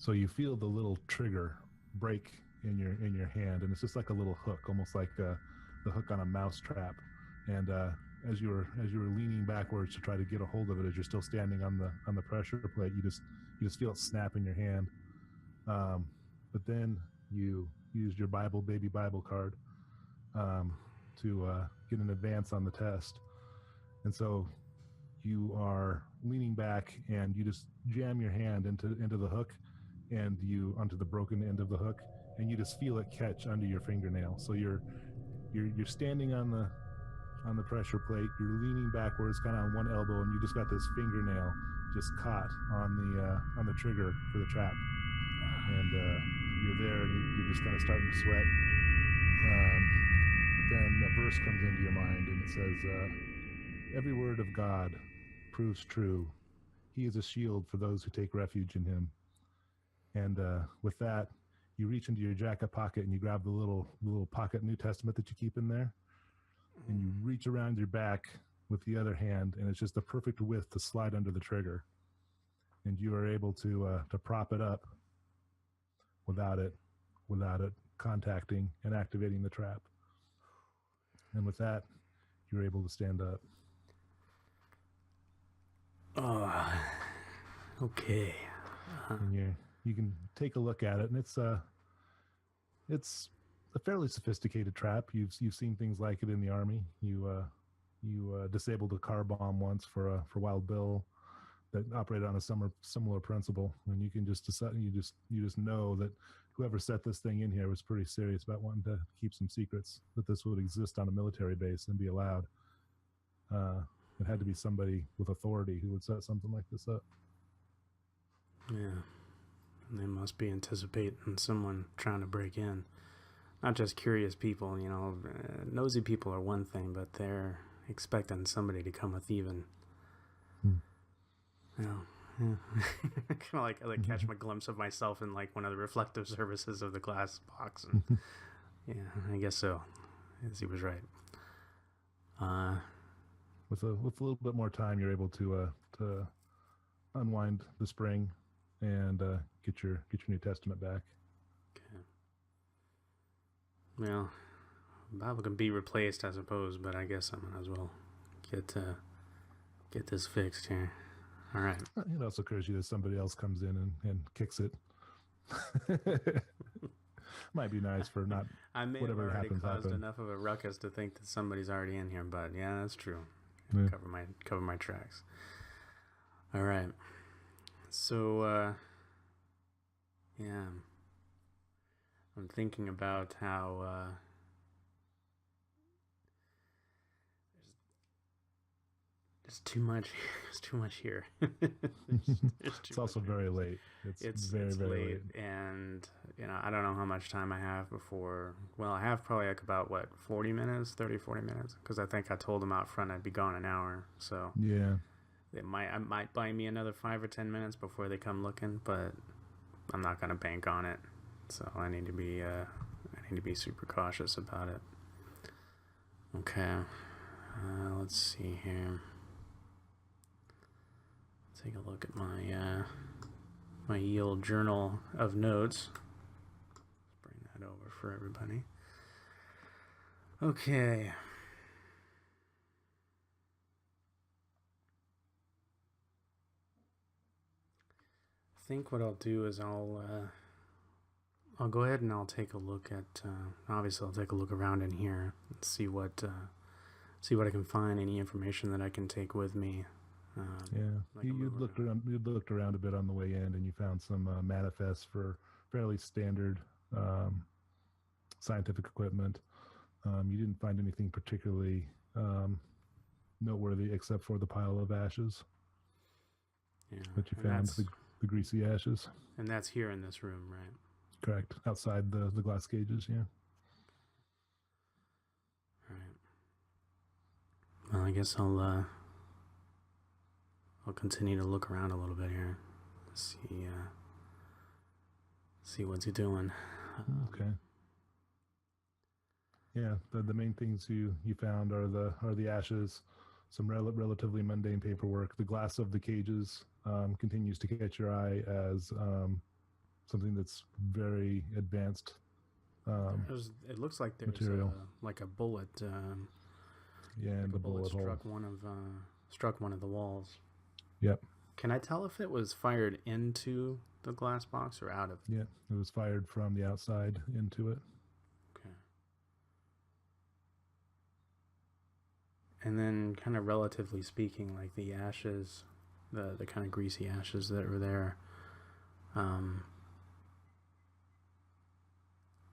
So you feel the little trigger break in your hand, and it's just like a little hook, almost like the hook on a mouse trap. And as you were leaning backwards to try to get a hold of it, as you're still standing on the pressure plate, you just feel it snap in your hand. But then you used your baby Bible card to get an advance on the test, and so you are leaning back and you just jam your hand into the hook, and you onto the broken end of the hook, and you just feel it catch under your fingernail. So you're standing on the pressure plate, you're leaning backwards kind of on one elbow, and you just got this fingernail just caught on the trigger for the trap, and you're there, and you're just kind of starting to sweat. But then a verse comes into your mind, and it says, every word of God proves true. He is a shield for those who take refuge in him. And with that, you reach into your jacket pocket and you grab the little pocket New Testament that you keep in there, and you reach around your back with the other hand, and it's just the perfect width to slide under the trigger, and you are able to prop it up without it contacting and activating the trap. And with that, you're able to stand up. Oh, okay. And you can take a look at it, and it's a fairly sophisticated trap. You've seen things like it in the Army. You disabled a car bomb once for Wild Bill that operated on a similar principle, and you can just decide, you just know that whoever set this thing in here was pretty serious about wanting to keep some secrets, that this would exist on a military base and be allowed. It had to be somebody with authority who would set something like this up. Yeah, and they must be anticipating someone trying to break in. Not just curious people, nosy people are one thing, but they're expecting somebody to come a thieving. Yeah. Kind of like I catch my glimpse of myself in like one of the reflective surfaces of the glass box, and yeah, I guess so. I guess he was right. With a little bit more time, you're able to unwind the spring and get your New Testament back. Okay. Well, Bible can be replaced, I suppose, but I guess I might as well get this fixed here. All right. It also occurs to you that somebody else comes in and kicks it. Might be nice for not. I may have already caused enough of a ruckus to think that somebody's already in here, but yeah, that's true. Yeah. Cover my tracks. All right. So, yeah, I'm thinking about how there's too much. There's too much here. It's also very late. It's very late, and I don't know how much time I have before. Well, I have probably like about 40 minutes, because I think I told them out front I'd be gone an hour. So yeah, I might buy me another 5 or 10 minutes before they come looking, but I'm not gonna bank on it. So I need to be super cautious about it. Okay, let's see here. Take a look at my ye old journal of notes. Let's bring that over for everybody. Okay. I think what I'll do is I'll go ahead and I'll take a look at. Obviously, I'll take a look around in here and see what I can find. Any information that I can take with me. You looked around a bit on the way in, and you found some manifests for fairly standard scientific equipment. You didn't find anything particularly noteworthy except for the pile of ashes. Yeah, but you found the greasy ashes. And that's here in this room, right? Correct. Outside the glass cages, yeah. All right. Well, I guess I'll continue to look around a little bit here, see what's he doing. Okay. Yeah, the main things you found are the ashes, some relatively mundane paperwork. The glass of the cages continues to catch your eye as something that's very advanced. It looks like there's material. Like a bullet. Yeah, like and a the bullet hole struck one of the walls. Yep. Can I tell if it was fired into the glass box or out of it? Yeah, it was fired from the outside into it. Okay. And then, kind of relatively speaking, like the ashes, the kind of greasy ashes that were there,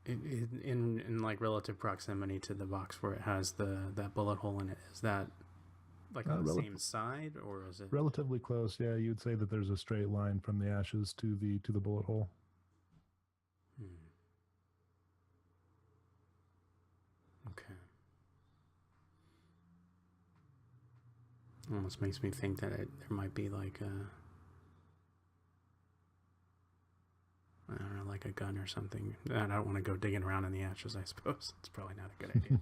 in like relative proximity to the box where it has that bullet hole in it, is that like on the same side, or is it relatively close? Yeah, you'd say that there's a straight line from the ashes to the bullet hole. Okay. Almost makes me think that there might be like I don't know, like a gun or something. I don't want to go digging around in the ashes, I suppose. It's probably not a good idea.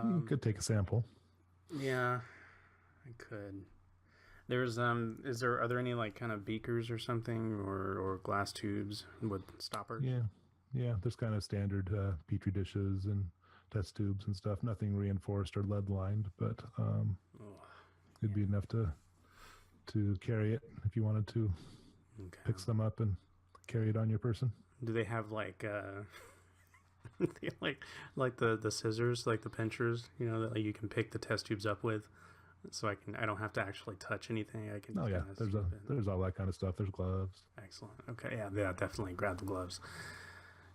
You could take a sample. Yeah, I could. There's are there any like kind of beakers or something, or glass tubes with stoppers? Yeah, there's kind of standard petri dishes and test tubes and stuff. Nothing reinforced or lead lined, but it'd be enough to carry it if you wanted to. Okay. Pick some up and carry it on your person. Do they have like like the scissors, like the pinchers, you know, that like you can pick the test tubes up with, so I don't have to actually touch anything. I can. Oh yeah, there's all that kind of stuff. There's gloves. Excellent. Okay, yeah, definitely grab the gloves,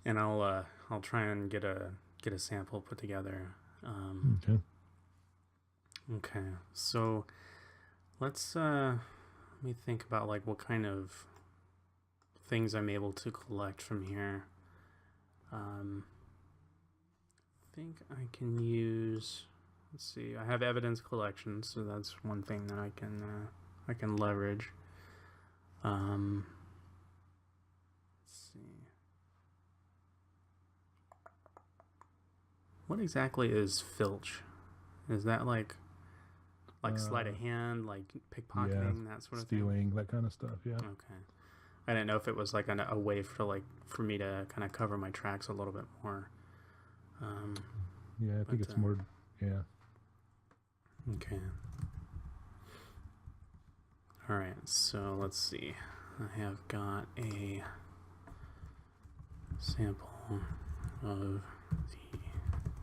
and I'll try and get a sample put together. Okay. Okay, so let's let me think about like what kind of things I'm able to collect from here. I think I can use. Let's see. I have evidence collection, so that's one thing that I can leverage. Let's see. What exactly is filch? Is that like sleight of hand, like pickpocketing, that sort of stealing, that kind of stuff? Yeah. Okay. I didn't know if it was like a way for me to kind of cover my tracks a little bit more. Yeah, I think it's more. Yeah. Okay. All right. So let's see. I have got a sample of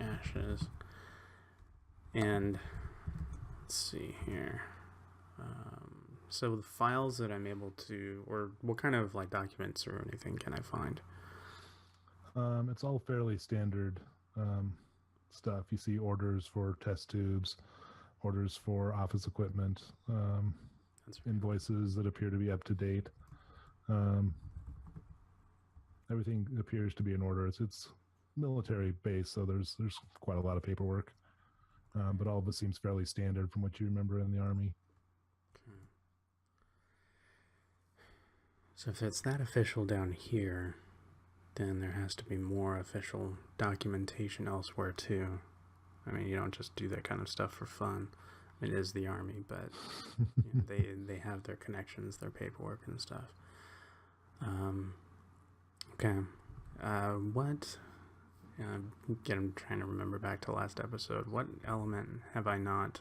the ashes, and let's see here. So the files that I'm able to, or what kind of like documents or anything can I find? It's all fairly standard stuff. You see orders for test tubes, orders for office equipment, invoices that appear to be up to date. Everything appears to be in order. It's military base, so there's quite a lot of paperwork, but all of it seems fairly standard from what you remember in the Army. Okay. So if it's that official down here, then there has to be more official documentation elsewhere too. I mean, you don't just do that kind of stuff for fun. It is the Army, but you know, they have their connections, their paperwork and stuff. Okay. What? Again, I'm trying to remember back to last episode. What element have I not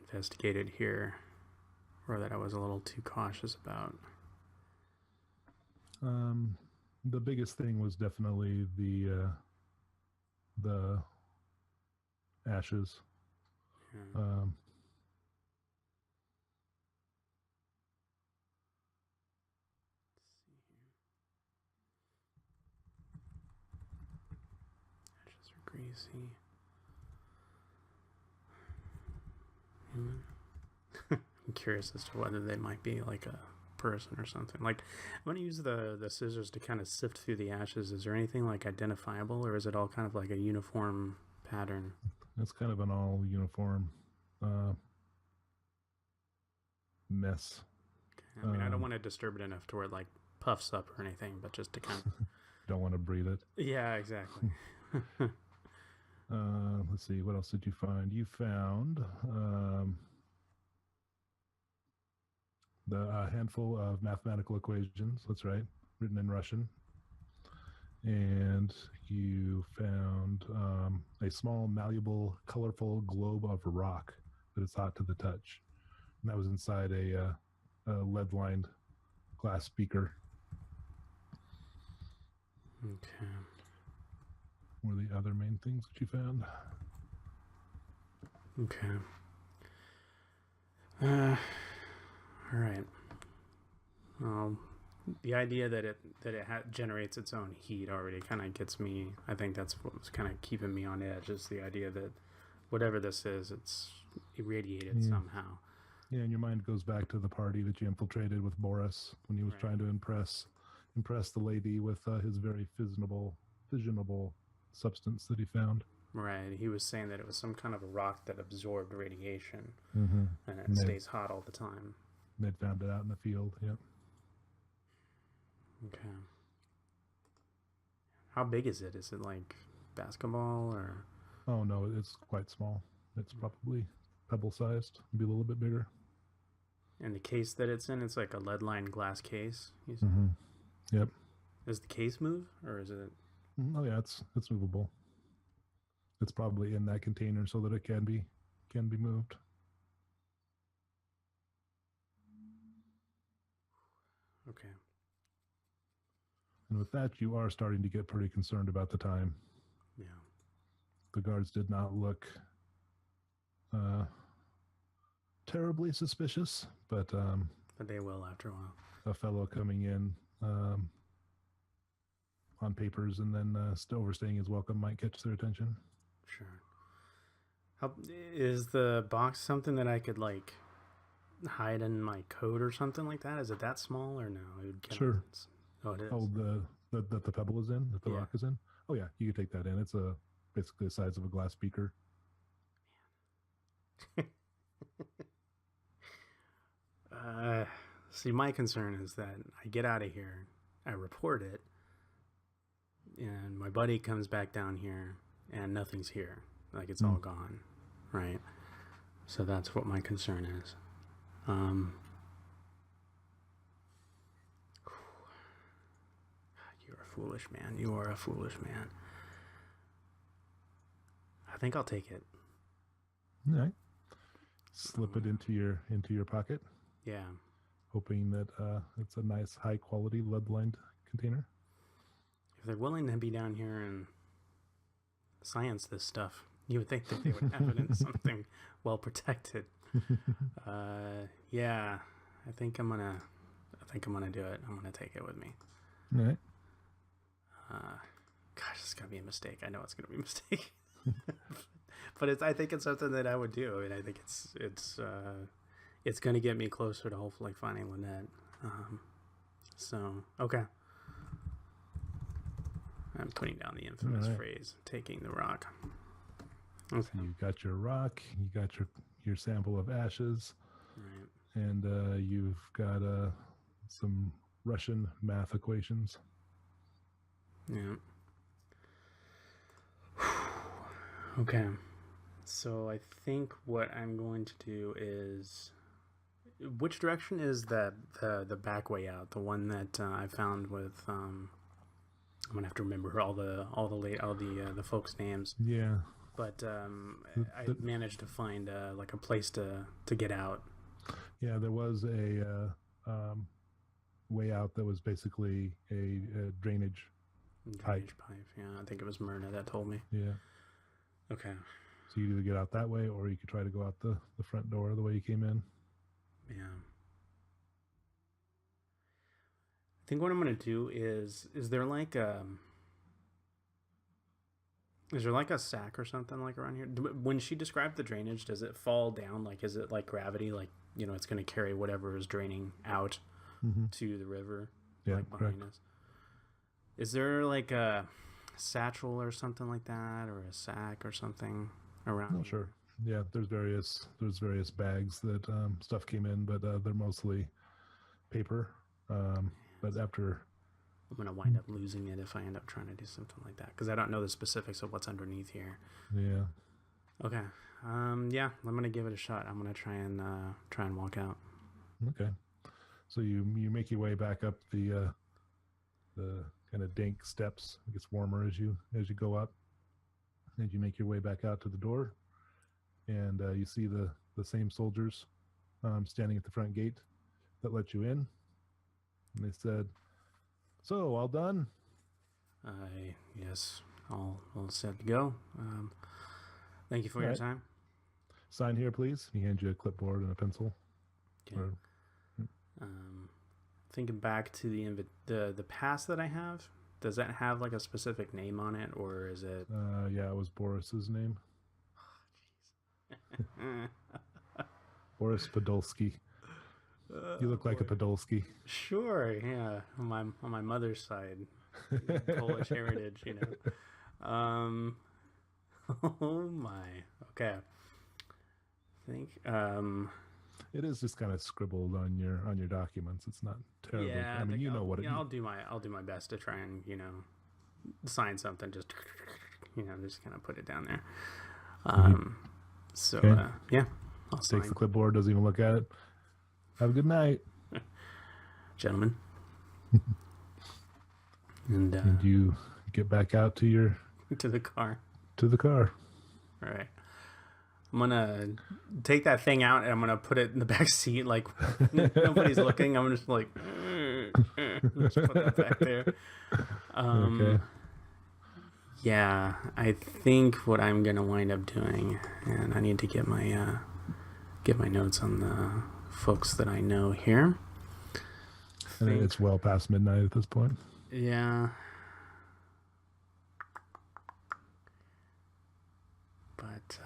investigated here, or that I was a little too cautious about? The biggest thing was definitely the ashes. Yeah. Ashes are greasy. I'm curious as to whether they might be like a person or something. Like, I'm going to use the scissors to kind of sift through the ashes. Is there anything like identifiable, or is it all kind of like a uniform pattern? It's kind of an all uniform mess. Okay. I mean, I don't want to disturb it enough to where it like puffs up or anything, but just to kind of don't want to breathe it. Yeah, exactly. Let's see, what else did you find? You found a handful of mathematical equations. That's right, written in Russian. And you found a small, malleable, colorful globe of rock that is hot to the touch. And that was inside a lead-lined glass beaker. Okay. What were the other main things that you found? Okay. All right. The idea that it generates its own heat already kind of gets me. I think that's what's kind of keeping me on edge, is the idea that whatever this is, it's irradiated somehow. Yeah, and your mind goes back to the party that you infiltrated with Boris when he was trying to impress the lady with his very fissionable substance that he found. Right. He was saying that it was some kind of a rock that absorbed radiation, and it stays hot all the time. They'd found it out in the field. Yep. Okay. How big is it? Is it like basketball or? Oh no, it's quite small. It's probably pebble-sized. Maybe a little bit bigger. And the case that it's in, it's like a lead-lined glass case. Yep. Does the case move, or is it? Oh yeah, it's movable. It's probably in that container so that it can be moved. Okay. And with that, you are starting to get pretty concerned about the time. Yeah. The guards did not look terribly suspicious, but they will after a while. A fellow coming in on papers and then still overstaying his welcome might catch their attention. Sure. Is the box something that I could like hide in my coat or something like that? Is it that small or no? Sure. Oh, it is. Oh, that the pebble is in, that the rock is in. Oh yeah, you could take that in. It's basically the size of a glass beaker. See, my concern is that I get out of here, I report it, and my buddy comes back down here, and nothing's here. Like, it's all gone, right? So that's what my concern is. You're a foolish man. You are a foolish man. I think I'll take it. All right. Slip it into your pocket. Yeah. Hoping that it's a nice, high-quality lead-lined container. If they're willing to be down here and science this stuff, you would think that they would have it in something well protected. Yeah, I think I'm gonna do it. I'm gonna take it with me. All right. Gosh, it's gonna be a mistake. I know it's gonna be a mistake, but I think it's something that I would do, and I think it's gonna get me closer to hopefully finding Lynette. So okay. I'm putting down the infamous phrase, taking the rock. Okay. So you got your rock, you got your sample of ashes, right, and you've got some Russian math equations. Yeah. Okay. So I think what I'm going to do is, which direction is the back way out? The one that I found with I'm gonna have to remember all the folks' names. Yeah. But I managed to find like a place to get out. Yeah, there was a way out that was basically a drainage pipe. Yeah, I think it was Myrna that told me. Yeah. Okay. So you either get out that way, or you could try to go out the front door the way you came in. Yeah. I think what I'm gonna do is there like a sack or something like around here? When she described the drainage, does it fall down? Like, is it like gravity? Like, it's going to carry whatever is draining out to the river, like behind us. Is there like a satchel or something like that, or a sack or something around? Oh, sure. Yeah, there's various bags that stuff came in, but they're mostly paper. But after, I'm going to wind up losing it if I end up trying to do something like that, because I don't know the specifics of what's underneath here. Yeah. Okay. Yeah, I'm going to give it a shot. I'm going to try and walk out. Okay. So you make your way back up the kind of dank steps. It gets warmer as you go up, and you make your way back out to the door, and you see the same soldiers standing at the front gate that let you in. And they said, "So, all done?" Yes, all set to go. Thank you for your time. Sign here, please. He hands you a clipboard and a pencil. Okay. Thinking back to the pass that I have, does that have like a specific name on it, or is it? Yeah, it was Boris's name. Boris Podolsky. You look like a Podolsky. Sure, yeah. On my mother's side, Polish heritage, you know. Oh my. Okay. I think. It is just kind of scribbled on your documents. It's not terrible. Yeah, I mean, you know what it is. I'll do my best to try and, you know, sign something. Just, you know, just kind of put it down there. So okay. Yeah, I'll Takes sign. the clipboard. Doesn't even look at it. Have a good night, gentlemen. And you get back out to the car. To the car. All right. I'm gonna take that thing out and I'm gonna put it in the back seat, like nobody's looking. I'm just like, just put that back there. Okay. Yeah, I think what I'm gonna wind up doing, and I need to get my notes on the folks that I know here. And it's well past midnight at this point. Yeah. But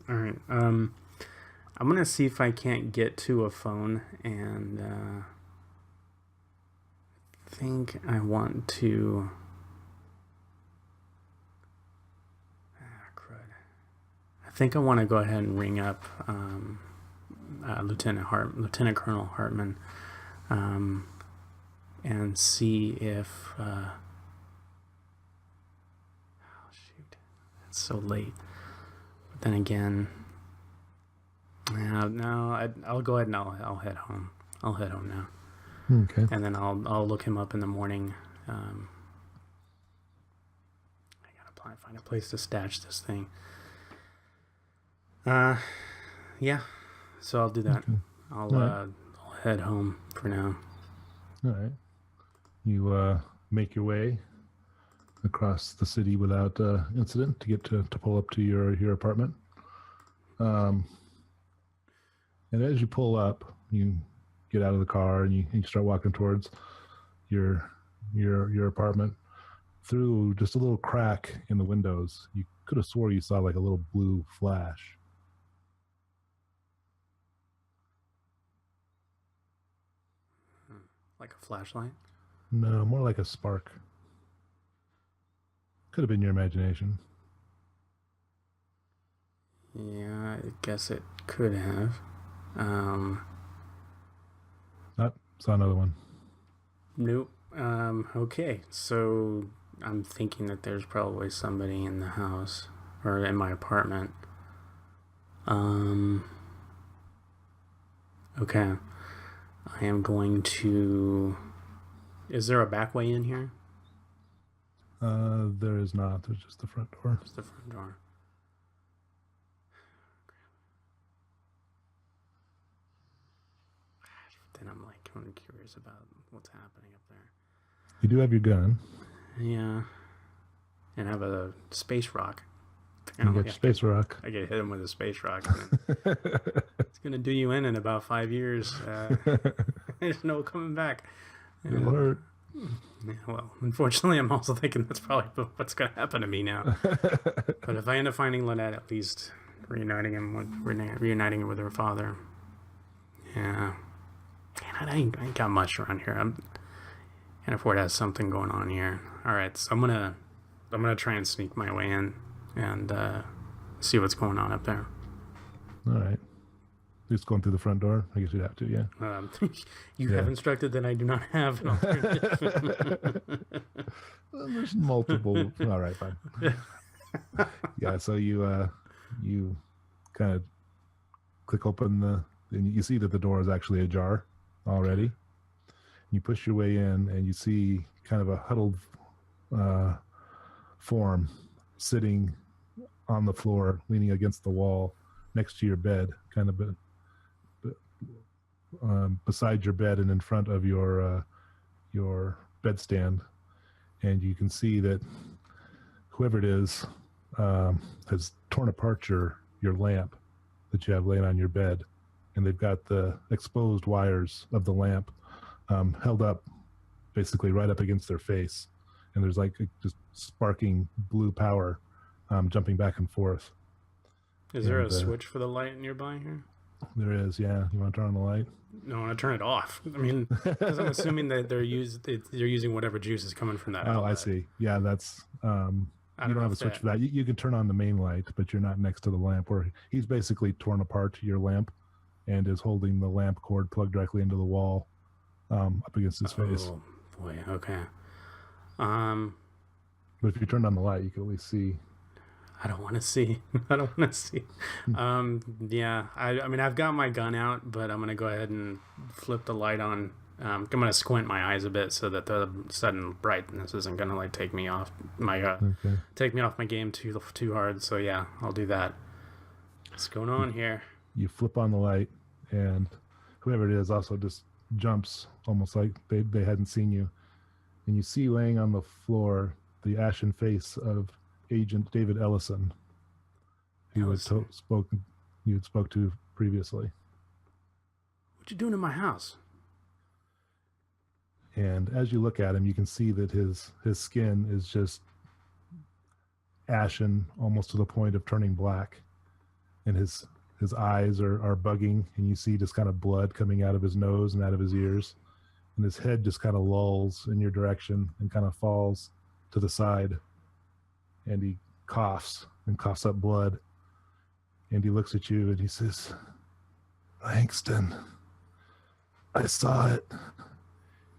all right. I'm gonna see if I can't get to a phone, and think I want to. Crud. I think I want to go ahead and ring up Lieutenant Colonel Hartman, and see if. Oh shoot! It's so late. Then again, no, I'll go ahead and I'll head home. I'll head home now. Okay. And then I'll look him up in the morning. I gotta find a place to stash this thing. Yeah. So I'll do that. Okay. I'll head home for now. All right. You make your way across the city without incident to get to pull up to your apartment. And as you pull up, you get out of the car and you start walking towards your apartment. Through just a little crack in the windows, you could have swore you saw like a little blue flash. Like a flashlight? No, more like a spark. Could have been your imagination. Yeah, I guess it could have. Saw another one. Nope. Okay, so I'm thinking that there's probably somebody in the house or in my apartment. Okay. I am going to. Is there a back way in here? There is not. There's just the front door. Just the front door. Then I'm like kind of curious about what's happening up there. You do have your gun. Yeah. And I have a space rock. You get space rock. I get hit him with a space rock. And it's going to do you in about 5 years. There's no coming back. It'll hurt. Yeah, well, unfortunately, I'm also thinking that's probably what's going to happen to me now. But if I end up finding Lynette, at least reuniting him with her father. Yeah. Man, I ain't got much around here. Can't afford to have something going on here. All right, so I'm gonna try and sneak my way in and see what's going on up there. All right. Just going through the front door. I guess you'd have to, yeah. You have instructed that I do not have an alternative. Well, there's multiple. All right, fine. Yeah, so you kind of click open and you see that the door is actually ajar already. You push your way in, and you see kind of a huddled form sitting on the floor, leaning against the wall next to your bed, kind of beside your bed and in front of your bedstand. And you can see that whoever it is has torn apart your lamp that you have laying on your bed, and they've got the exposed wires of the lamp held up basically right up against their face, and there's like just sparking blue power jumping back and forth. Is there a switch for the light nearby here? There is, yeah. You want to turn on the light? No, I want to turn it off. I mean, because I'm assuming that they're using whatever juice is coming from that. Oh, outlet. I see. Yeah, that's you don't have a switch for that. You can turn on the main light, but you're not next to the lamp. Where he's basically torn apart your lamp and is holding the lamp cord plugged directly into the wall up against his face. Oh boy, okay. But if you turned on the light, you could at least see. I don't want to see. I don't want to see. Yeah, I mean, I've got my gun out, but I'm going to go ahead and flip the light on. I'm going to squint my eyes a bit so that the sudden brightness isn't going to like take me off my game too hard. So yeah, I'll do that. What's going on here? You flip on the light, and whoever it is also just jumps, almost like they hadn't seen you. And you see laying on the floor the ashen face of Agent David Ellison, who you had spoke to previously. What you doing in my house? And as you look at him, you can see that his skin is just ashen, almost to the point of turning black, and his eyes are bugging, and you see just kind of blood coming out of his nose and out of his ears, and his head just kind of lolls in your direction and kind of falls to the side. And he coughs up blood, and he looks at you and he says, "Langston, I saw it.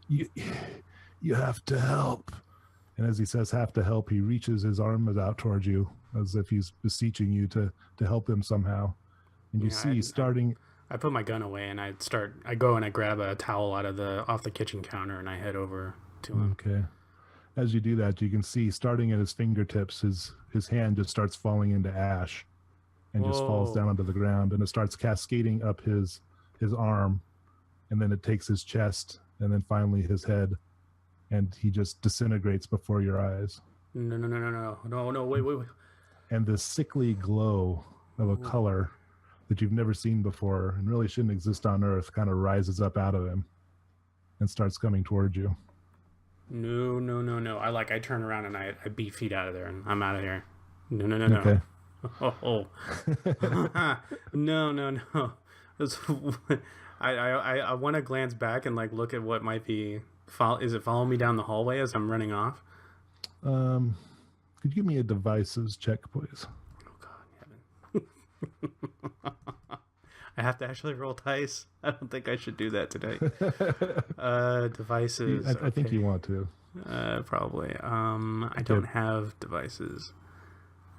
You have to help." And as he says have to help, he reaches his arms out towards you as if he's beseeching you to help him somehow. And you see starting... I put my gun away and I go and I grab a towel off the kitchen counter and I head over to him. Okay. As you do that, you can see starting at his fingertips, his hand just starts falling into ash and just falls down onto the ground, and it starts cascading up his arm, and then it takes his chest, and then finally his head, and he just disintegrates before your eyes. No, wait. And this sickly glow of a color that you've never seen before and really shouldn't exist on Earth kind of rises up out of him and starts coming towards you. No. I turn around and I beat feet out of there and I'm out of here. No. Okay. Oh. No. I want to glance back and like look at what might be. Is it following me down the hallway as I'm running off? Could you give me a devices check, please? Oh God, heaven. I have to actually roll dice. I don't think I should do that today. Devices. I think you want to. Probably. I don't have devices.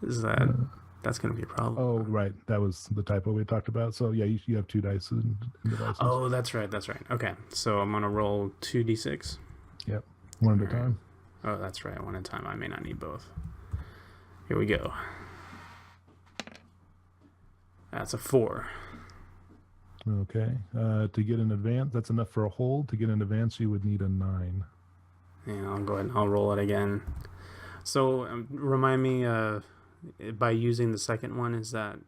That's going to be a problem. Oh, right. That was the typo we talked about. So yeah, you have 2 dice in devices. Oh, that's right. Okay. So I'm going to roll 2d6. Yep. One at a time. Oh, that's right. One at a time. I may not need both. Here we go. That's a 4. Okay. To get an advance, that's enough for a hold. To get an advance, you would need a 9. Yeah, I'll go ahead and I'll roll it again. So remind me, by using the second one, is that...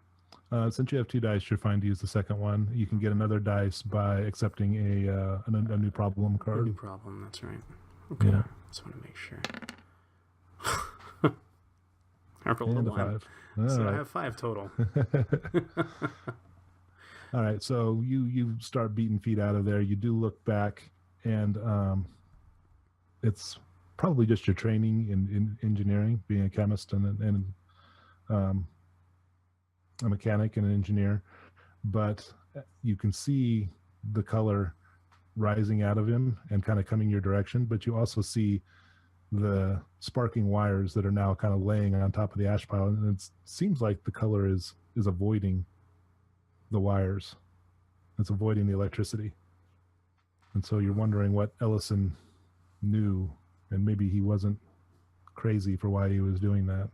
since you have 2 dice, you're fine to use the second one. You can get another dice by accepting a new problem card. A new problem, that's right. Okay. Yeah. Just want to make sure. I rolled a 1. So right. I have 5 total. All right, so you start beating feet out of there. You do look back, and it's probably just your training in engineering, being a chemist and a mechanic and an engineer. But you can see the color rising out of him and kind of coming your direction. But you also see the sparking wires that are now kind of laying on top of the ash pile, and it seems like the color is avoiding the wires. It's avoiding the electricity. And so you're wondering what Ellison knew, and maybe he wasn't crazy for why he was doing that.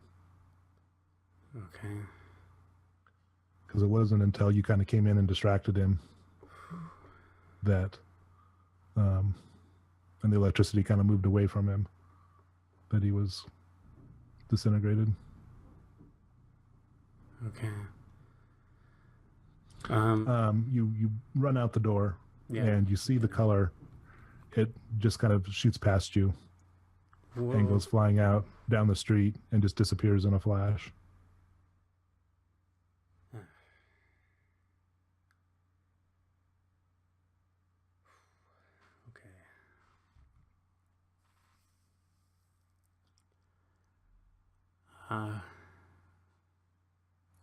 Okay. Because it wasn't until you kind of came in and distracted him that, and the electricity kind of moved away from him, that he was disintegrated. Okay. You run out the door, and you see the color. It just kind of shoots past you. Whoa. And goes flying out down the street and just disappears in a flash.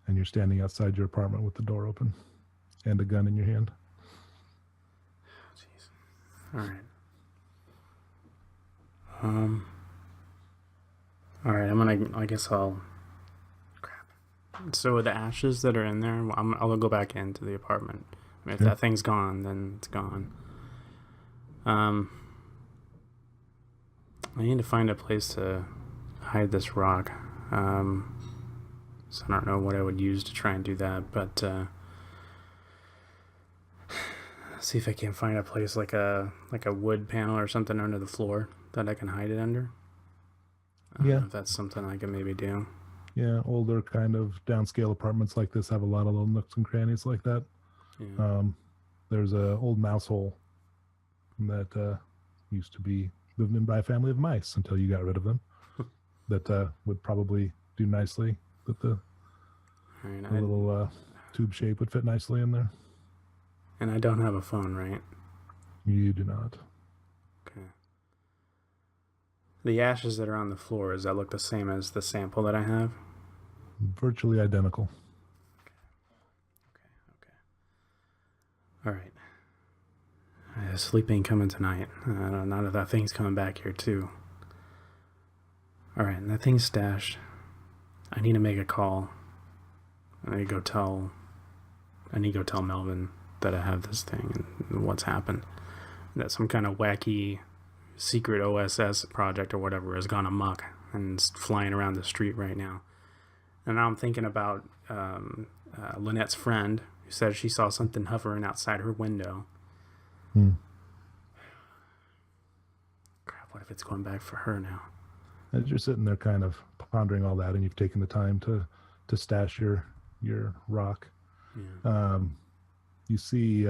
And you're standing outside your apartment with the door open and a gun in your hand. Jeez. All right. All right. I guess I'll. Crap. So the ashes that are in there, I'll go back into the apartment. I mean, if that thing's gone, then it's gone. I need to find a place to hide this rock. So I don't know what I would use to try and do that, but see if I can find a place like a wood panel or something under the floor that I can hide it under. I don't know if that's something I can maybe do. Yeah, older kind of downscale apartments like this have a lot of little nooks and crannies like that. Yeah. There's a old mouse hole that used to be lived in by a family of mice until you got rid of them. That would probably do nicely. That the little tube shape would fit nicely in there. And I don't have a phone, right? You do not. Okay. The ashes that are on the floor, does that look the same as the sample that I have? Virtually identical. Okay. All right. Sleep ain't coming tonight. Not if that thing's coming back here, too. All right, and that thing's stashed. I need to make a call. I need to go tell Melvin that I have this thing and what's happened. That some kind of wacky secret OSS project or whatever has gone amok and is flying around the street right now. And now I'm thinking about Lynette's friend who said she saw something hovering outside her window. Crap, what if it's going back for her now? As you're sitting there kind of pondering all that, and you've taken the time to stash your rock, you see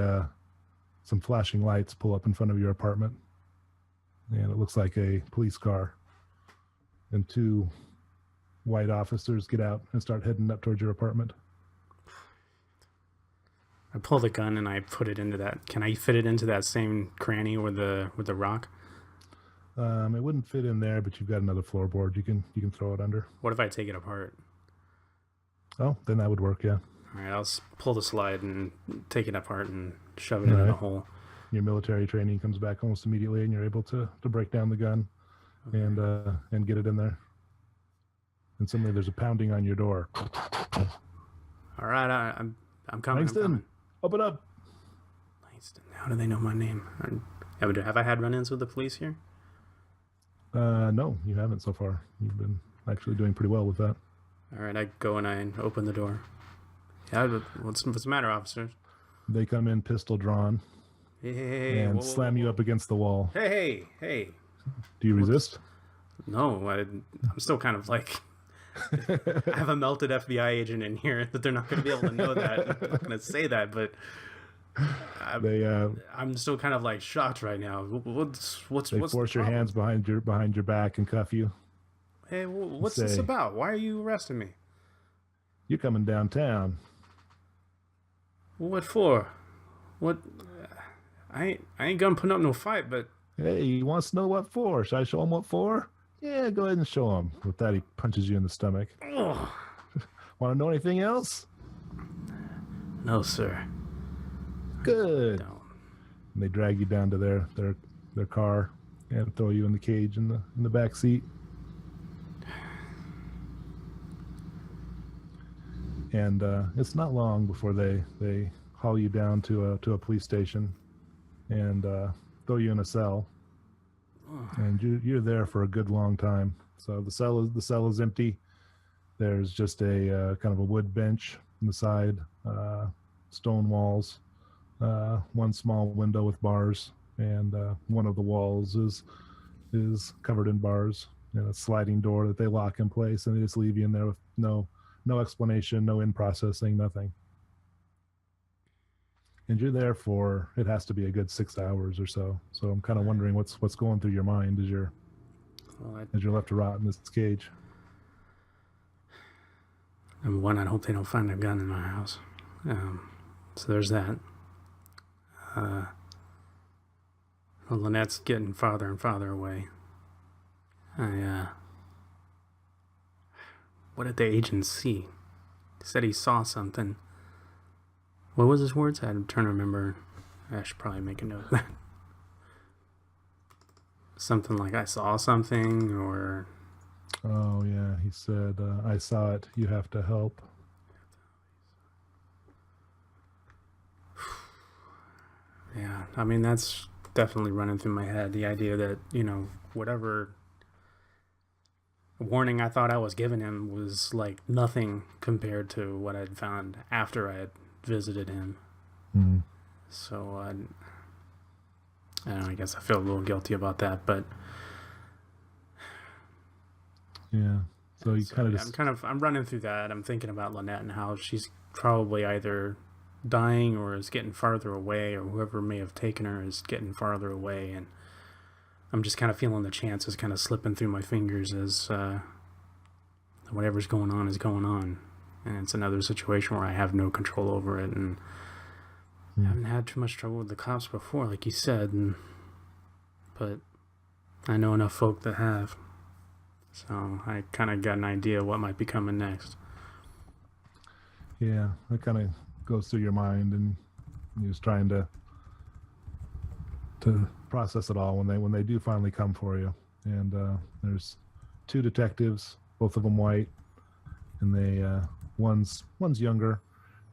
some flashing lights pull up in front of your apartment, and it looks like a police car, and two white officers get out and start heading up towards your apartment. I pull the gun and I put it into that. Can I fit it into that same cranny with the rock? It wouldn't fit in there, but you've got another floorboard. You can throw it under. What if I take it apart? Oh, then that would work, yeah. All right, I'll pull the slide and take it apart and shove it in the hole. Your military training comes back almost immediately, and you're able to break down the gun and get it in there. And suddenly there's a pounding on your door. All right, I'm coming. Langston, I'm coming. Open up. Langston, how do they know my name? Have I had run-ins with the police here? No, you haven't so far. You've been actually doing pretty well with that. All right, I go and I open the door. Yeah, what's the matter, officers? They come in pistol drawn and slam you up against the wall. Hey. Do you resist? No, I'm still kind of like... I have a melted FBI agent in here that they're not going to be able to know that. I'm not going to say that, but... I'm still kind of like shocked right now. What's force your hands behind your back and cuff you. Hey, what's this about? Why are you arresting me? You're coming downtown. What for? What? I ain't gonna put up no fight, but hey, he wants to know what for. Should I show him what for? Yeah, go ahead and show him. With that, he punches you in the stomach. Want to know anything else? No, sir. Good. And they drag you down to their car and throw you in the cage in the back seat. And it's not long before they haul you down to a police station and throw you in a cell. And you're there for a good long time. So the cell is empty. There's just a kind of a wood bench on the side, stone walls, one small window with bars, and one of the walls is covered in bars, and a sliding door that they lock in place, and they just leave you in there with no explanation, no in processing, nothing. And you're there for, it has to be a good 6 hours or so. So I'm kind of wondering what's going through your mind as you're left to rot in this cage. Number one, I hope they don't find a gun in my house. So there's that. Lynette's getting farther and farther away. What did the agent see? He said he saw something. What was his words? I'm trying to remember. I should probably make a note of that. Something like, I saw something, or... Oh, yeah. He said, I saw it. You have to help. Yeah, I mean, that's definitely running through my head. The idea that, whatever warning I thought I was giving him was like nothing compared to what I'd found after I had visited him. Mm-hmm. So I don't know, I guess I feel a little guilty about that, but yeah. So you kind of just... I'm running through that. I'm thinking about Lynette and how she's probably either dying or is getting farther away, or whoever may have taken her is getting farther away, and I'm just kind of feeling the chances kind of slipping through my fingers as whatever's going on is going on. And it's another situation where I have no control over it, and I haven't had too much trouble with the cops before, like you said, but I know enough folk that have. So I kind of got an idea of what might be coming next. Yeah, that kind of goes through your mind, and you're just trying to process it all when they do finally come for you. And there's two detectives, both of them white, and they one's younger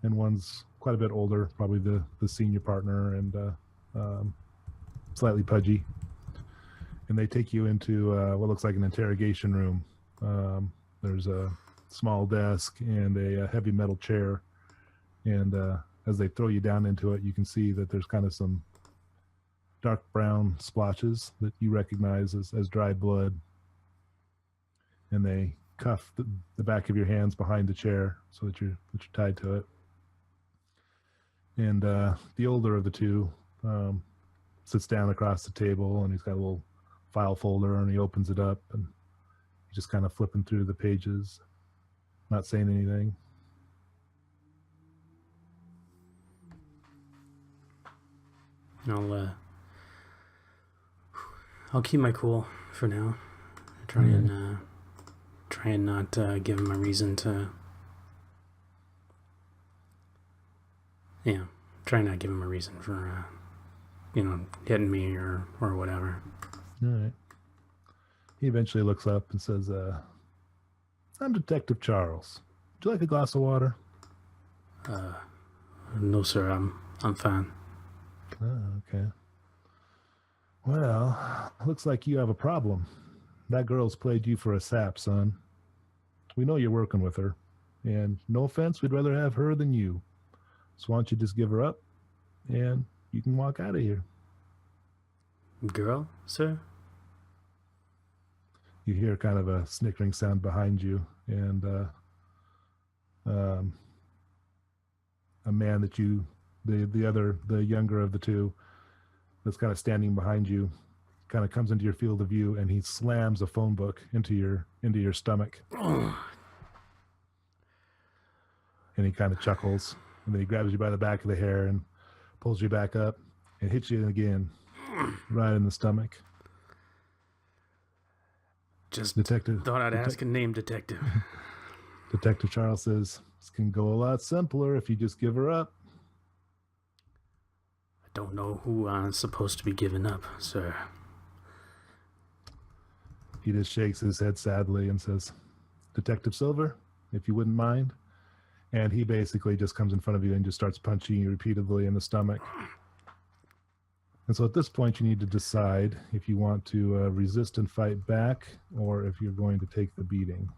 and one's quite a bit older, probably the senior partner, and slightly pudgy. And they take you into what looks like an interrogation room. There's a small desk and a heavy metal chair, and as they throw you down into it, you can see that there's kind of some dark brown splotches that you recognize as dried blood. And they cuff the back of your hands behind the chair so that you're tied to it. And the older of the two sits down across the table, and he's got a little file folder, and he opens it up, and he's just kind of flipping through the pages, not saying anything. I'll keep my cool for now. Try and not give him a reason to. Yeah, try not give him a reason for hitting me or whatever. All right. He eventually looks up and says, "I'm Detective Charles. Would you like a glass of water?" No, sir. I'm fine. Oh, okay. Well, looks like you have a problem. That girl's played you for a sap, son. We know you're working with her, and no offense, we'd rather have her than you. So why don't you just give her up, and you can walk out of here. Girl, sir? You hear kind of a snickering sound behind you, and a man that the younger of the two, that's kind of standing behind you, kind of comes into your field of view, and he slams a phone book into your stomach. And he kind of chuckles, and then he grabs you by the back of the hair and pulls you back up and hits you again, right in the stomach. Just thought I'd ask a name, Detective. Detective Charles says, "This can go a lot simpler if you just give her up." I don't know who I'm supposed to be giving up, sir. He just shakes his head sadly and says, "Detective Silver, if you wouldn't mind, And he basically just comes in front of you and just starts punching you repeatedly in the stomach. And so at this point, you need to decide if you want to resist and fight back, or if you're going to take the beating.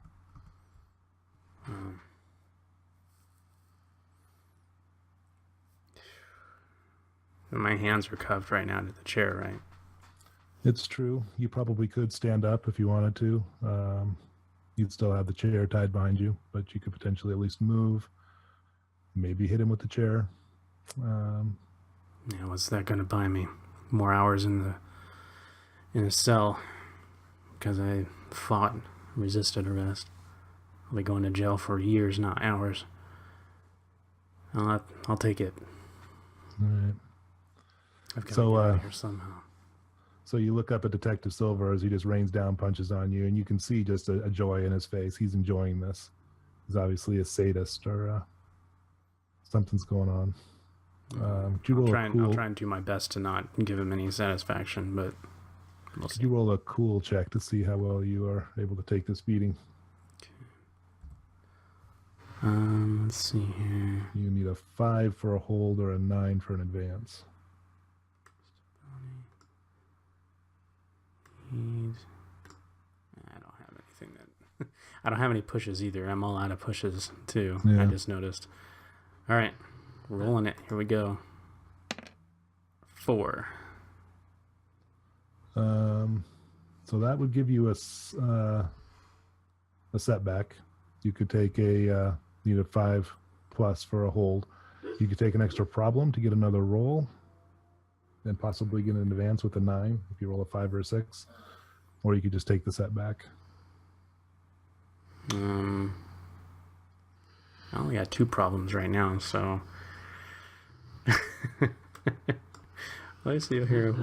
My hands are cuffed right now to the chair, right? It's true. You probably could stand up if you wanted to. You'd still have the chair tied behind you, but you could potentially at least move. Maybe hit him with the chair. Yeah, what's that going to buy me? More hours in a cell because I fought, resisted arrest. I'll be going to jail for years, not hours. I'll take it. All right. I've got to get out of here somehow. So you look up at Detective Silver as he just rains down punches on you, and you can see just a joy in his face. He's enjoying this. He's obviously a sadist, or something's going on. I'll try and do my best to not give him any satisfaction, but we'll see. You roll a cool check to see how well you are able to take this beating. Okay. Let's see here. You need a 5 for a hold or a 9 for an advance. I don't have anything that... I don't have any pushes either. I'm all out of pushes, too. Yeah. I just noticed. All right. Rolling it. Here we go. 4. So that would give you a setback. You could take a need a 5 plus for a hold. You could take an extra problem to get another roll, and possibly get an advance with a 9 if you roll a 5 or a 6, or you could just take the setback. I only got 2 problems right now, so. Let's see here.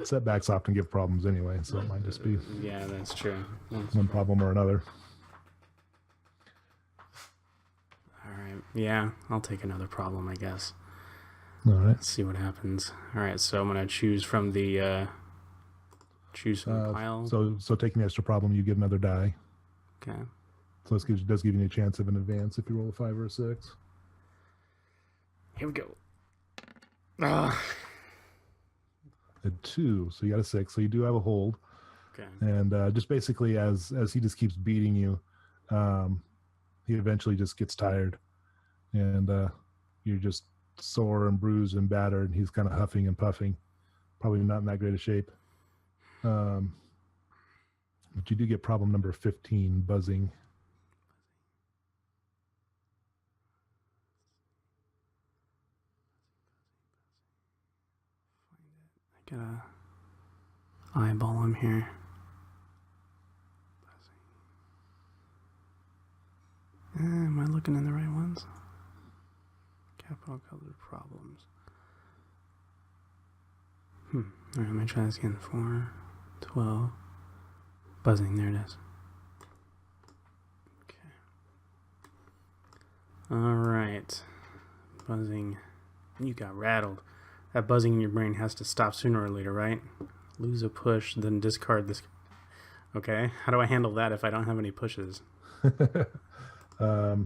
Setbacks often give problems anyway, so it might just be yeah, that's true. one problem or another. All right. Yeah, I'll take another problem, I guess. All right. Let's see what happens. All right, so I'm gonna choose from the pile. So taking the extra problem, you get another die. Okay. So this does give you a chance of an advance if you roll a 5 or a 6. Here we go. A 2, so you got a 6. So you do have a hold. Okay. And just basically, as he just keeps beating you, he eventually just gets tired, and you're just sore and bruised and battered, and he's kind of huffing and puffing, probably not in that great a shape. But you do get problem number 15, buzzing. I gotta eyeball him here. Am I looking in the right ones? Capital colored problems. Alright, let me try this again. 4, 12. Buzzing, there it is. Okay. Alright. Buzzing. You got rattled. That buzzing in your brain has to stop sooner or later, right? Lose a push, then discard this. Okay. How do I handle that if I don't have any pushes? Do I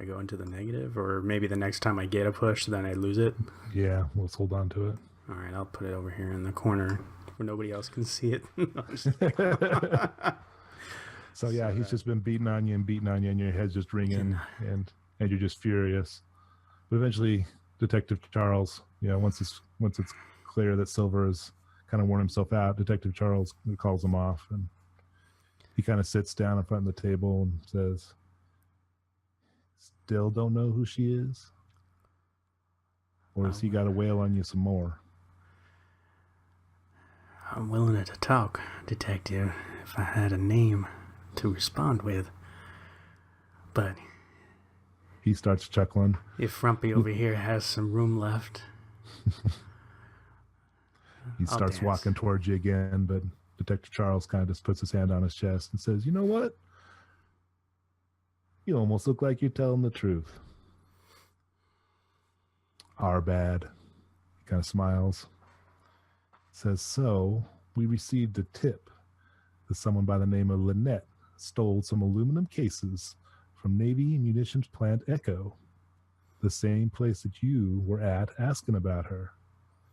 go into the negative, or maybe the next time I get a push, then I lose it? Yeah, let's hold on to it. All right, I'll put it over here in the corner where nobody else can see it. So yeah, he's just been beating on you, and your head's just ringing, and you're just furious. But eventually, Detective Charles, once it's clear that Silver has kind of worn himself out, Detective Charles calls him off, and he kind of sits down in front of the table and says, "Still don't know who she is? Or has he got to wail on you some more?" I'm willing to talk, Detective, if I had a name to respond with. But he starts chuckling. If Frumpy over here has some room left. He starts walking towards you again, but Detective Charles kind of just puts his hand on his chest and says, "You know what? You almost look like you're telling the truth." "Our bad." He kind of smiles. Says, "So, we received a tip that someone by the name of Lynette stole some aluminum cases from Navy Munitions Plant Echo, the same place that you were at asking about her.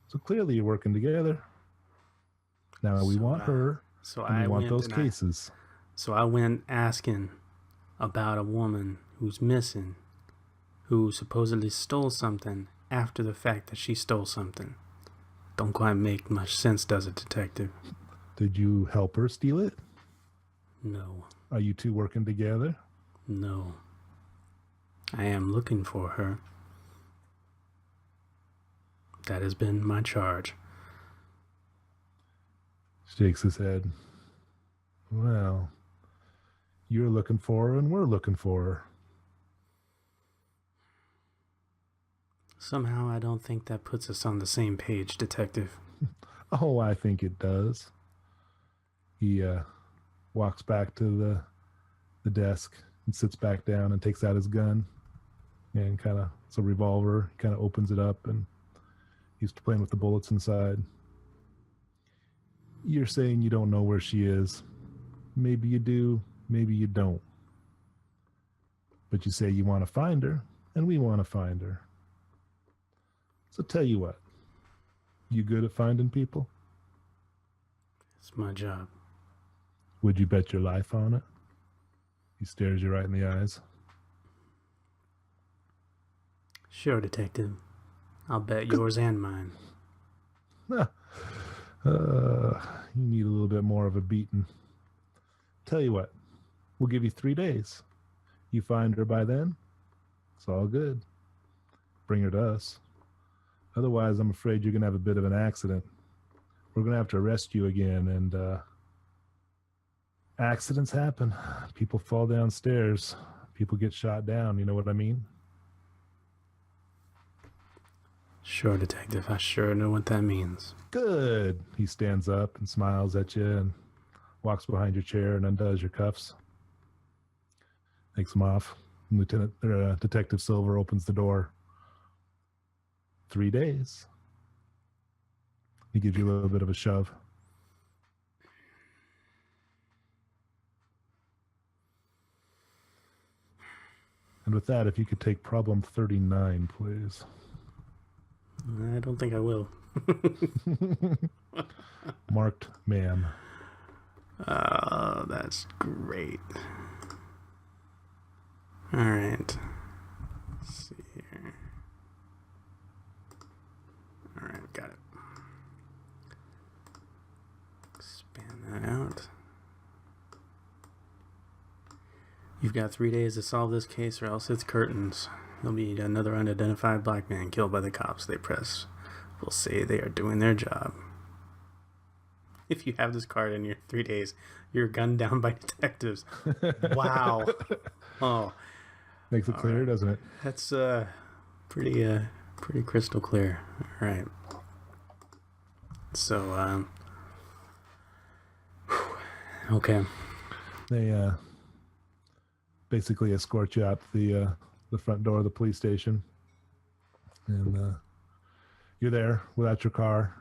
So clearly you're working together. Now we want her, and we want those cases. So I went asking about a woman who's missing, who supposedly stole something after the fact that she stole something. Don't quite make much sense, does it, detective? Did you help her steal it? No. Are you two working together? No. I am looking for her. That has been my charge. Shakes his head. Well, you're looking for her and we're looking for her. Somehow I don't think that puts us on the same page, detective. Oh, I think it does. He walks back to the desk and sits back down and takes out his gun and it's a revolver, kind of opens it up and he's playing with the bullets inside. You're saying you don't know where she is. Maybe you do, maybe you don't. But you say you want to find her, and we want to find her. So tell you what, you good at finding people? It's my job. Would you bet your life on it? He stares you right in the eyes. Sure, detective. I'll bet yours and mine. You need a little bit more of a beating. Tell you what, we'll give you 3 days. You find her by then, it's all good. Bring her to us. Otherwise, I'm afraid you're going to have a bit of an accident. We're going to have to arrest you again, and accidents happen. People fall downstairs. People get shot down, you know what I mean? Sure, detective. I sure know what that means. Good. He stands up and smiles at you and walks behind your chair and undoes your cuffs. Takes them off. Detective Silver opens the door. 3 days. He gives you a little bit of a shove. And with that, if you could take problem 39, please. I don't think I will. Marked man. Oh, that's great. All right. Let's see here. All right, got it. Expand that out. You've got 3 days to solve this case or else it's curtains. There'll be another unidentified black man killed by the cops. They press will say they are doing their job. If you have this card in your 3 days, you're gunned down by detectives. Wow. Oh. Makes it clear, doesn't it? That's pretty crystal clear. All right. So, okay. They basically escort you out the front door of the police station, and you're there without your car,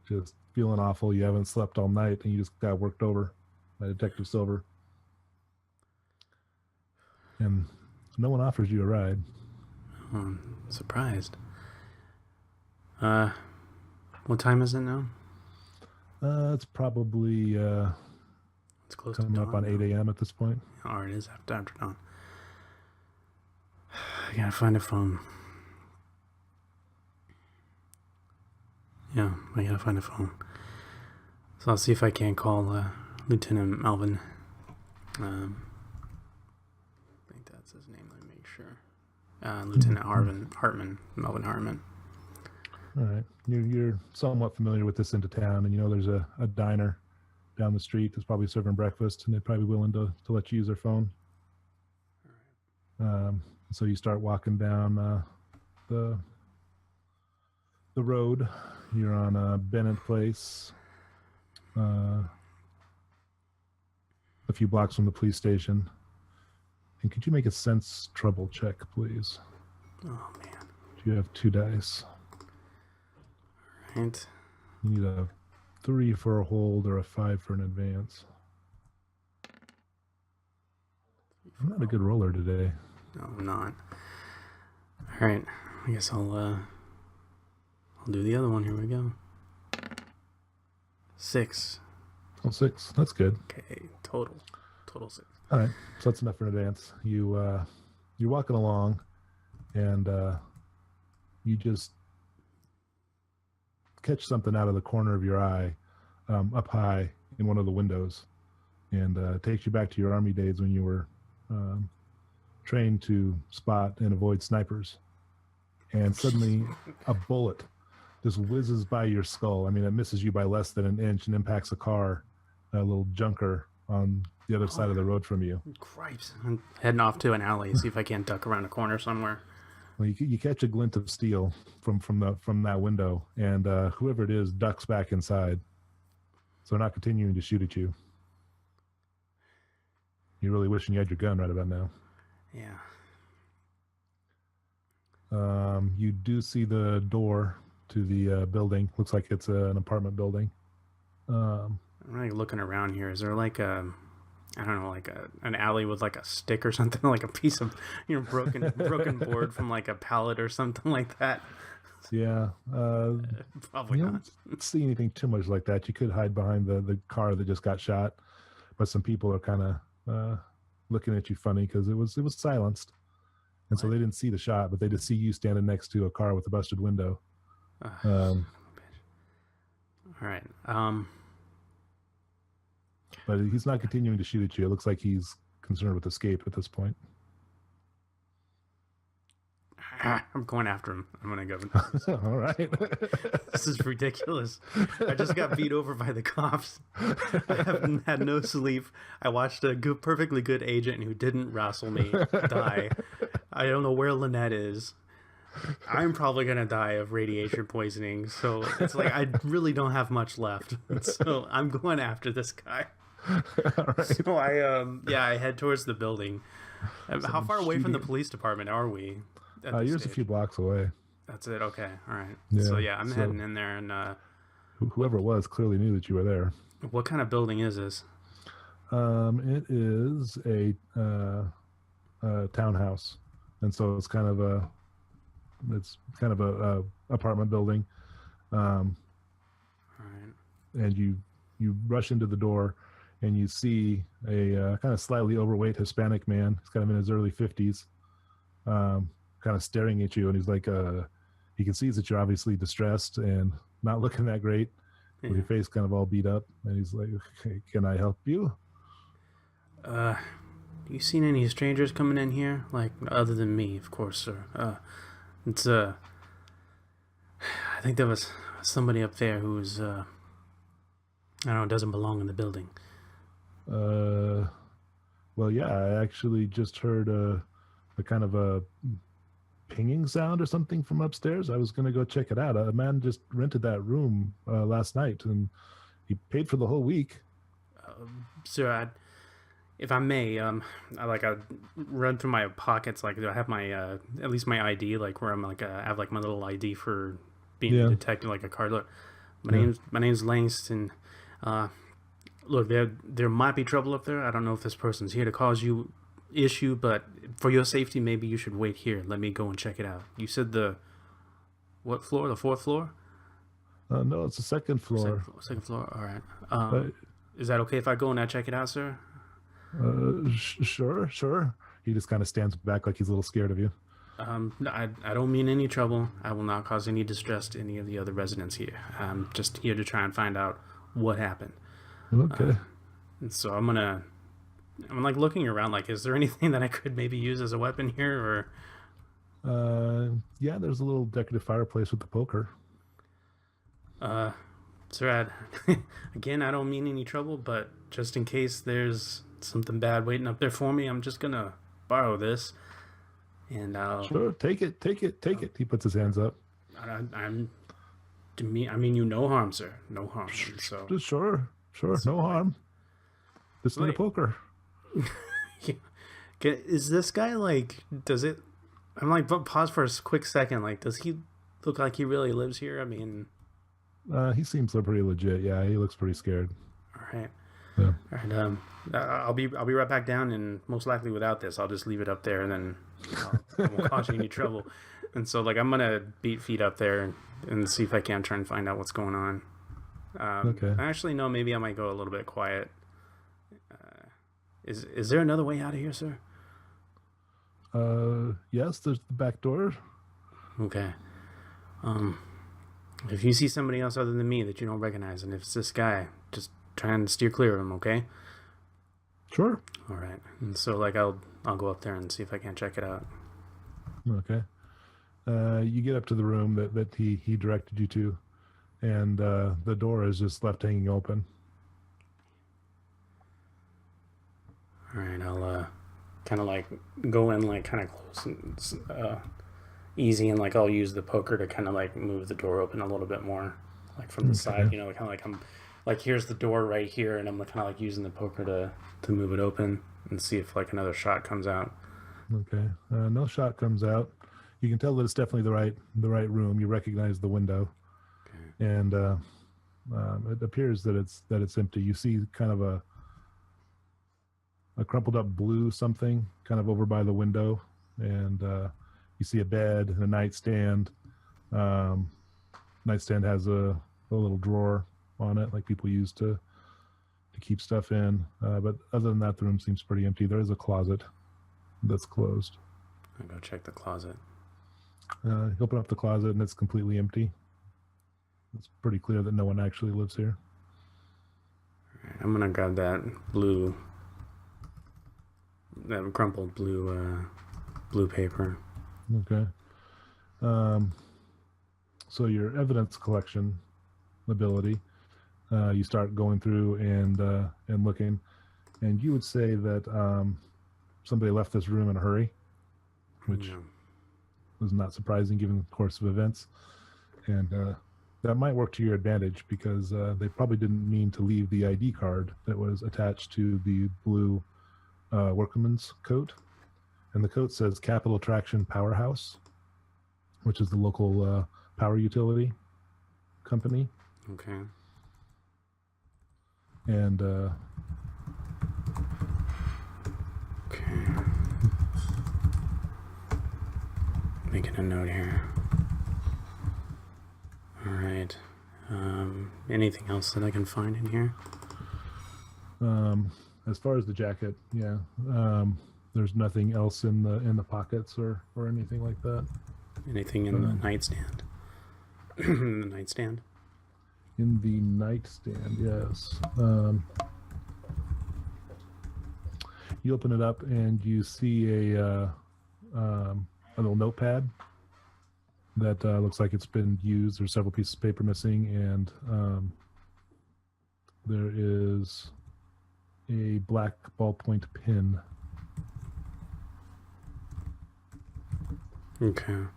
just feeling awful. You haven't slept all night, and you just got worked over by Detective Silver, and no one offers you a ride. Oh, I'm surprised. What time is it now? It's probably it's close coming to dawn up on 8 a.m. at this point. Oh, it is after dawn. I gotta find a phone. Yeah, I gotta find a phone. So I'll see if I can call Lieutenant Melvin. I think that's his name. Let me make sure. Lieutenant Hartman, Melvin Hartman. All right. You're somewhat familiar with this end of town, and you know there's a diner down the street that's probably serving breakfast, and they're probably willing to let you use their phone. All right. So you start walking down the road. You're on Bennett Place, a few blocks from the police station. And could you make a sense trouble check, please? Oh, man. You have 2 dice. All right. You need a 3 for a hold or a 5 for an advance. I'm not a good roller today. No, I'm not. All right. I guess I'll do the other one. Here we go. 6. Oh, 6. That's good. Okay. Total 6. All right. So that's enough for an advance. You're walking along, and you just catch something out of the corner of your eye, up high in one of the windows, and takes you back to your army days when you were trained to spot and avoid snipers. And suddenly a bullet just whizzes by your skull. I mean, it misses you by less than an inch and impacts a car, a little junker on the other side of the road from you. Cripes. I'm heading off to an alley, see if I can't duck around a corner somewhere. Well, you catch a glint of steel from that window, and whoever it is ducks back inside. So they're not continuing to shoot at you. You're really wishing you had your gun right about now. Yeah. You do see the door to the building. Looks like it's an apartment building. I'm like looking around here. Is there like an alley with like a stick or something, like a piece of broken board from like a pallet or something like that? Yeah. Probably you not. Don't see anything too much like that. You could hide behind the car that just got shot, but some people are kind of looking at you funny because it was silenced. And so they didn't see the shot, but they just see you standing next to a car with a busted window. All right. But he's not continuing to shoot at you. It looks like he's concerned with escape at this point. I'm going after him. I'm going to go. All right. This is ridiculous. I just got beat over by the cops. I haven't had no sleep. I watched a perfectly good agent who didn't wrestle me die. I don't know where Lynette is. I'm probably going to die of radiation poisoning. So it's like I really don't have much left. So I'm going after this guy. All right. So I head towards the building. How far away from the police department are we? You're just a few blocks away. That's it. Okay. All right. Yeah, so I'm heading in there, and whoever it was clearly knew that you were there. What kind of building is this? It is a townhouse, and so it's kind of a apartment building. All right. And you rush into the door, and you see a kind of slightly overweight Hispanic man. He's kind of in his early 50s. Kind of staring at you, and he's like, he can see that you're obviously distressed and not looking that great, with your face kind of all beat up, and he's like, okay, can I help you? You seen any strangers coming in here? Like, other than me, of course, sir. It's, I think there was somebody up there who's, I don't know, doesn't belong in the building. Well, yeah, I actually just heard a kind of a pinging sound or something from upstairs. I was going to go check it out. A man just rented that room last night, and he paid for the whole week. Sir, if I may, I run through my pockets. Like, I have my at least my ID, like where I'm like I have like my little ID for being detected, like a card. Look, my name's Langston. Look, there might be trouble up there. I don't know if this person's here to cause you issue, but for your safety, maybe you should wait here. Let me go and check it out. You said what floor? The 4th floor? No, it's the 2nd floor. Second floor. All right. Is that okay if I go and I check it out, sir? Sure. He just kind of stands back like he's a little scared of you. I don't mean any trouble. I will not cause any distress to any of the other residents here. I'm just here to try and find out what happened. Okay. And so I'm like looking around, like, is there anything that I could maybe use as a weapon here, or? Yeah, there's a little decorative fireplace with the poker. Sir, again, I don't mean any trouble, but just in case there's something bad waiting up there for me, I'm just gonna borrow this, and I'll... Sure, take it. He puts his hands up. I mean you no harm, sir. No harm. So Sure, no harm. Just need a poker. Is this guy like? Does it? I'm like, pause for a quick second. Like, does he look like he really lives here? I mean, he seems pretty legit. Yeah, he looks pretty scared. All right. Yeah. All right. I'll be right back down, and most likely without this, I'll just leave it up there, and then I won't cause you any trouble. And so, like, I'm gonna beat feet up there and see if I can try and find out what's going on. Okay. Actually, no. Maybe I might go a little bit quiet. Is there another way out of here, sir? Yes. There's the back door. Okay. If you see somebody else other than me that you don't recognize, and if it's this guy, just try and steer clear of him, okay? Sure. All right. And so, like, I'll go up there and see if I can check it out. Okay. You get up to the room that he directed you to, and the door is just left hanging open. All right. I'll kind of like go in like kind of close and easy, and like I'll use the poker to kind of like move the door open a little bit more, like from the side. You know, kind of like I'm like, here's the door right here, and I'm kind of like using the poker to move it open and see if like another shot comes out. Okay. No shot comes out. You can tell that it's definitely the right room. You recognize the window, and it appears that it's empty. You see kind of a crumpled up blue something kind of over by the window, and you see a bed and a nightstand. Nightstand has a little drawer on it, like people use to keep stuff in. But other than that, the room seems pretty empty. There is a closet that's closed. I'll go check the closet. You open up the closet and it's completely empty. It's pretty clear that no one actually lives here. All right, I'm gonna grab that crumpled blue paper. Okay. So your evidence collection ability, you start going through and looking, and you would say that somebody left this room in a hurry, which was not surprising given the course of events, and that might work to your advantage because they probably didn't mean to leave the ID card that was attached to the blue workman's coat, and the coat says Capital Traction Powerhouse, which is the local power utility company. Okay. And okay. Making a note here. All right. Anything else that I can find in here? As far as the jacket, yeah. There's nothing else in the pockets or anything like that. Anything in the nightstand? The nightstand? In the nightstand, yes. You open it up and you see a little notepad that looks like it's been used. There's several pieces of paper missing, and there is a black ballpoint pen. Okay. All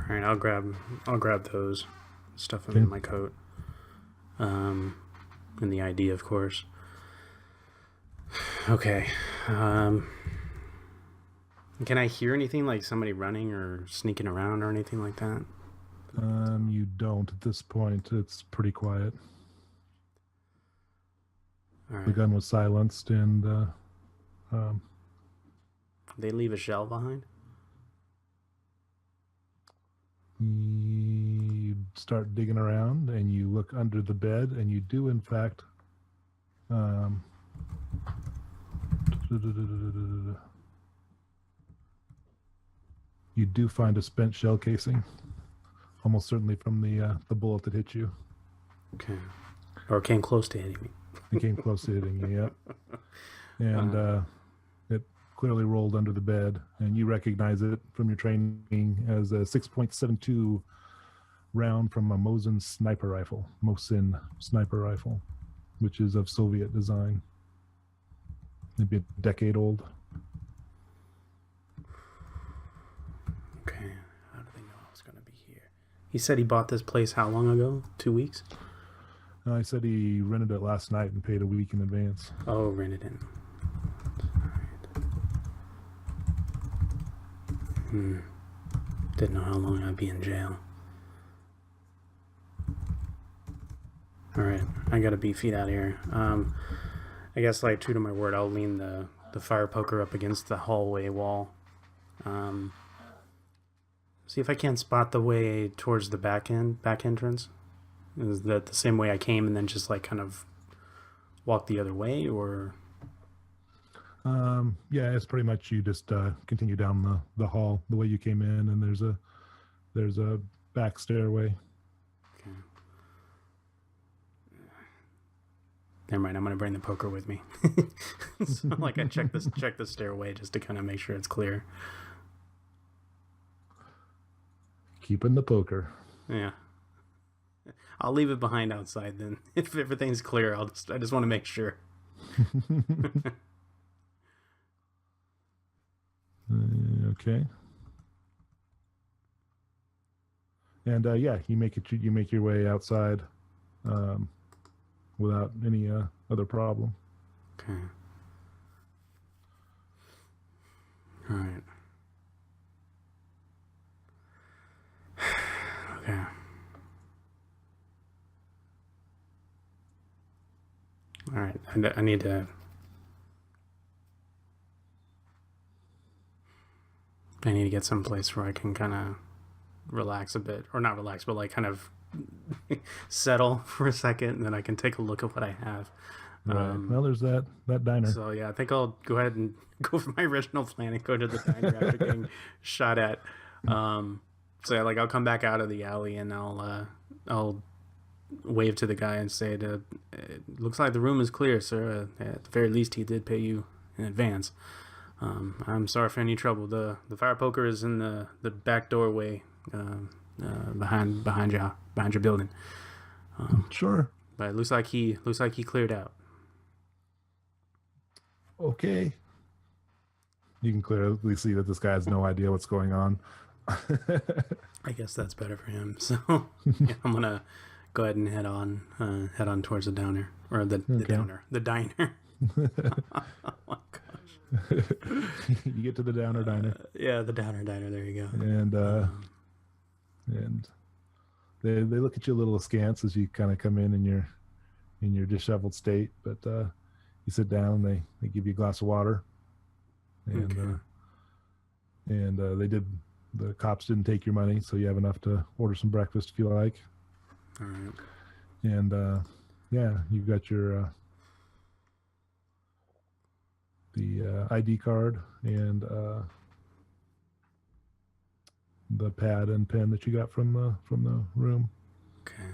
right, I'll grab those, stuff them in my coat, and the ID, of course. Okay. Can I hear anything like somebody running or sneaking around or anything like that? You don't at this point. It's pretty quiet. All right. The gun was silenced, and they leave a shell behind? You start digging around, and you look under the bed, and you do, in fact, you do find a spent shell casing, almost certainly from the bullet that hit you. Okay. Or came close to hitting me. It came close to hitting you, yep. And it clearly rolled under the bed, and you recognize it from your training as a 6.72 round from a Mosin sniper rifle, which is of Soviet design. Maybe a decade old. Okay, how do they know I was going to be here? He said he bought this place how long ago? 2 weeks? No, he said he rented it last night and paid a week in advance. Oh, rented it. Alright. Didn't know how long I'd be in jail. All right, I gotta be feet out of here. I guess, like, true to my word, I'll lean the fire poker up against the hallway wall. See if I can't spot the way towards the back entrance. Is that the same way I came and then just, like, kind of walk the other way, or? Yeah, it's pretty much you just continue down the hall the way you came in, and there's a back stairway. Okay. Never mind. I'm gonna bring the poker with me. So, like, I check the stairway just to kind of make sure it's clear. Keeping the poker. Yeah. I'll leave it behind outside then. If everything's clear, I just want to make sure. Okay. And yeah, you make your way outside without any other problem. Okay. All right. Okay. All right. I need to. I need to get someplace where I can kind of relax a bit, or not relax, but like kind of settle for a second, and then I can take a look at what I have. Right. Well, there's that diner. So yeah, I think I'll go ahead and go for my original plan and go to the diner after getting shot at. So yeah, like, I'll come back out of the alley and I'll wave to the guy and say, "It looks like the room is clear, sir. At the very least, he did pay you in advance. I'm sorry for any trouble. The fire poker is in the back doorway behind your building. Sure. But it looks like he cleared out." Okay. You can clearly see that this guy has no idea what's going on. I guess that's better for him. So yeah, I'm gonna go ahead and head on towards the diner, or the diner. Oh my gosh! You get to the diner. Yeah, the diner. There you go. And they look at you a little askance as you kind of come in your disheveled state, but you sit down. They give you a glass of water, and the cops didn't take your money, so you have enough to order some breakfast if you like. All right. And yeah, you've got your the ID card and the pad and pen that you got from the room. Okay.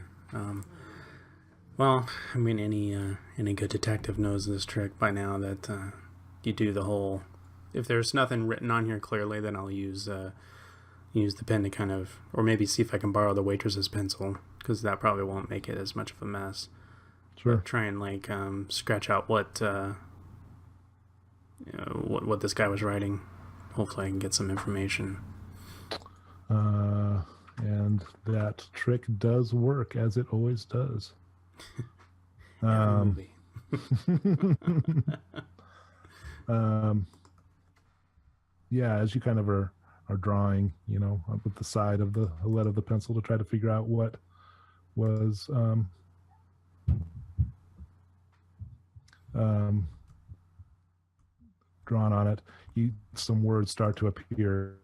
Well, I mean, any good detective knows this trick by now, that you do the whole. If there's nothing written on here clearly, then I'll use the pen to kind of, or maybe see if I can borrow the waitress's pencil, because that probably won't make it as much of a mess. Sure. But try and, like, scratch out what this guy was writing. Hopefully, I can get some information. And that trick does work, as it always does. Every movie. Yeah, as you kind of are drawing, with the side of the lead of the pencil to try to figure out what was drawn on it, some words start to appear,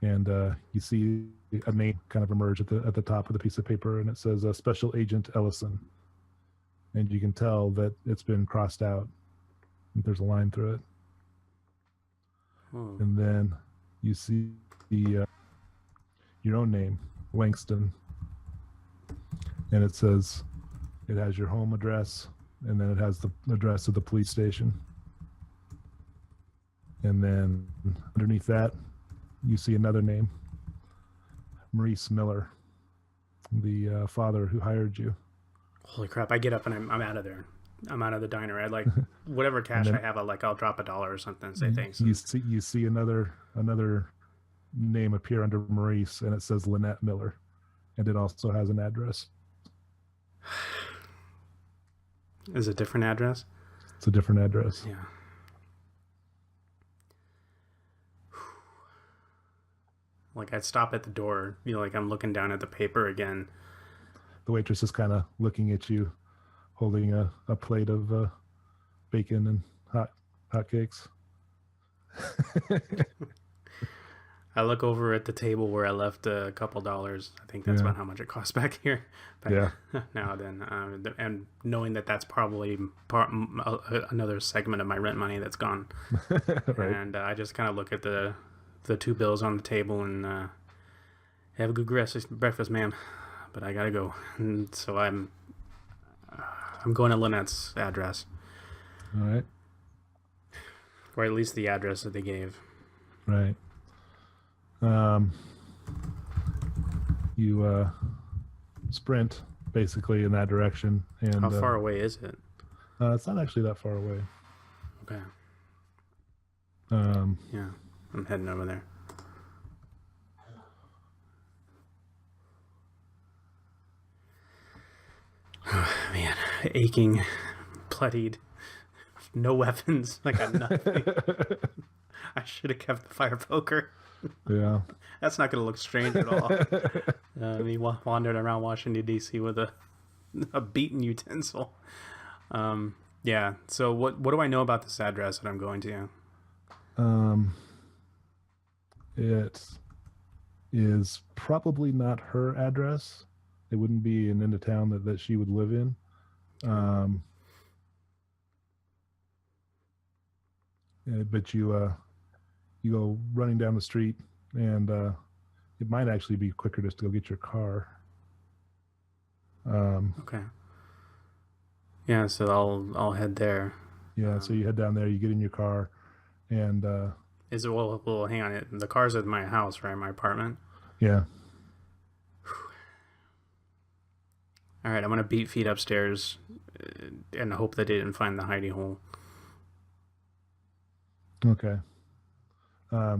and you see a name kind of emerge at the top of the piece of paper, and it says Special Agent Ellison, and you can tell that it's been crossed out. There's a line through it. And then you see your own name, Langston, and it says, it has your home address, and then it has the address of the police station, and then underneath that you see another name, Maurice Miller, the father who hired you. Holy crap! I get up and I'm out of there. I'm out of the diner. I like whatever cash I have. I'll drop $1 or something and say thanks. You see another name appear under Maurice, and it says Lynette Miller, and it also has an address. Is it a different address? It's a different address. Yeah. Like, I'd stop at the door, like I'm looking down at the paper again. The waitress is kind of looking at you holding a plate of bacon and hot cakes. I look over at the table where I left a couple dollars. I think that's about how much it costs back here. Now then, and knowing that that's probably another segment of my rent money that's gone. Right. And I just kind of look at the 2 bills on the table and have a good breakfast, ma'am. But I gotta go. And so I'm going to Lynette's address. All right. Or at least the address that they gave. Right. You sprint basically in that direction. And how far away is it? It's not actually that far away. Okay. Yeah, I'm heading over there. Oh, man, aching, bloodied, no weapons. I got nothing. I should have kept the fire poker. Yeah. That's not going to look strange at all. Me wandering around Washington, D.C. with a beaten utensil. Yeah. So what do I know about this address that I'm going to? It is probably not her address. It wouldn't be an end of town that she would live in. But you go running down the street, and it might actually be quicker just to go get your car. Okay. Yeah, so I'll head there. Yeah, so you head down there, you get in your car, and is it well hang on, the car's at my house, right? My apartment? Yeah. All right, I'm gonna beat feet upstairs and hope that they didn't find the hidey hole. Okay.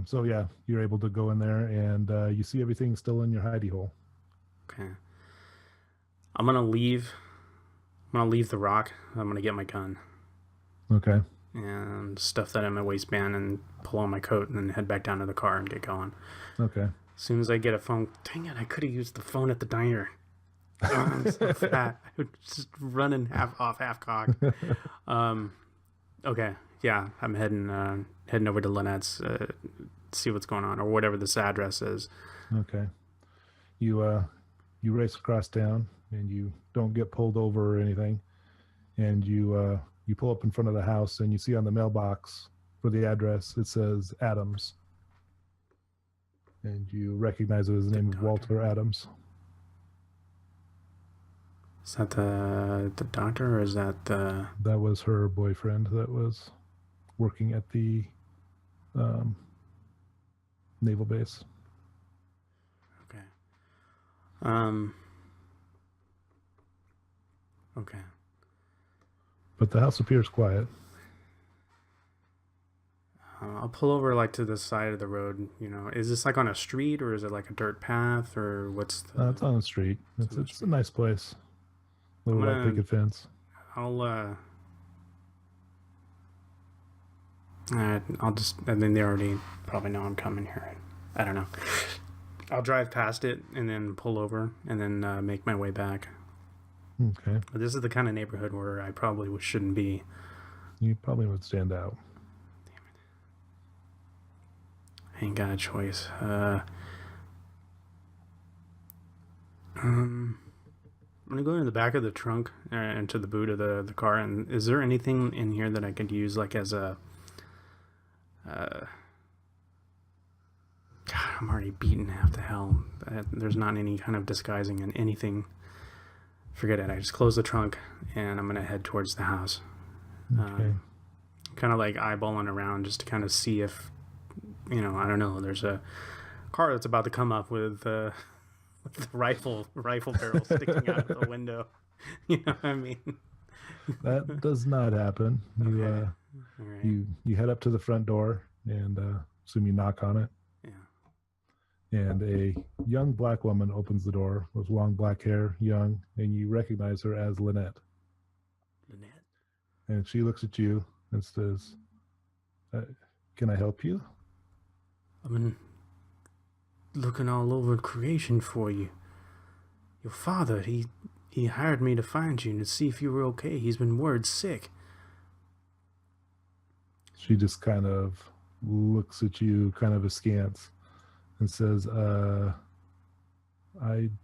So yeah, you're able to go in there, and you see everything still in your hidey hole. Okay. I'm gonna leave the rock. I'm gonna get my gun. Okay. And stuff that in my waistband and pull on my coat and then head back down to the car and get going. Okay. As soon as I get a phone, dang it, I could have used the phone at the diner. Oh, I'm so fat. I was just running half cocked. Okay. Yeah, I'm heading over to Lynette's, see what's going on, or whatever this address is. Okay. You race across town, and you don't get pulled over or anything, and you pull up in front of the house, and you see on the mailbox for the address it says Adams, and you recognize it as the name of Walter Adams. Is that the doctor, or is that the... That was her boyfriend that was working at the naval base. Okay. Okay. But the house appears quiet. I'll pull over like to the side of the road. You know, is this like on a street, or is it like a dirt path, or what's the... It's on the street. It's a nice place. Little white picket fence. I'll just, and then they already probably know I'm coming here. I don't know. I'll drive past it and then pull over and then make my way back. Okay. But this is the kind of neighborhood where I probably shouldn't be. You probably would stand out. Damn it. I ain't got a choice. I'm going to go in the back of the trunk into the boot of the car. And is there anything in here that I could use like as a... God, I'm already beaten half to hell. There's not any kind of disguising in anything. Forget it. I just close the trunk and I'm going to head towards the house. Okay. Kind of like eyeballing around just to kind of see if, I don't know, there's a car that's about to come up with the rifle barrel sticking out of the window. You know what I mean? That does not happen. You Okay. All right. you head up to the front door and assume you knock on it. Yeah. And a young black woman opens the door with long black hair, young, and you recognize her as Lynette. Lynette? And she looks at you and says, "Can I help you?" I've been looking all over creation for you. Your father, he he hired me to find you and to see if you were okay. He's been word sick. She just kind of looks at you kind of askance and says, I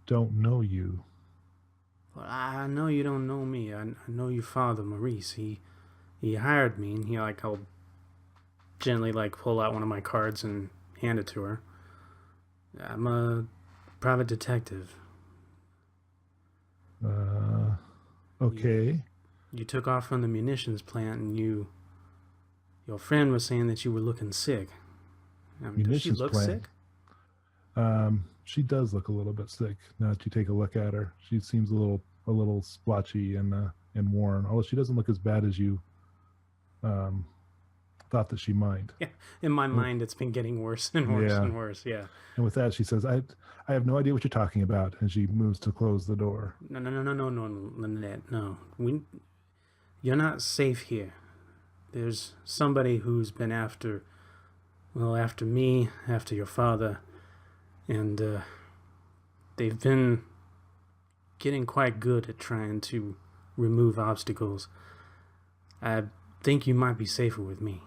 don't know you. Well, I know you don't know me. I know your father, Maurice. He hired me, and I'll gently pull out one of my cards and hand it to her. I'm a private detective. Okay. You took off from the munitions plant, and your friend was saying that you were looking sick. Does she look sick? She does look a little bit sick. Now that you take a look at her, she seems a little splotchy and worn. Although she doesn't look as bad as you thought that she might. Yeah, in my mind, it's been getting worse and worse and worse. Yeah. And with that, she says, "I have no idea what you're talking about," and she moves to close the door. No, Lynette. No, you're not safe here. There's somebody who's been after me, after your father, and they've been getting quite good at trying to remove obstacles. I think you might be safer with me.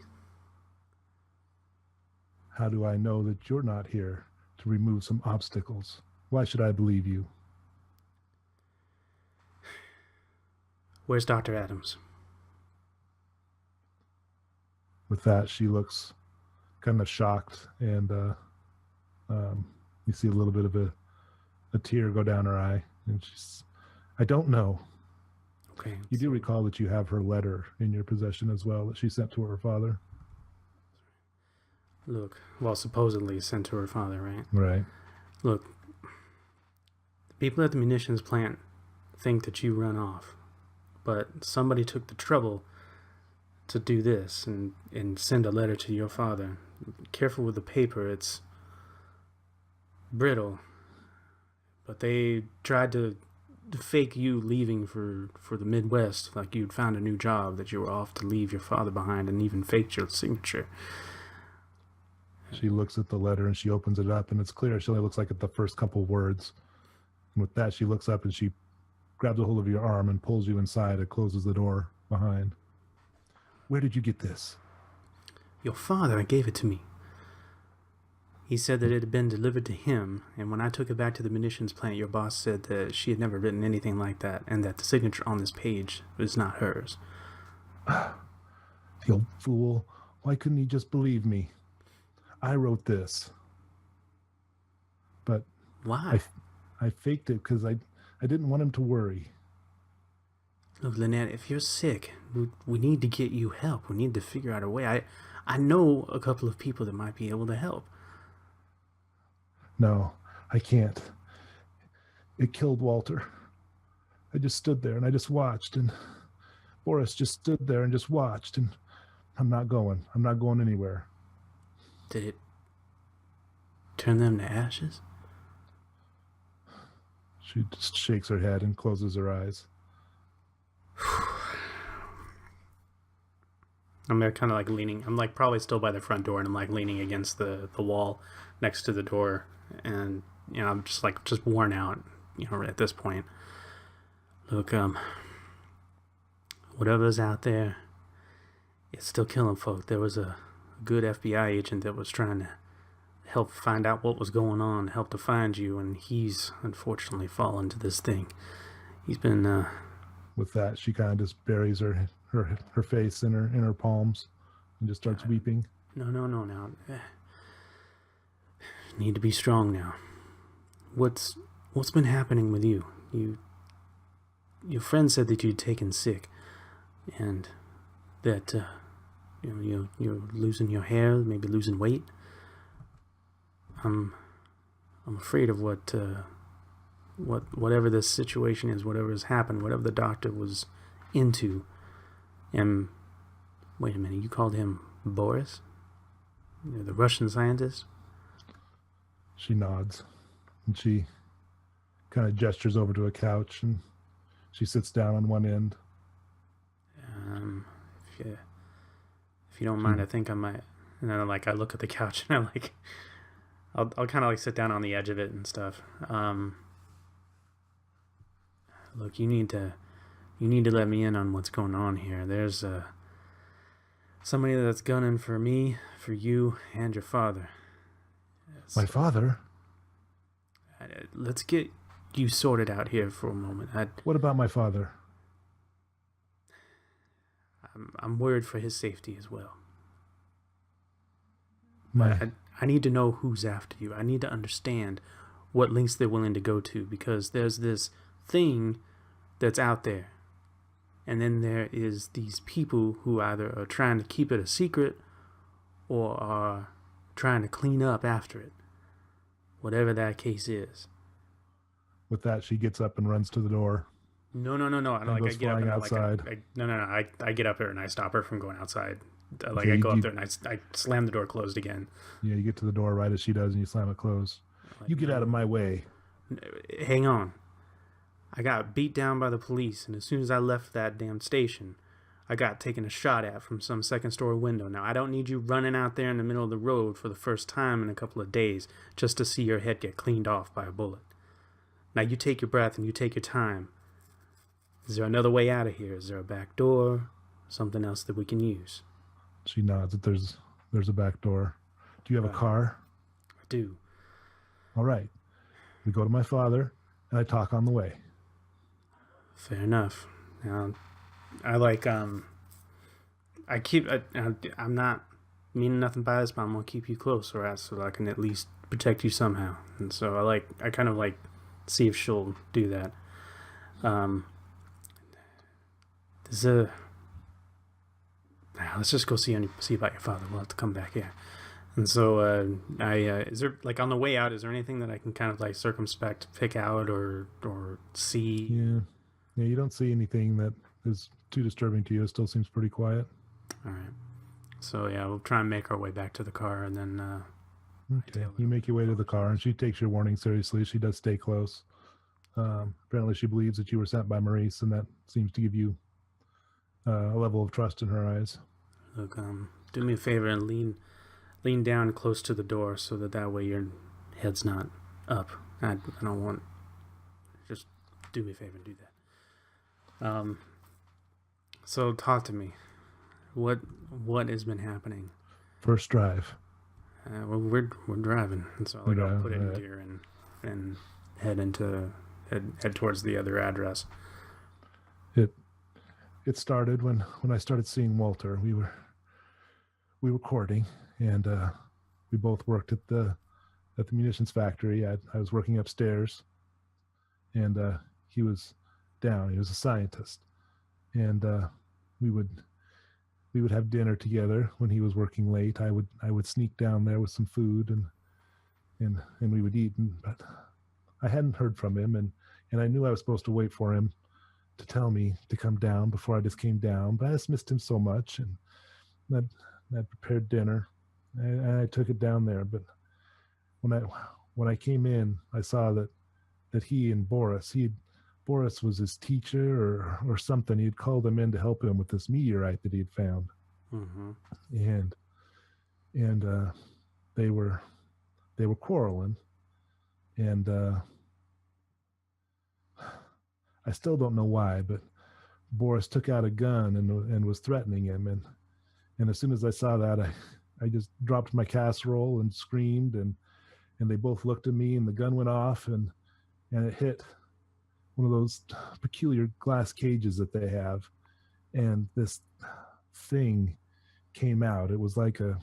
How do I know that you're not here to remove some obstacles? Why should I believe you? Where's Dr. Adams? With that, she looks kind of shocked, and you see a little bit of a tear go down her eye, and she's, I don't know. Okay. You do recall that you have her letter in your possession as well that she sent to her father? Look, well, supposedly sent to her father, right? Right. Look, the people at the munitions plant think that you run off, but somebody took the trouble to do this and send a letter to your father. Be careful with the paper, it's brittle, but they tried to fake you leaving for the Midwest, like you'd found a new job, that you were off to leave your father behind, and even faked your signature. She looks at the letter and she opens it up, and it's clear. She only looks like at the first couple words. And with that, she looks up and she grabs a hold of your arm and pulls you inside and closes the door behind. Where did you get this? Your father gave it to me. He said that it had been delivered to him, and when I took it back to the munitions plant, your boss said that she had never written anything like that, and that the signature on this page was not hers. The old fool. Why couldn't he just believe me? I wrote this. But why? I faked it because I didn't want him to worry. Look, Lynette, if you're sick, we need to get you help. We need to figure out a way. I know a couple of people that might be able to help. No, I can't. It killed Walter. I just stood there and I just watched, and Boris just stood there and just watched, and I'm not going. I'm not going anywhere. Did it turn them to ashes? She just shakes her head and closes her eyes. I'm kind of leaning. I'm probably still by the front door, and I'm leaning against the wall next to the door, and I'm just worn out, at this point. Look, whatever's out there, it's still killing folk. There was a good FBI agent that was trying to help find out what was going on, help to find you, and he's unfortunately fallen to this thing. He's been With that, she kind of just buries her face in her palms and just starts weeping. No, now. Need to be strong now. What's been happening with you? Your friend said that you'd taken sick, and that you're losing your hair, maybe losing weight. I'm afraid of whatever this situation is, whatever has happened, whatever the doctor was into. And wait a minute, you called him Boris? The Russian scientist? She nods, and she kind of gestures over to a couch, and she sits down on one end. If you don't mind, I think I might. And then I look at the couch, and I'll kind of sit down on the edge of it and stuff. Look, you need to let me in on what's going on here. There's somebody that's gunning for me, for you, and your father. My father? Let's get you sorted out here for a moment. What about my father? I'm worried for his safety as well. My... I need to know who's after you. I need to understand what lengths they're willing to go to, because there's this thing that's out there. And then there is these people who either are trying to keep it a secret or are trying to clean up after it. Whatever that case is. With that, she gets up and runs to the door. No. I get up and outside. I get up there and I stop her from going outside. I go up there and I slam the door closed again. Yeah, you get to the door right as she does and you slam it closed. You get out of my way. Hang on. I got beat down by the police, and as soon as I left that damn station, I got taken a shot at from some second-story window. Now, I don't need you running out there in the middle of the road for the first time in a couple of days just to see your head get cleaned off by a bullet. Now, you take your breath and you take your time. Is there another way out of here? Is there a back door? Something else that we can use? She nods that there's a back door. Do you have a car? I do. All right. We go to my father, and I talk on the way. Fair enough. I'm not meaning nothing by this, but I'm gonna keep you close, so I can at least protect you somehow. And so I kind of see if she'll do that. Let's just go see about your father. We'll have to come back here. And so is there, on the way out, is there anything that I can kind of circumspect, pick out or see? Yeah, you don't see anything that is too disturbing to you. It still seems pretty quiet. All right. So yeah, we'll try and make our way back to the car, and then okay. You make your way to the car, and she takes your warning seriously. She does stay close. Apparently she believes that you were sent by Maurice, and that seems to give you a level of trust in her eyes. Look, do me a favor and lean down close to the door so that way your head's not up. I don't want... Just do me a favor and do that. So talk to me. What has been happening? First drive. Well, we're driving, and so I'll put it in gear and head towards the other address. It started when I started seeing Walter. We were courting, and we both worked at the munitions factory. I was working upstairs, and he was down. He was a scientist, and we would have dinner together when he was working late. I would sneak down there with some food, and we would eat. But I hadn't heard from him, and I knew I was supposed to wait for him to tell me to come down before I just came down. But I just missed him so much, and I prepared dinner, and I took it down there. But when I came in, I saw that he and Boris was his teacher or something. He had called him in to help him with this meteorite that he had found. Mm-hmm. And they were quarreling, and I still don't know why, but Boris took out a gun and was threatening him, and as soon as I saw that, I just dropped my casserole and screamed, and they both looked at me, and the gun went off, and it hit one of those peculiar glass cages that they have, and this thing came out. It was like a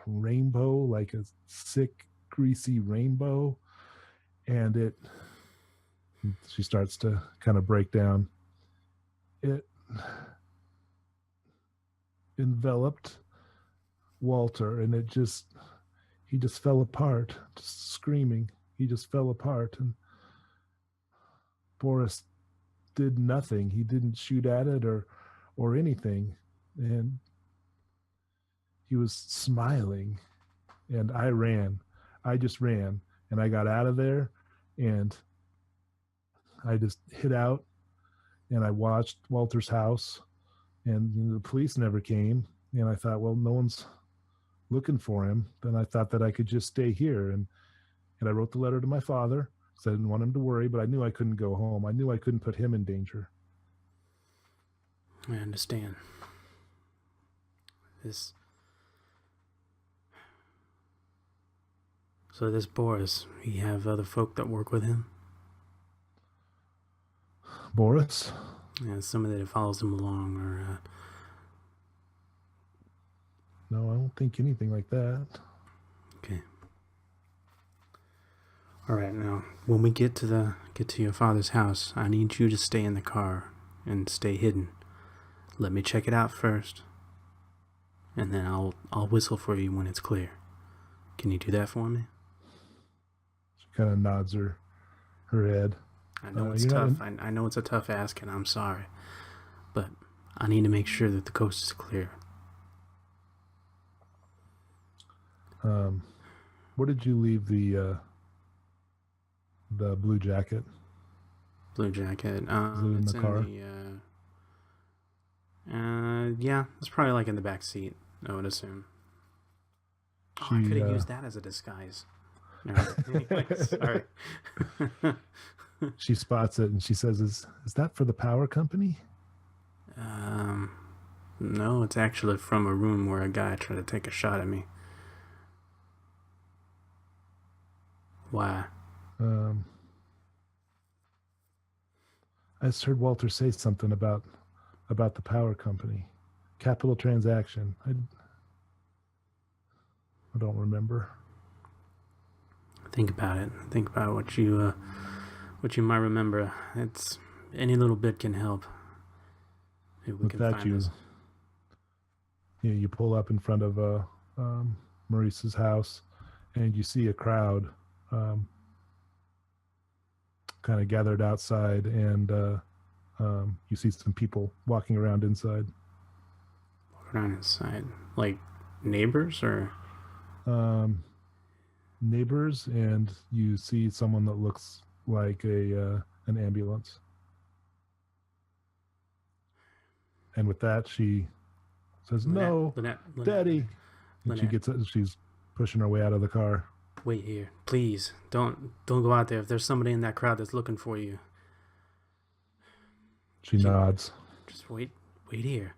rainbow, like a sick, greasy rainbow, and she starts to kind of break down. It enveloped Walter, and he just fell apart, just screaming. He just fell apart, and Boris did nothing. He didn't shoot at it or anything, and he was smiling, and I just ran, and I got out of there, and I just hid out, and I watched Walter's house, and the police never came, and I thought, well, no one's looking for him. Then I thought that I could just stay here, and I wrote the letter to my father, So I didn't want him to worry, but I knew I couldn't go home. I knew I couldn't put him in danger. I understand. So this Boris, he have other folk that work with him? Boris? Yeah, somebody that follows him along, or... No, I don't think anything like that. Okay. All right, now, when we get to your father's house, I need you to stay in the car and stay hidden. Let me check it out first, and then I'll whistle for you when it's clear. Can you do that for me? She kind of nods her head. I know it's tough. I know it's a tough ask, and I'm sorry, but I need to make sure that the coast is clear. Where did you leave the blue jacket? Blue jacket. Is it in the car? Yeah, it's probably like in the back seat, I would assume. I could have used that as a disguise. No, anyway, sorry. She spots it and she says, "Is that for the power company?" No, it's actually from a room where a guy tried to take a shot at me. Why? I just heard Walter say something about the power company. Capital transaction. I don't remember. Think about it. Think about what you might remember. It's any little bit can help. Maybe we With can that, find this. You pull up in front of Maurice's house, and you see a crowd kind of gathered outside, and you see some people walking around inside. Walking around inside, like neighbors, or neighbors, and you see someone that looks like an ambulance. And with that, she says, "No, Lynette, Daddy." And Lynette. she's pushing her way out of the car. Wait here, please. Don't go out there. If there's somebody in that crowd that's looking for you. She nods. Just wait here.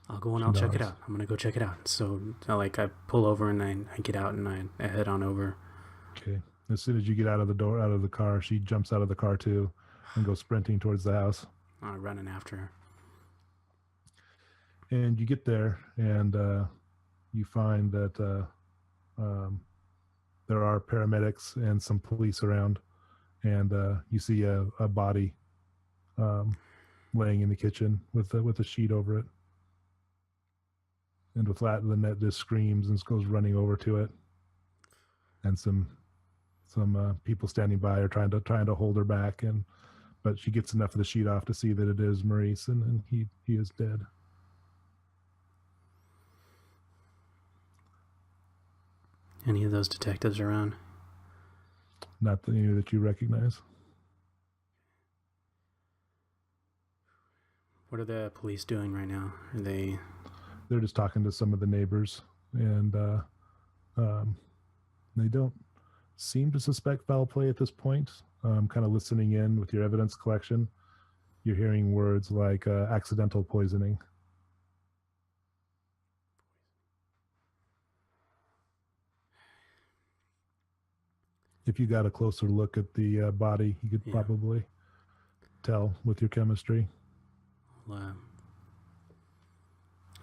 I'll go and I'll check it out. I'm gonna go check it out. So I pull over and I get out and I head on over. Okay. As soon as you get out of the car, she jumps out of the car too and goes sprinting towards the house. Running after her. And you get there, and you find that there are paramedics and some police around, and you see a body laying in the kitchen with a sheet over it. And with that, Lynette just screams and goes running over to it, and some people standing by are trying to hold her back, but she gets enough of the sheet off to see that it is Maurice, and he is dead. Any of those detectives around? Not any that you recognize. What are the police doing right now? Are they? They're just talking to some of the neighbors, and they don't seem to suspect foul play at this point. Kind of listening in with your evidence collection, you're hearing words like accidental poisoning. If you got a closer look at the body, you could probably tell with your chemistry. Well,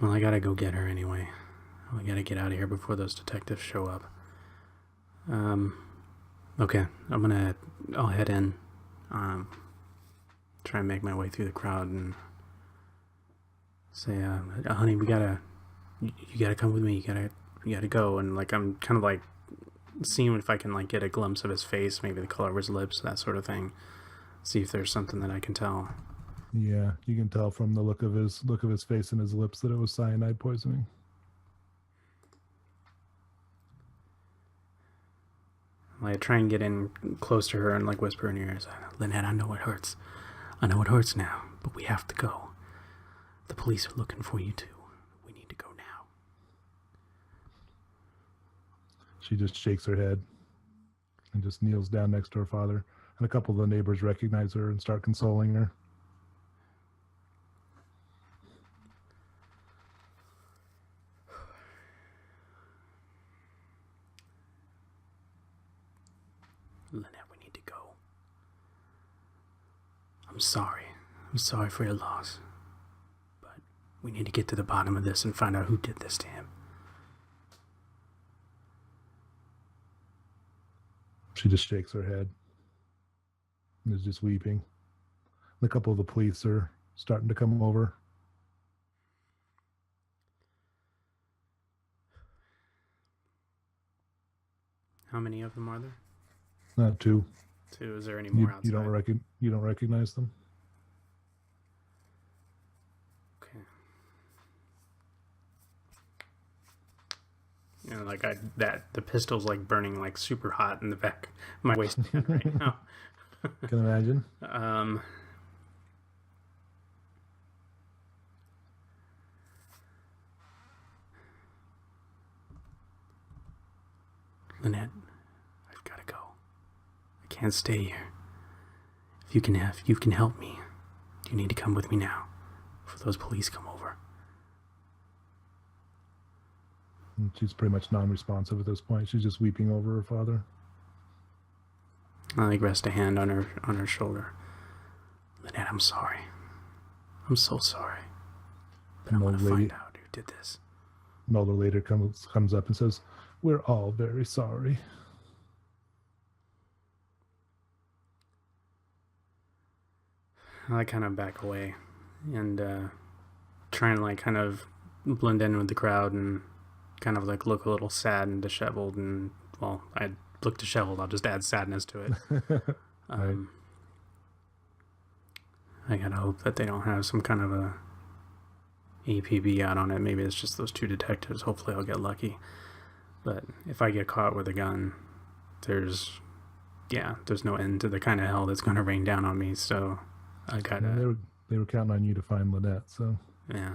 I gotta go get her anyway. I gotta get out of here before those detectives show up. Okay, I'll head in, try and make my way through the crowd and say, honey, you gotta come with me. You gotta go. And I'm kind of seeing if I can get a glimpse of his face, maybe the color of his lips, that sort of thing. See if there's something that I can tell. Yeah, you can tell from the look of his face and his lips that it was cyanide poisoning. I try and get in close to her and whisper in her ears, Lynette, I know it hurts. I know it hurts now, but we have to go. The police are looking for you too. We need to go now. She just shakes her head and just kneels down next to her father. And a couple of the neighbors recognize her and start consoling her. Lynette, we need to go. I'm sorry. I'm sorry for your loss. But we need to get to the bottom of this and find out who did this to him. She just shakes her head and is just weeping. And a couple of the police are starting to come over. How many of them are there? Two. Two. Is there any more outside? You don't recognize them? Okay. You know, like the pistol's like burning like super hot in the back of my waistband right now. Can imagine. Lynette, I've got to go. I can't stay here. If you can help me, you need to come with me now before those police come over. And she's pretty much non-responsive at this point. She's just weeping over her father. I like rest a hand on her shoulder. Lynette, I'm sorry. I'm so sorry. But I'm gonna find out who did this. An older lady comes up and says, "We're all very sorry." I kind of back away and try and like kind of blend in with the crowd and kind of like look a little sad and disheveled. And well, I look disheveled. I'll just add sadness to it. Right. I gotta hope that they don't have some kind of a APB out on it. Maybe it's just those two detectives. Hopefully I'll get lucky. But if I get caught with a gun, there's no end to the kind of hell that's going to rain down on me. So I gotta... They were counting on you to find Lynette, so... Yeah.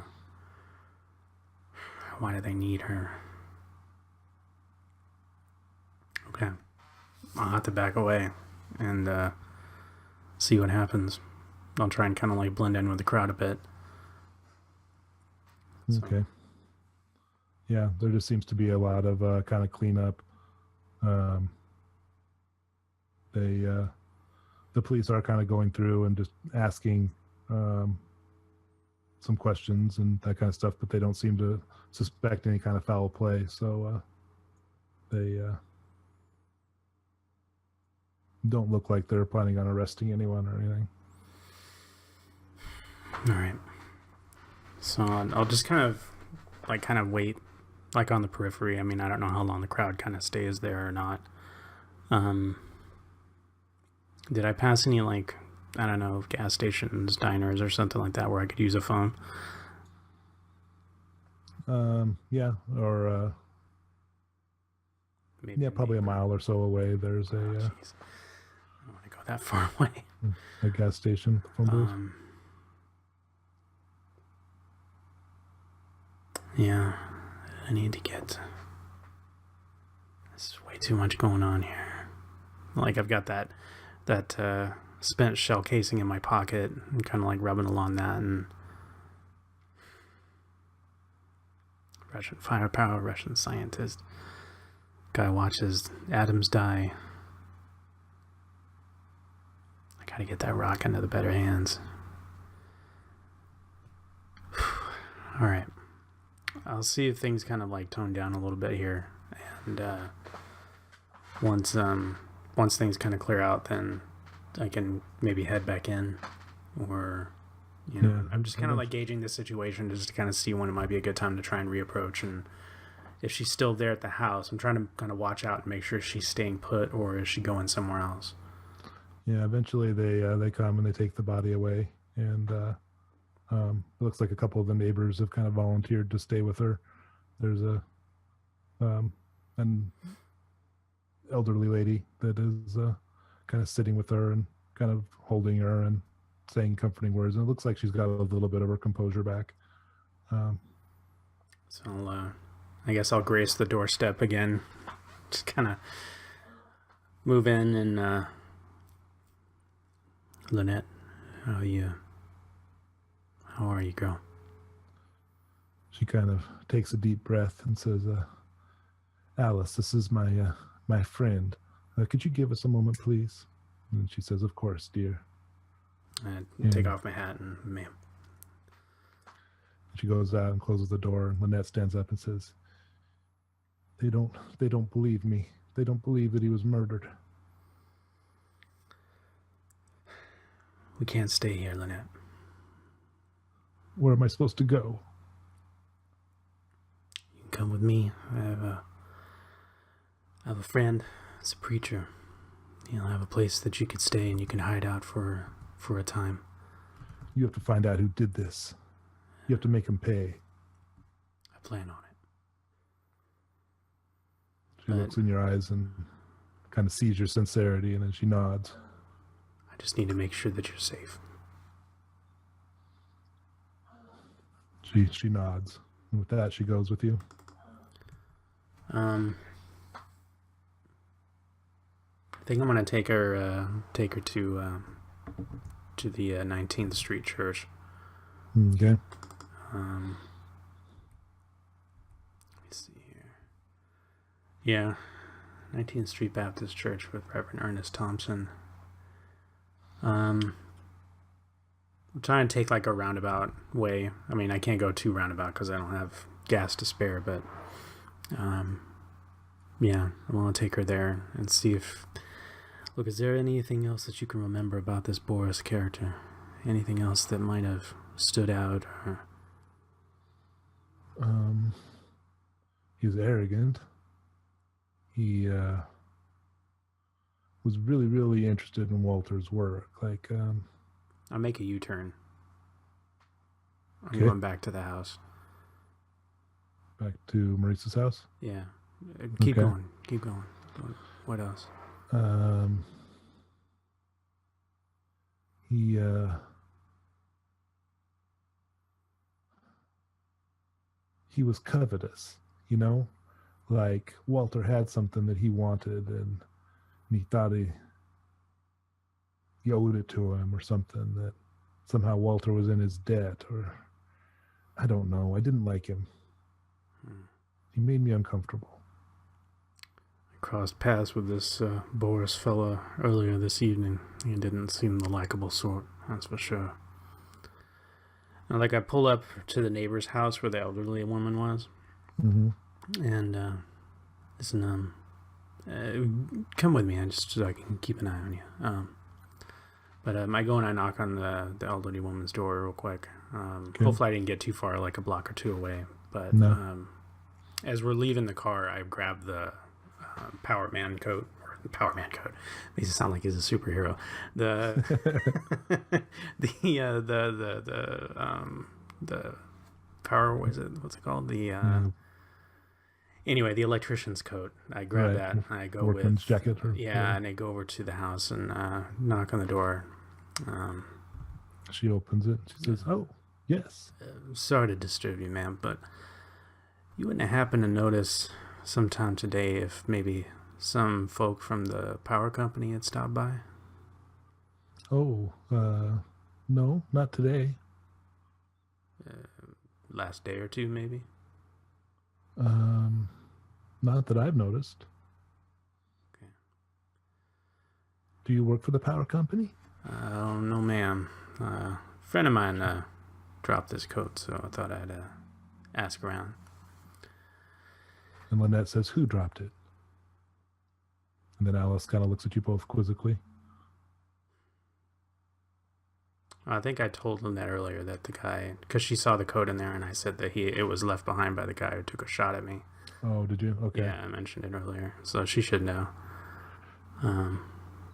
Why do they need her? Okay. I'll have to back away and see what happens. I'll try and kind of like blend in with the crowd a bit. Okay. Yeah, there just seems to be a lot of kind of cleanup. The police are kind of going through and just asking some questions and that kind of stuff, but they don't seem to suspect any kind of foul play. So they don't look like they're planning on arresting anyone or anything. All right. So I'll just kind of wait, like on the periphery. I mean, I don't know how long the crowd kind of stays there or not. Did I pass any, like, I don't know, gas stations, diners, or something like that where I could use a phone? Yeah, or maybe, probably a mile or so away. There's a. I don't want to go that far away. A gas station phone booth. Yeah, I need to get... There's way too much going on here. Like, I've got that spent shell casing in my pocket and kind of like rubbing along that, and Russian firepower, Russian scientist. Guy watches atoms die. I gotta get that rock into the better hands. All right. I'll see if things kind of like tone down a little bit here, and once things kind of clear out, then I can maybe head back in, or I'm just kind of like gauging the situation just to kind of see when it might be a good time to try and reapproach. And if she's still there at the house, I'm trying to kind of watch out and make sure she's staying put, or is she going somewhere else? Yeah, eventually they come and they take the body away, and it looks like a couple of the neighbors have kind of volunteered to stay with her. There's an elderly lady that is kind of sitting with her and kind of holding her and saying comforting words. And it looks like she's got a little bit of her composure back. So I guess I'll grace the doorstep again. Just kind of move in and Lynette, how are you, girl? She kind of takes a deep breath and says, Alice, this is my friend. Could you give us a moment, please? And she says, of course, dear. I take off my hat and ma'am. She goes out and closes the door, and Lynette stands up and says, They don't believe me. They don't believe that he was murdered. We can't stay here, Lynette. Where am I supposed to go? You can come with me. I have a friend. It's a preacher. He'll have a place that you could stay and you can hide out for a time. You have to find out who did this. You have to make him pay. I plan on it. She looks in your eyes and kind of sees your sincerity, and then she nods. I just need to make sure that you're safe. She nods. And with that, she goes with you. I think I'm gonna take her to the 19th Street Church. Okay. Let me see here. Yeah, 19th Street Baptist Church with Reverend Ernest Thompson. I'm trying to take like a roundabout way. I mean, I can't go too roundabout because I don't have gas to spare, but yeah, I want to take her there and see if... Look, is there anything else that you can remember about this Boris character? Anything else that might have stood out? Or... He's arrogant. He was really, really interested in Walter's work. Like, I'll make a U-turn. I'm okay. going back to the house. Back to Maurice's house? Yeah. Keep going. Keep going. What else? He was covetous, you know? Like, Walter had something that he wanted, and he thought he owed it to him or something, that somehow Walter was in his debt, or I don't know. I didn't like him. He made me uncomfortable. I crossed paths with this Boris fella earlier this evening. He didn't seem the likable sort, that's for sure. And like I pull up to the neighbor's house where the elderly woman was. Mm-hmm. And listen, come with me, just so I can keep an eye on you. But I go and I knock on the elderly woman's door real quick. Hopefully I didn't get too far, like a block or two away. But no. As we're leaving the car, I grab the Power Man coat. Power Man coat makes it sound like he's a superhero. The power, what is it? What's it called? Anyway, the electrician's coat. I grab that and I go Workman's jacket. And I go over to the house and knock on the door. She opens it. She says, "Oh, yes. Sorry to disturb you, ma'am, but you wouldn't happen to notice sometime today if maybe some folk from the power company had stopped by?" "Oh, no, not today." Last day or two, maybe? Not that I've noticed. Okay. Do you work for the power company? Oh, no, ma'am. A friend of mine dropped this coat, so I thought I'd ask around. And Lynette says, "Who dropped it?" And then Alice kind of looks at you both quizzically. I think I told Lynette earlier that the guy, because she saw the coat in there, and I said that it was left behind by the guy who took a shot at me. Oh, did you? Okay. Yeah, I mentioned it earlier, so she should know.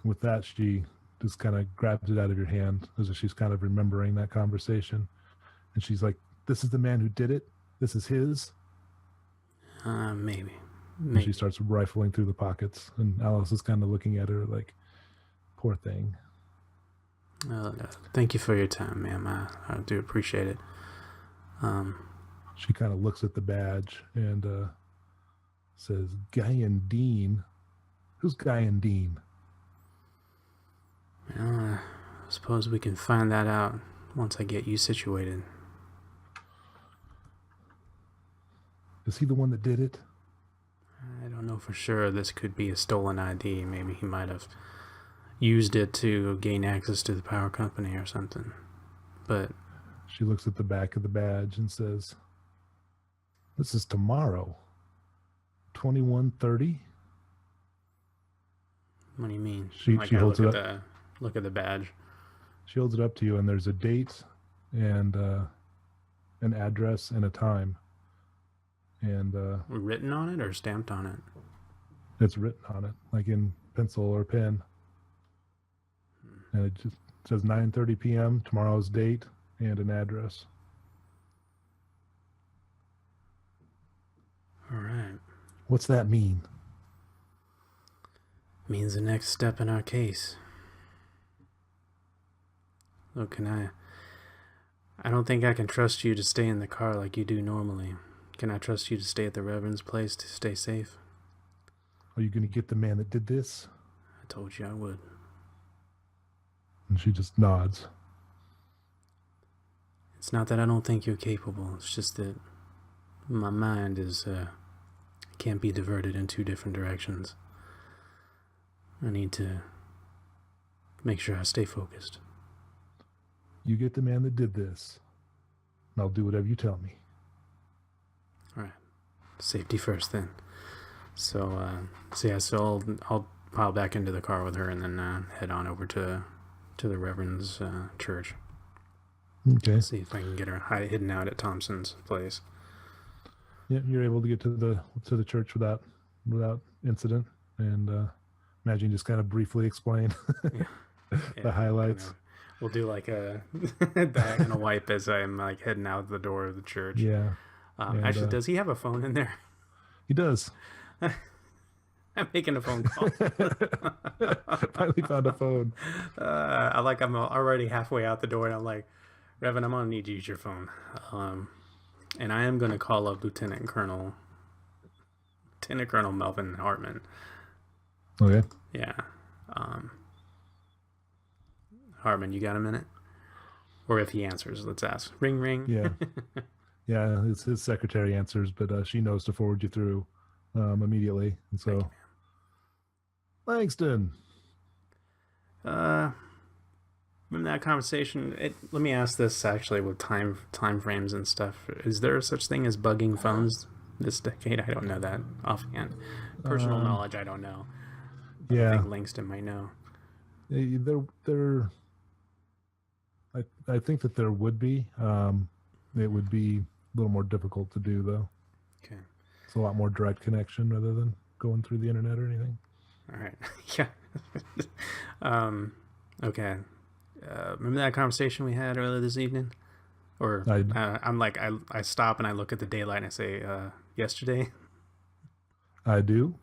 With that, she just kind of grabs it out of your hand as if she's kind of remembering that conversation. And she's like, "This is the man who did it? This is his?" Maybe. And she starts rifling through the pockets, and Alice is kind of looking at her like, "Poor thing." Well, thank you for your time, ma'am. I do appreciate it. She kind of looks at the badge and says, "Guy and Dean? Who's Guy and Dean?" Suppose we can find that out once I get you situated. Is he the one that did it? I don't know for sure. This could be a stolen ID. Maybe he might have used it to gain access to the power company or something. But she looks at the back of the badge and says, "This is tomorrow, 21:30." What do you mean? She holds it up. Look at the badge. She holds it up to you, and there's a date and an address and a time. And written on it or stamped on it? It's written on it, like in pencil or pen. And it just says 9:30 p.m. tomorrow's date and an address. All right. What's that mean? Means the next step in our case. Look, I don't think I can trust you to stay in the car like you do normally. Can I trust you to stay at the Reverend's place to stay safe? Are you going to get the man that did this? I told you I would. And she just nods. It's not that I don't think you're capable. It's just that my mind can't be diverted in two different directions. I need to make sure I stay focused. You get the man that did this, and I'll do whatever you tell me. All right. Safety first, then. So I'll pile back into the car with her and then head on over to the Reverend's church. Okay. See if I can get her hidden out at Thompson's place. Yeah, you're able to get to the church without incident, and imagine you just kind of briefly explain the highlights. We'll do like a diagonal wipe as I'm like heading out the door of the church. Yeah. Actually, does he have a phone in there? He does. I'm making a phone call. Finally found a phone. I'm already halfway out the door, and I'm like, Reverend, I'm gonna need you to use your phone. And I am gonna call up Lieutenant Colonel Melvin Hartman. Okay. Yeah. Hartman, you got a minute? Or if he answers, let's ask. Ring, ring. Yeah. Yeah, his secretary answers, but she knows to forward you through immediately. And so, Langston. Remember that conversation? Let me ask this actually with time frames and stuff. Is there such thing as bugging phones this decade? I don't know that offhand. Personal knowledge, I don't know. Yeah. I think Langston might know. I think that there would be. It would be a little more difficult to do, though. Okay. It's a lot more direct connection rather than going through the internet or anything. All right. Yeah. Okay. Remember that conversation we had earlier this evening? Or I stop and I look at the daylight and I say, yesterday? I do.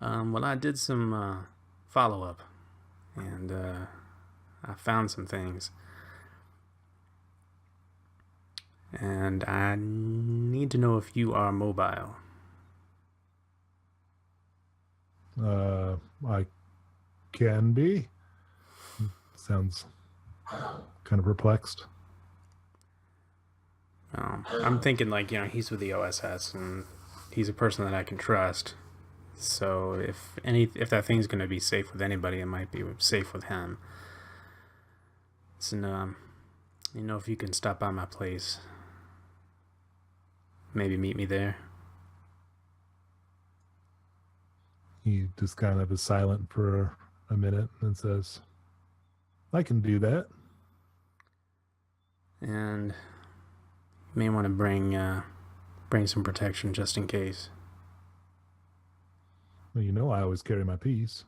Well, I did some follow-up, and I found some things. And I need to know if you are mobile. I can be. Sounds kind of perplexed. I'm thinking he's with the OSS and he's a person that I can trust. So if that thing's going to be safe with anybody, it might be safe with him. So, if you can stop by my place, maybe meet me there. He just kind of is silent for a minute and says, I can do that. And you may want to bring some protection just in case. Well, I always carry my piece.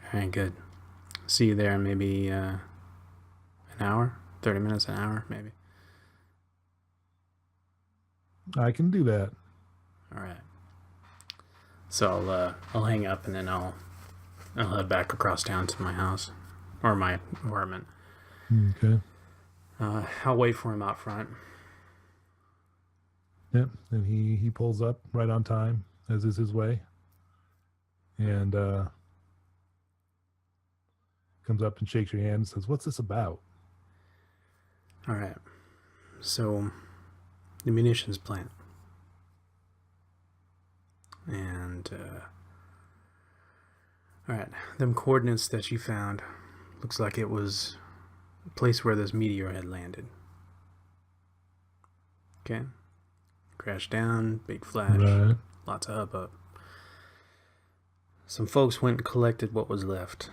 All right, good. See you there in maybe an hour, 30 minutes, an hour, maybe. I can do that. All right. So I'll hang up and then I'll head back across town to my house or my apartment. Okay. I'll wait for him out front. Yep, and he pulls up right on time, as is his way, and comes up and shakes your hand and says, "What's this about?" All right. So, the munitions plant. And, all right, them coordinates that you found, looks like it was a place where this meteor had landed. Okay? Crashed down, big flash, Right. lots of hubbub. Some folks went and collected what was left.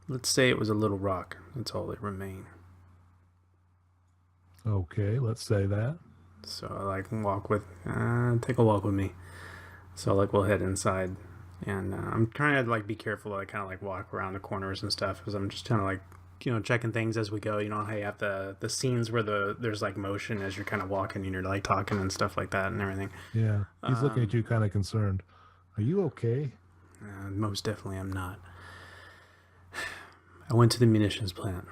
Let's say it was a little rock. That's all that remained. Okay, let's say that. So take a walk with me. So we'll head inside, and I'm trying to be careful. I kind of walk around the corners and stuff, because I'm just kind of checking things as we go. You know how you have the scenes where there's motion as you're kind of walking and you're talking and stuff like that and everything. Yeah, he's looking at you kind of concerned. Are you okay? Most definitely I'm not. I went to the munitions plant,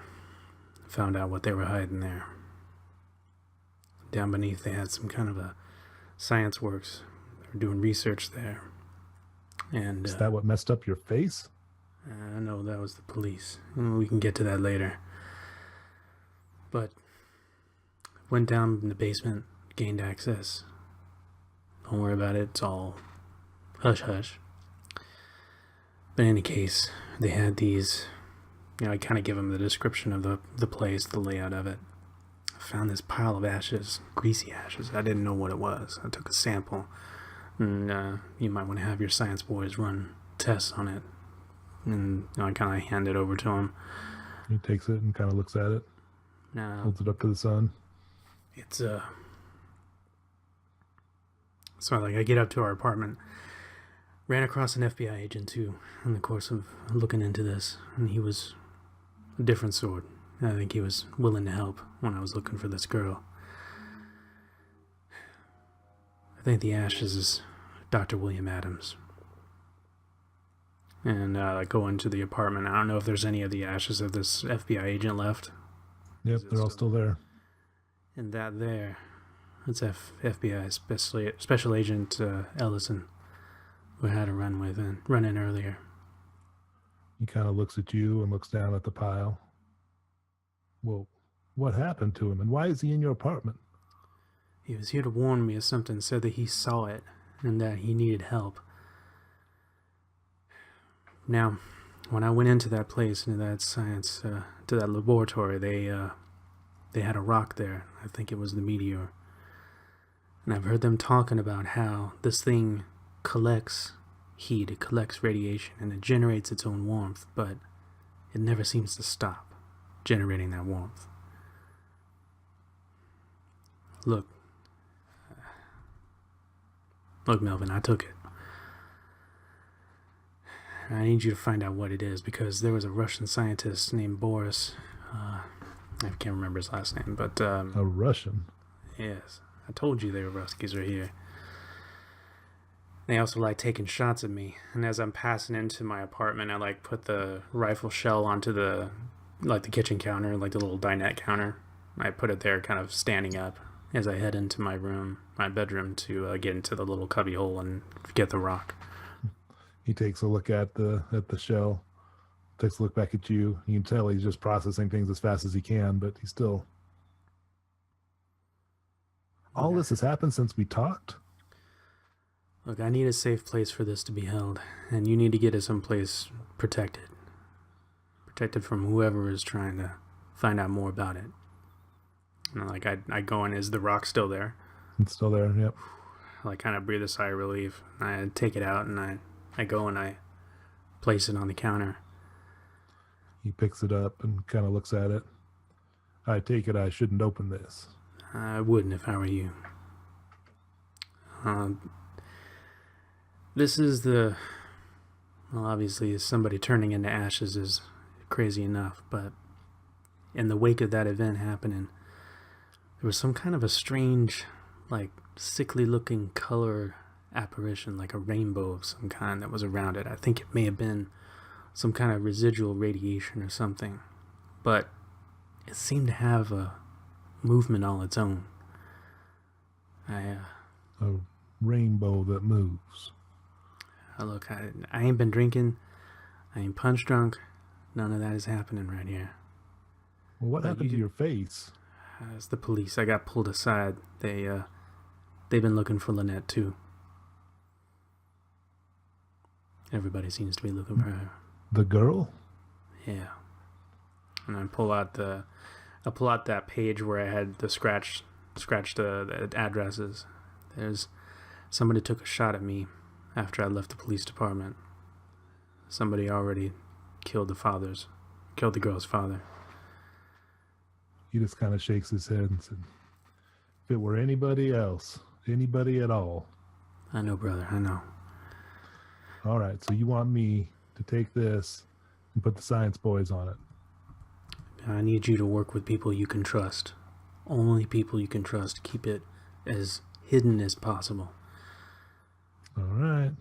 found out what they were hiding there. Down beneath, they had some kind of a science works. They were doing research there. And is that what messed up your face? No, that was the police. We can get to that later. But went down in the basement, gained access. Don't worry about it. It's all hush hush. But in any case, they had these. I kind of give them the description of the place, the layout of it. Found this pile of ashes, greasy ashes. I didn't know what it was. I took a sample, and you might want to have your science boys run tests on it. And I kind of hand it over to him. He takes it and kind of looks at it, holds it up to the sun. It's so I get up to our apartment, ran across an FBI agent too in the course of looking into this, and he was a different sort. I think he was willing to help when I was looking for this girl. I think the ashes is Dr. William Adams. And I go into the apartment. I don't know if there's any of the ashes of this FBI agent left. Yep, they're all still there. And that there, it's FBI Special Agent Ellison, who I had a run in earlier. He kind of looks at you and looks down at the pile. Well, what happened to him, and why is he in your apartment? He was here to warn me of something, said that he saw it, and that he needed help. Now, when I went into that place, into that science, to that laboratory, they had a rock there. I think it was the meteor. And I've heard them talking about how this thing collects heat, it collects radiation, and it generates its own warmth, but it never seems to stop generating that warmth. Look, Melvin, I took it. I need you to find out what it is, because there was a Russian scientist named Boris. I can't remember his last name, but a Russian? Yes, I told you they were Ruskies right here. They also like taking shots at me, and as I'm passing into my apartment, I put the rifle shell onto the kitchen counter, the little dinette counter. I put it there, kind of standing up, as I head into my bedroom, to get into the little cubby hole and get the rock. He takes a look at the shell, takes a look back at you. You can tell he's just processing things as fast as he can, but he's still. All this has happened since we talked? Look, I need a safe place for this to be held, and you need to get it someplace protected. Protected from whoever is trying to find out more about it. And I go in, is the rock still there? It's still there, yep. I kind of breathe a sigh of relief. I take it out, and I go and I place it on the counter. He picks it up and kind of looks at it. I take it I shouldn't open this. I wouldn't if I were you. This is obviously somebody turning into ashes is crazy enough, but in the wake of that event happening, there was some kind of a strange, sickly looking color apparition, like a rainbow of some kind that was around it. I think it may have been some kind of residual radiation or something, but it seemed to have a movement all its own. A rainbow that moves. Look, I ain't been drinking. I ain't punch drunk. None of that is happening right here. Well, what happened to your face? It's the police. I got pulled aside. They've been looking for Lynette too. Everybody seems to be looking for her. The girl? Yeah. And I pull out that page where I had the scratched the addresses. There's somebody took a shot at me after I left the police department. Somebody already killed the girl's father. He just kind of shakes his head and said, if it were anybody else, anybody at all. I know, brother, I know. All right, so you want me to take this and put the science boys on it? I need you to work with people you can trust. Only people you can trust. Keep it as hidden as possible. All right.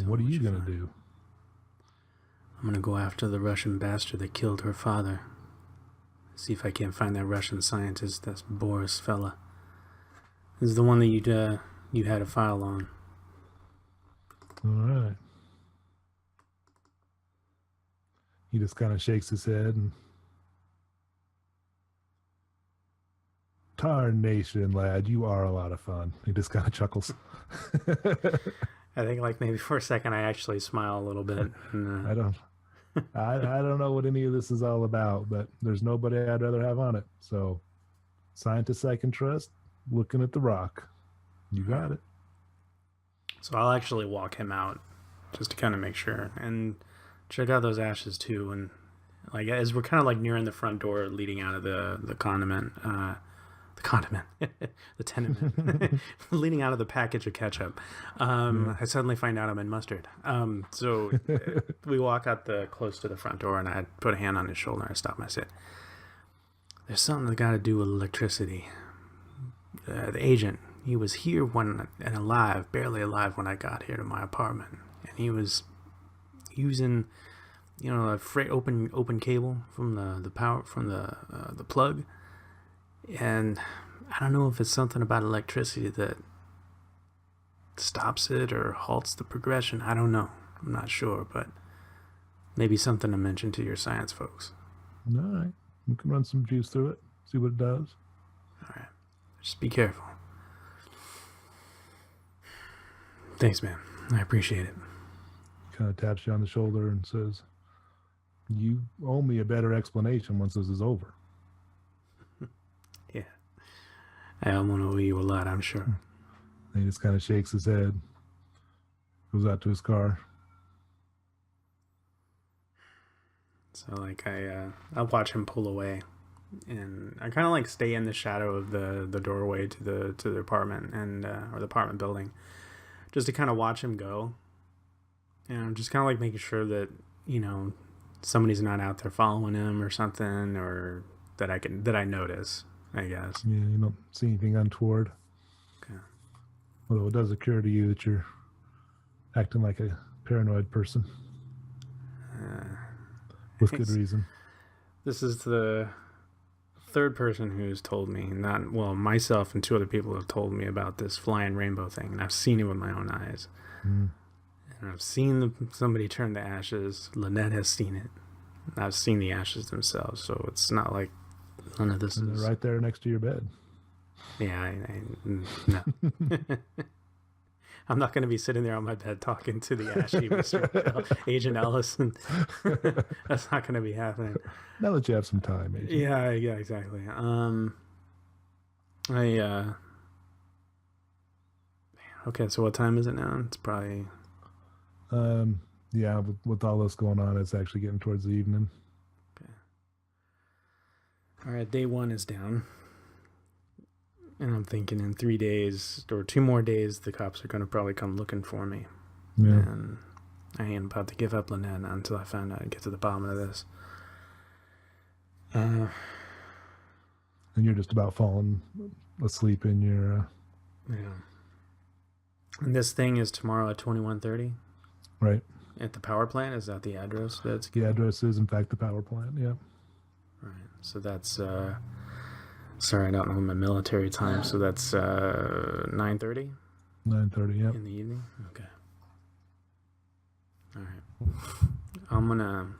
What are you going to do? I'm going to go after the Russian bastard that killed her father. See if I can't find that Russian scientist, that Boris fella. This is the one that you had a file on. All right. He just kind of shakes his head and... Tarnation, lad, you are a lot of fun. He just kind of chuckles. I think like maybe for a second I actually smile a little bit. I don't know what any of this is all about, but there's nobody I'd rather have on it. So, scientists I can trust, looking at the rock. You got it. So I'll actually walk him out just to kind of make sure and check out those ashes too. And like as we're kind of like nearing the front door leading out of the tenement, leading out of the package of ketchup, I suddenly find out I'm in mustard. So we walk out close to the front door, and I put a hand on his shoulder and I stop and I said, there's something that got to do with electricity. The agent, he was here barely alive when I got here to my apartment, and he was using, a freight open cable from the power from the plug, and I don't know if it's something about electricity that stops it or halts the progression. I don't know. I'm not sure, but maybe something to mention to your science folks. All right, we can run some juice through it, see what it does. All right, just be careful. Thanks, man. I appreciate it. Kind of taps you on the shoulder and says, you owe me a better explanation once this is over. Yeah. I'm going to owe you a lot, I'm sure. And he just kind of shakes his head, goes out to his car. So, like, I'll watch him pull away. And I kind of, like, stay in the shadow of the doorway to the apartment or the apartment building, just to kind of watch him go. And just kind of, like, making sure that, somebody's not out there following him or something, or that I notice, I guess. Yeah, you don't see anything untoward. Okay. Although it does occur to you that you're acting like a paranoid person. With good reason. This is the third person who's told me, myself and two other people have told me about this flying rainbow thing, and I've seen it with my own eyes. Mm. And I've seen somebody turn to ashes. Lynette has seen it. I've seen the ashes themselves, so it's not like none of this is... right there next to your bed. Yeah, no. I'm not going to be sitting there on my bed talking to the ashy Mr. Agent Ellison. That's not going to be happening. Now that you have some time, Agent. Yeah, exactly. Okay, so what time is it now? It's probably... Yeah, with all this going on, it's actually getting towards the evening. Okay. All right, day one is down. And I'm thinking in 3 days or 2 more days, the cops are going to probably come looking for me. Yeah. And I ain't about to give up Lynette until I find out and get to the bottom of this. And you're just about falling asleep in your... Yeah. And this thing is tomorrow at 21:30? Right. At the power plant? Is that the address? The address is, in fact, the power plant, yeah. Right. So that's... sorry, I don't know my military time. So that's 9:30? 9:30, yeah. In the evening? Okay. All right. I'm gonna.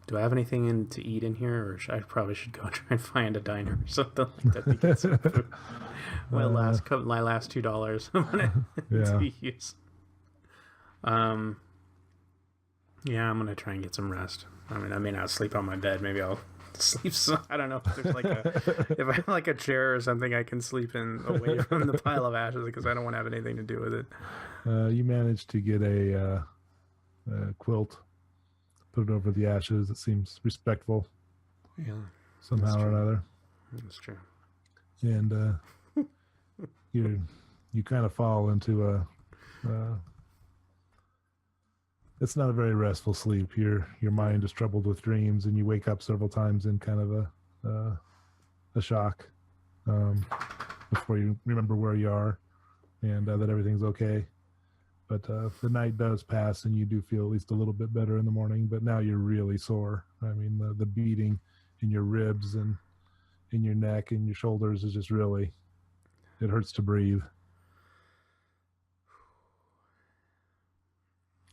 Do I have anything to eat in here, or I probably should go try and find a diner or something like that to get some food? My last $2 I'm gonna to use. Yeah, I'm gonna try and get some rest. I mean, I may not sleep on my bed. Maybe I'll sleep. I don't know if there's if I have like a chair or something I can sleep in away from the pile of ashes, because I don't want to have anything to do with it. You managed to get a quilt, put it over the ashes. It seems respectful. Yeah. Somehow or another. That's true. And you kind of fall into it's not a very restful sleep. Your mind is troubled with dreams, and you wake up several times in kind of a shock before you remember where you are and that everything's okay. But the night does pass, and you do feel at least a little bit better in the morning. But now you're really sore. I mean, the beating in your ribs and in your neck and your shoulders is just really, it hurts to breathe.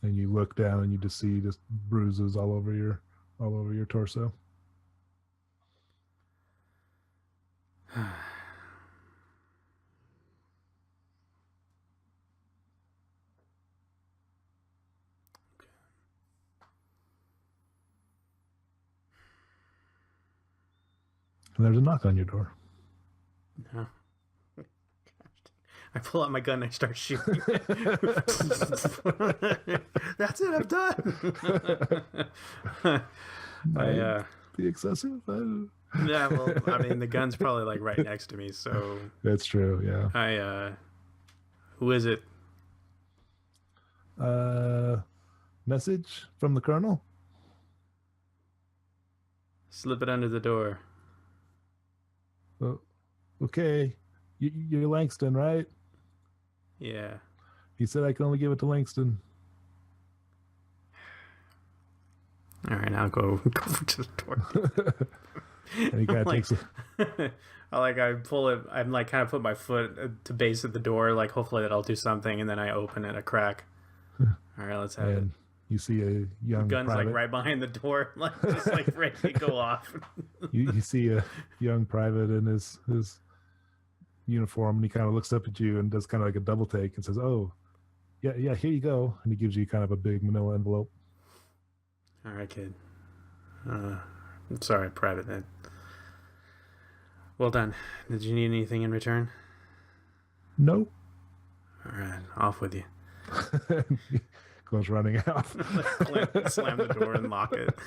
And you look down and you just see just bruises all over your torso. And there's a knock on your door. No. I pull out my gun and I start shooting. That's it, I'm done. Be excessive? Yeah, well, I mean, the gun's probably like right next to me, so... That's true, yeah. Who is it? Message from the Colonel? Slip it under the door. Oh, okay. You're Langston, right? Yeah. He said I can only give it to Langston. All right, I'll go to the door. And he kind of takes it. I pull it. I'm like kind of put my foot to base at the door. Like hopefully that'll do something, and then I open it a crack. All right, let's have it. You see a young gun's private. like right behind the door, like just like ready to go off. you see a young private in his uniform, and he kind of looks up at you and does kind of like a double take and says, "Oh, yeah, here you go," and he gives you kind of a big manila envelope. All right, kid. I'm sorry, private. Well done. Did you need anything in return? No. All right, off with you. Goes running out. Slam the door and lock it.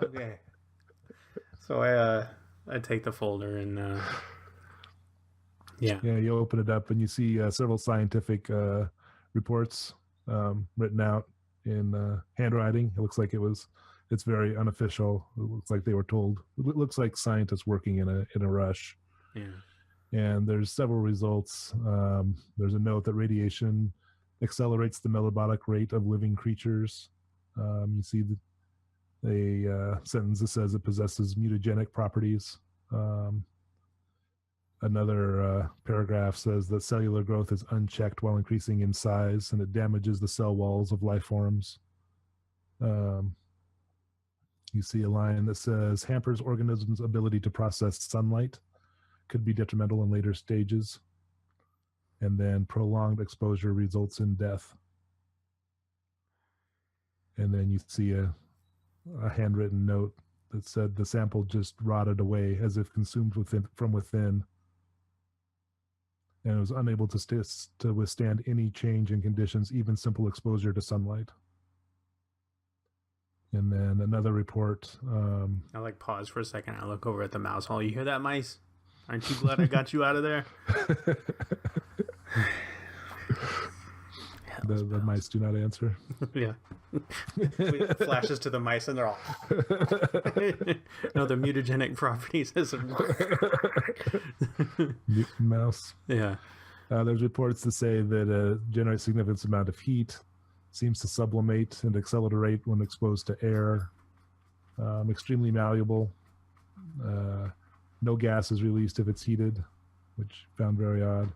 Okay. So I take the folder and you open it up and you see several scientific reports written out in handwriting. It looks like it's very unofficial. It looks like they were told. It looks like scientists working in a rush. Yeah. And there's several results. There's a note that radiation accelerates the metabolic rate of living creatures. You see a sentence that says it possesses mutagenic properties. Another paragraph says that cellular growth is unchecked while increasing in size, and it damages the cell walls of life forms. You see a line that says hampers organisms' ability to process sunlight, could be detrimental in later stages, and then prolonged exposure results in death. And then you see a handwritten note that said the sample just rotted away as if consumed from within, and it was unable to withstand any change in conditions, even simple exposure to sunlight. And then another report. I pause for a second. I look over at the mouse hole. You hear that, mice? Aren't you glad I got you out of there? The mice do not answer. Yeah. Flashes to the mice and they're all... No, their mutagenic properties isn't... Mutant mouse. Yeah. There's reports that say that it generates significant amount of heat, seems to sublimate and accelerate when exposed to air, extremely malleable. No gas is released if it's heated. which I found very odd.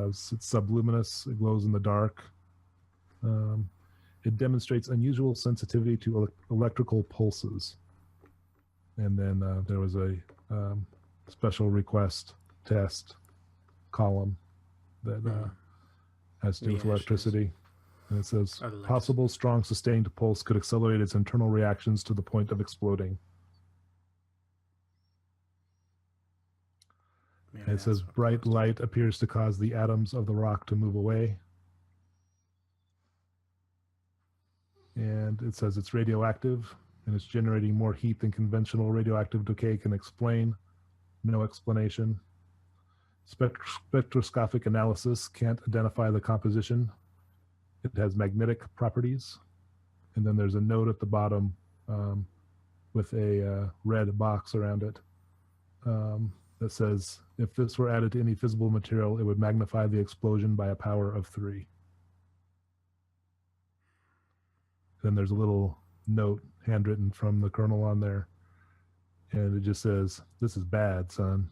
It's subluminous. It glows in the dark. It demonstrates unusual sensitivity to electrical pulses. And then there was a special request test column that has to do with electricity. And it says, possible strong sustained pulse could accelerate its internal reactions to the point of exploding. And it says, bright light appears to cause the atoms of the rock to move away. And it says it's radioactive, and it's generating more heat than conventional radioactive decay can explain. No explanation. Spectroscopic analysis can't identify the composition. It has magnetic properties. And then there's a note at the bottom with a red box around it that says, if this were added to any fissile material, it would magnify the explosion by a power of 3. Then there's a little note handwritten from the colonel on there. And it just says, this is bad, son.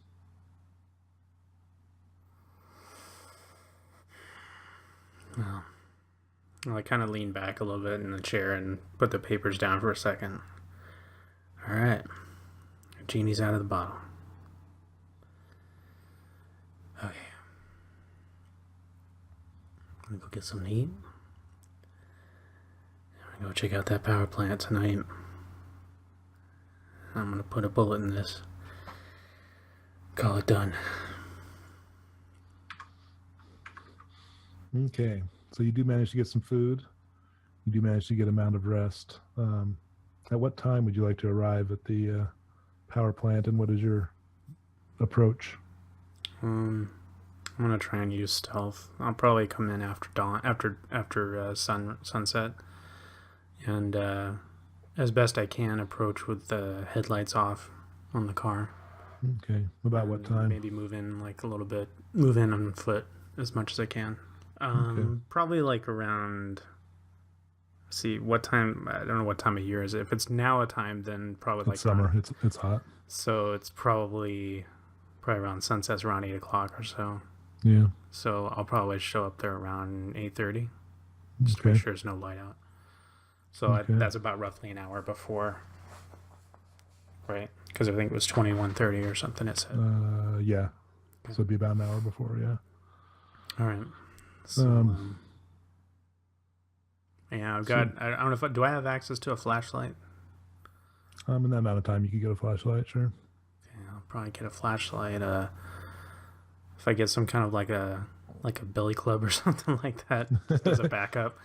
Well, I kind of leaned back a little bit in the chair and put the papers down for a second. All right. Genie's out of the bottle. Okay. I'm going to go get some heat. I'm going to go check out that power plant tonight. I'm going to put a bullet in this. Call it done. Okay. So you do manage to get some food. You do manage to get an amount of rest. At what time would you like to arrive at the power plant, and what is your approach? I'm gonna try and use stealth. I'll probably come in after dawn, after sunset, and as best I can approach with the headlights off on the car. Okay. About what time? Maybe move in like a little bit. Move in on foot as much as I can. Okay. Probably like around. See what time? I don't know what time of year is it. If it's now a time, then probably it's like summer. It's hot. So it's probably around sunset's around 8 o'clock or so. Yeah. So I'll probably show up there around 8:30, just to make sure there's no light out. So that's about roughly an hour before, right? Because I think it was 21:30 or something. It said. Yeah. So it'd be about an hour before. Yeah. All right. So. Yeah, I've got. I don't know if do I have access to a flashlight? In that amount of time, you could get a flashlight, sure. Yeah, I'll probably get a flashlight. If I get some kind of like a billy club or something like that, just as a backup.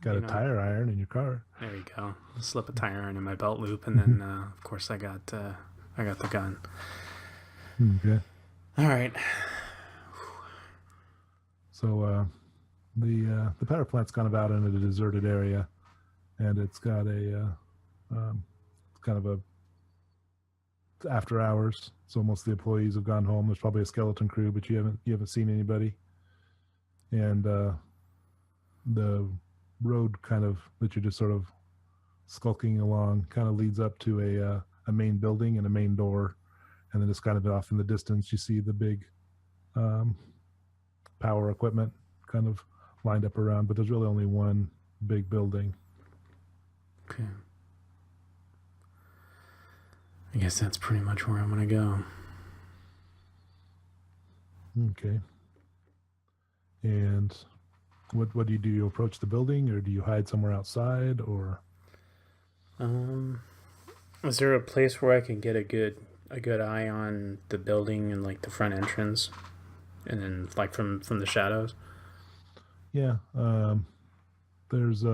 Got a tire iron in your car. There you go. Slip a tire iron in my belt loop, and then of course I got the gun. Okay. All right. So. The power plant's kind of out in a deserted area, and it's got a kind of a after hours. So most of the employees have gone home. There's probably a skeleton crew, but you haven't seen anybody. And the road kind of that you're just sort of skulking along kind of leads up to a main building and a main door, and then just kind of off in the distance you see the big power equipment kind of lined up around, but there's really only one big building. Okay. I guess that's pretty much where I'm going to go. Okay. And what do? You approach the building, or do you hide somewhere outside, or? Is there a place where I can get a good eye on the building and like the front entrance, and then like from the shadows? Yeah, there's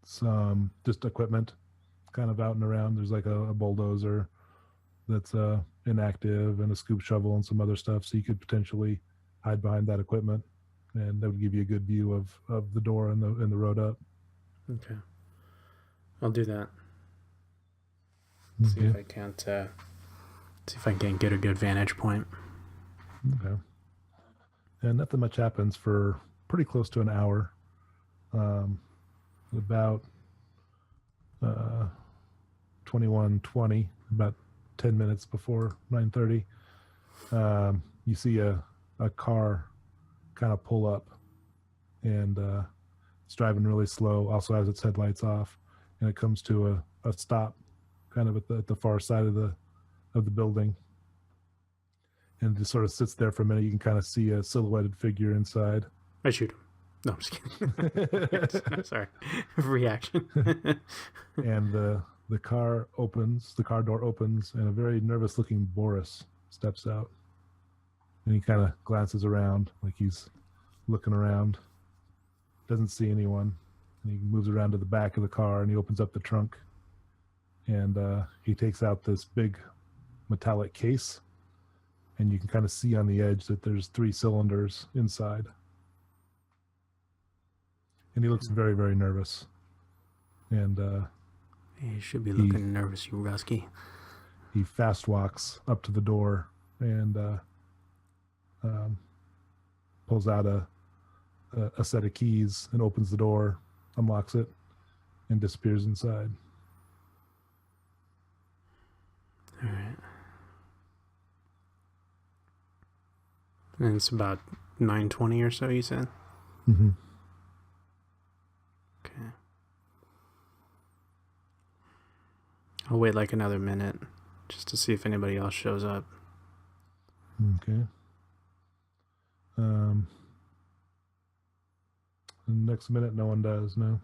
some just equipment kind of out and around. There's like a bulldozer that's inactive, and a scoop shovel and some other stuff, so you could potentially hide behind that equipment, and that would give you a good view of the door and the road up. Okay, I'll do that. See if I can't see if I can get a good vantage point. Okay. And nothing much happens for pretty close to an hour. About 21:20, about 10 minutes before 9:30, you see a car kind of pull up, and it's driving really slow, also has its headlights off, and it comes to a stop kind of at the far side of the building, and it just sort of sits there for a minute. You can kind of see a silhouetted figure inside. I shoot him. No, I'm just kidding. No, sorry. Reaction. And the car door opens, and a very nervous looking Boris steps out. And he kind of glances around like he's looking around. Doesn't see anyone. And he moves around to the back of the car, and he opens up the trunk. And he takes out this big metallic case. And you can kind of see on the edge that there's 3 cylinders inside. And he looks very, very nervous. And you should be looking nervous, you Rusky. He fast walks up to the door and pulls out a set of keys and opens the door, unlocks it, and disappears inside. All right. And it's about 9:20 or so, you said? Mm-hmm. Okay. I'll wait like another minute just to see if anybody else shows up. Okay. The next minute, no one does, no.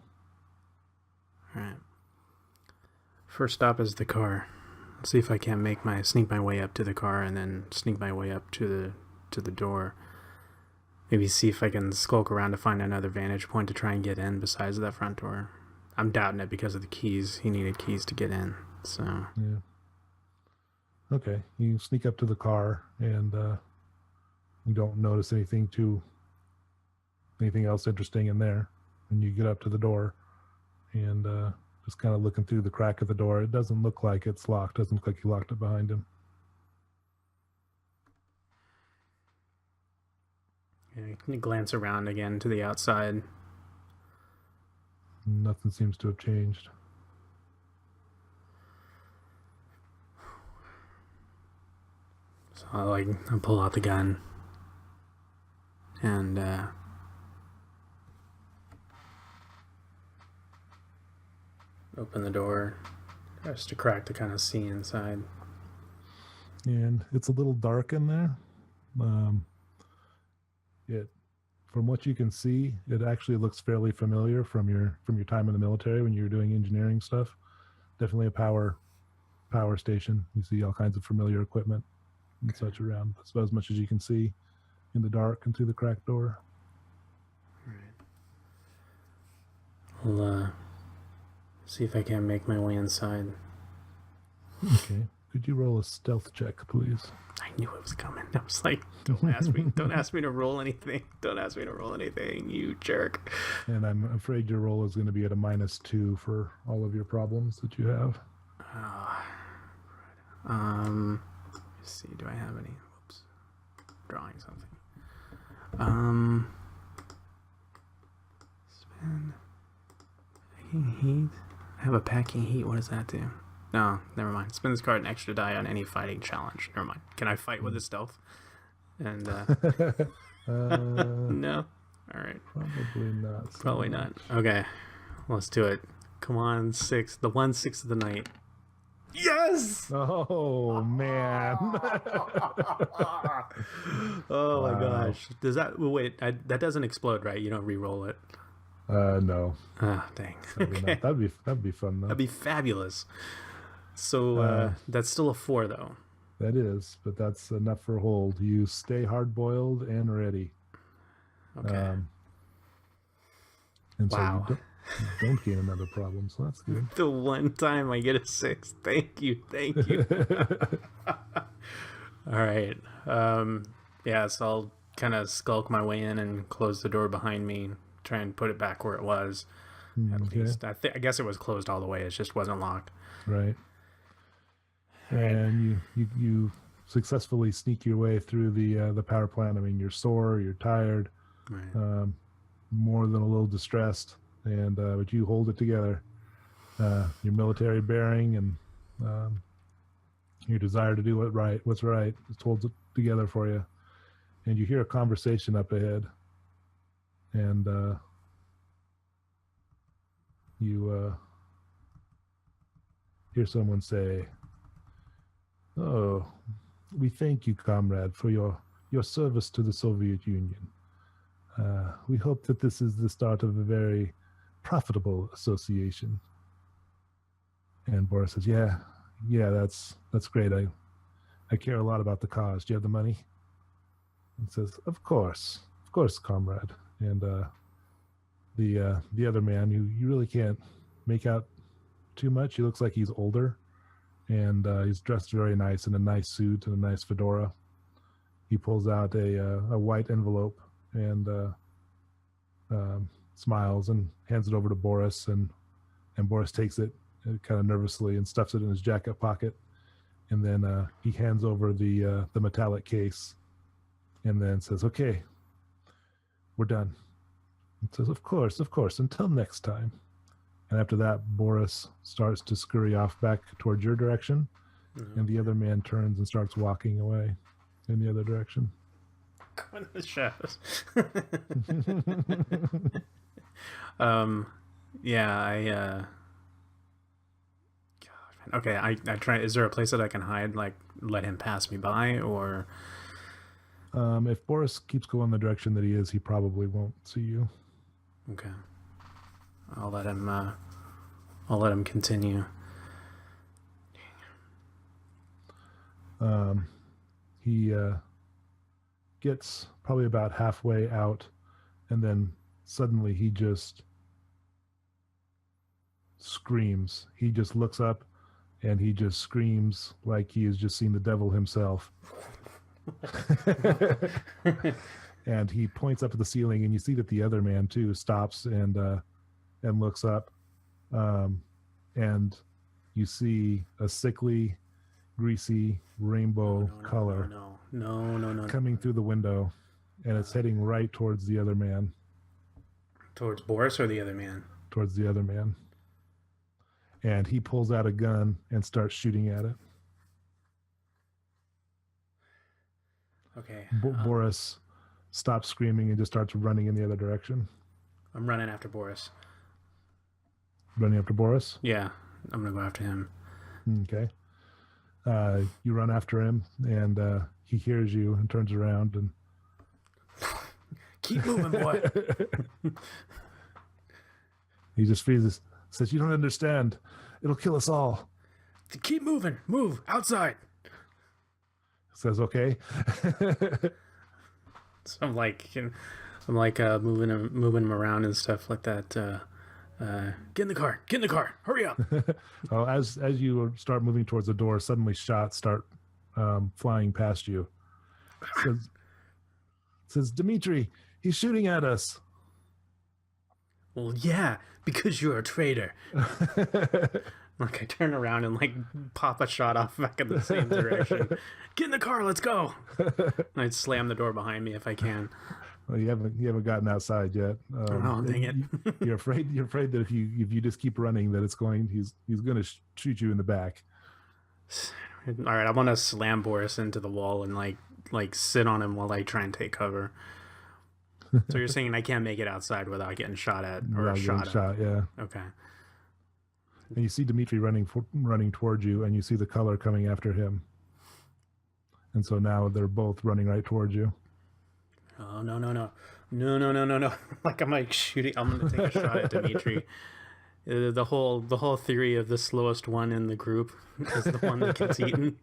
All right. First stop is the car. Let's see if I can't sneak my way up to the car and then sneak my way up to the door. Maybe see if I can skulk around to find another vantage point to try and get in besides that front door. I'm doubting it because of the keys. He needed keys to get in, so... Yeah. Okay, you sneak up to the car, and you don't notice anything else interesting in there. And you get up to the door, and just kind of looking through the crack of the door. It doesn't look like it's locked. Doesn't look like he locked it behind him. Yeah, you glance around again to the outside. Nothing seems to have changed. So I pull out the gun and open the door just to crack to kind of see inside. And it's a little dark in there. From what you can see, it actually looks fairly familiar from your time in the military when you were doing engineering stuff. Definitely a power station. You see all kinds of familiar equipment and such around. That's about as much as you can see in the dark and through the cracked door. All right. I'll see if I can make my way inside. Okay. Could you roll a stealth check, please? I knew it was coming. I was like, don't ask me to roll anything. Don't ask me to roll anything, you jerk. And I'm afraid your roll is going to be at a -2 for all of your problems that you have. Let's see, do I have any? Whoops. Drawing something. Spin. Packing heat. I have a packing heat. What does that do? No, never mind. Spin this card an extra die on any fighting challenge. Never mind. Can I fight with a stealth? And no. All right. Probably not. Probably not. Okay, let's do it. Come on, 6. The 1/6 of the night. Yes! Oh man. Oh my gosh. Does that that doesn't explode, right? You don't re-roll it. No. Ah, dang. Okay. That'd be fun though. That'd be fabulous. So that's still a 4 though. That is, but that's enough for a hold. You stay hard-boiled and ready. Okay. And wow. So you don't gain another problem, so that's good. The one time I get a 6. Thank you. All right. Yeah, so I'll kind of skulk my way in and close the door behind me, try and put it back where it was. At least. I guess it was closed all the way. It just wasn't locked. Right. And you successfully sneak your way through the power plant. I mean, you're sore, you're tired, right. More than a little distressed, and but you hold it together. Your military bearing and Your desire to do what's right is holds it together for you. And you hear a conversation up ahead. And you hear someone say, "Oh, we thank you, comrade, for your service to the Soviet Union. We hope that this is the start of a very profitable association." And Boris says, yeah, that's great. I care a lot about the cause. Do you have the money? And says, of course, comrade. And the other man, you really can't make out too much. He looks like he's older, and he's dressed very nice in a nice suit and a nice fedora. He pulls out a white envelope and smiles and hands it over to Boris, and Boris takes it kind of nervously and stuffs it in his jacket pocket, and then he hands over the metallic case, and then says, "Okay, we're done." It says, of course, until next time." And after that, Boris starts to scurry off back towards your direction, and the other man turns and starts walking away in the other direction. Going in the shadows. Yeah, okay, I try. Is there a place that I can hide, like let him pass me by, or? If Boris keeps going the direction that he is, he probably won't see you. Okay, I'll let him continue. He gets probably about halfway out, and then suddenly he just screams. He just looks up and he just screams like he has just seen the devil himself. And he points up at the ceiling, and you see that the other man too stops and looks up, and you see a sickly, greasy rainbow color coming through the window, and it's heading right towards the other man. Towards Boris or the other man? Towards the other man. And he pulls out a gun and starts shooting at it. Okay. Boris stops screaming and just starts running in the other direction. I'm running after Boris. Running after Boris? Yeah, I'm going to go after him. Okay. You run after him, and he hears you and turns around and... Keep moving, boy. He just freezes. Says, "You don't understand. It'll kill us all." Keep moving. Move. Outside. Says, "Okay." So I'm like moving him around and stuff like that. Get in the car. Get in the car. Hurry up. Oh, as you start moving towards the door, suddenly shots start flying past you. Says, "Dmitri, he's shooting at us." Well, yeah, because you're a traitor. Like I turn around and like pop a shot off back in the same direction. Get in the car, let's go. And I'd slam the door behind me if I can. Well, you haven't gotten outside yet. Oh, dang it! You're afraid that if you just keep running, that he's going to shoot you in the back. All right, I want to slam Boris into the wall and like sit on him while I try and take cover. So you're saying I can't make it outside without getting shot at or shot at? Yeah. Okay. And you see Dmitri running towards you, and you see the color coming after him. And so now they're both running right towards you. Oh, no. Like I'm like shooting. I'm going to take a shot at Dmitri. The whole theory of the slowest one in the group is the one that gets eaten.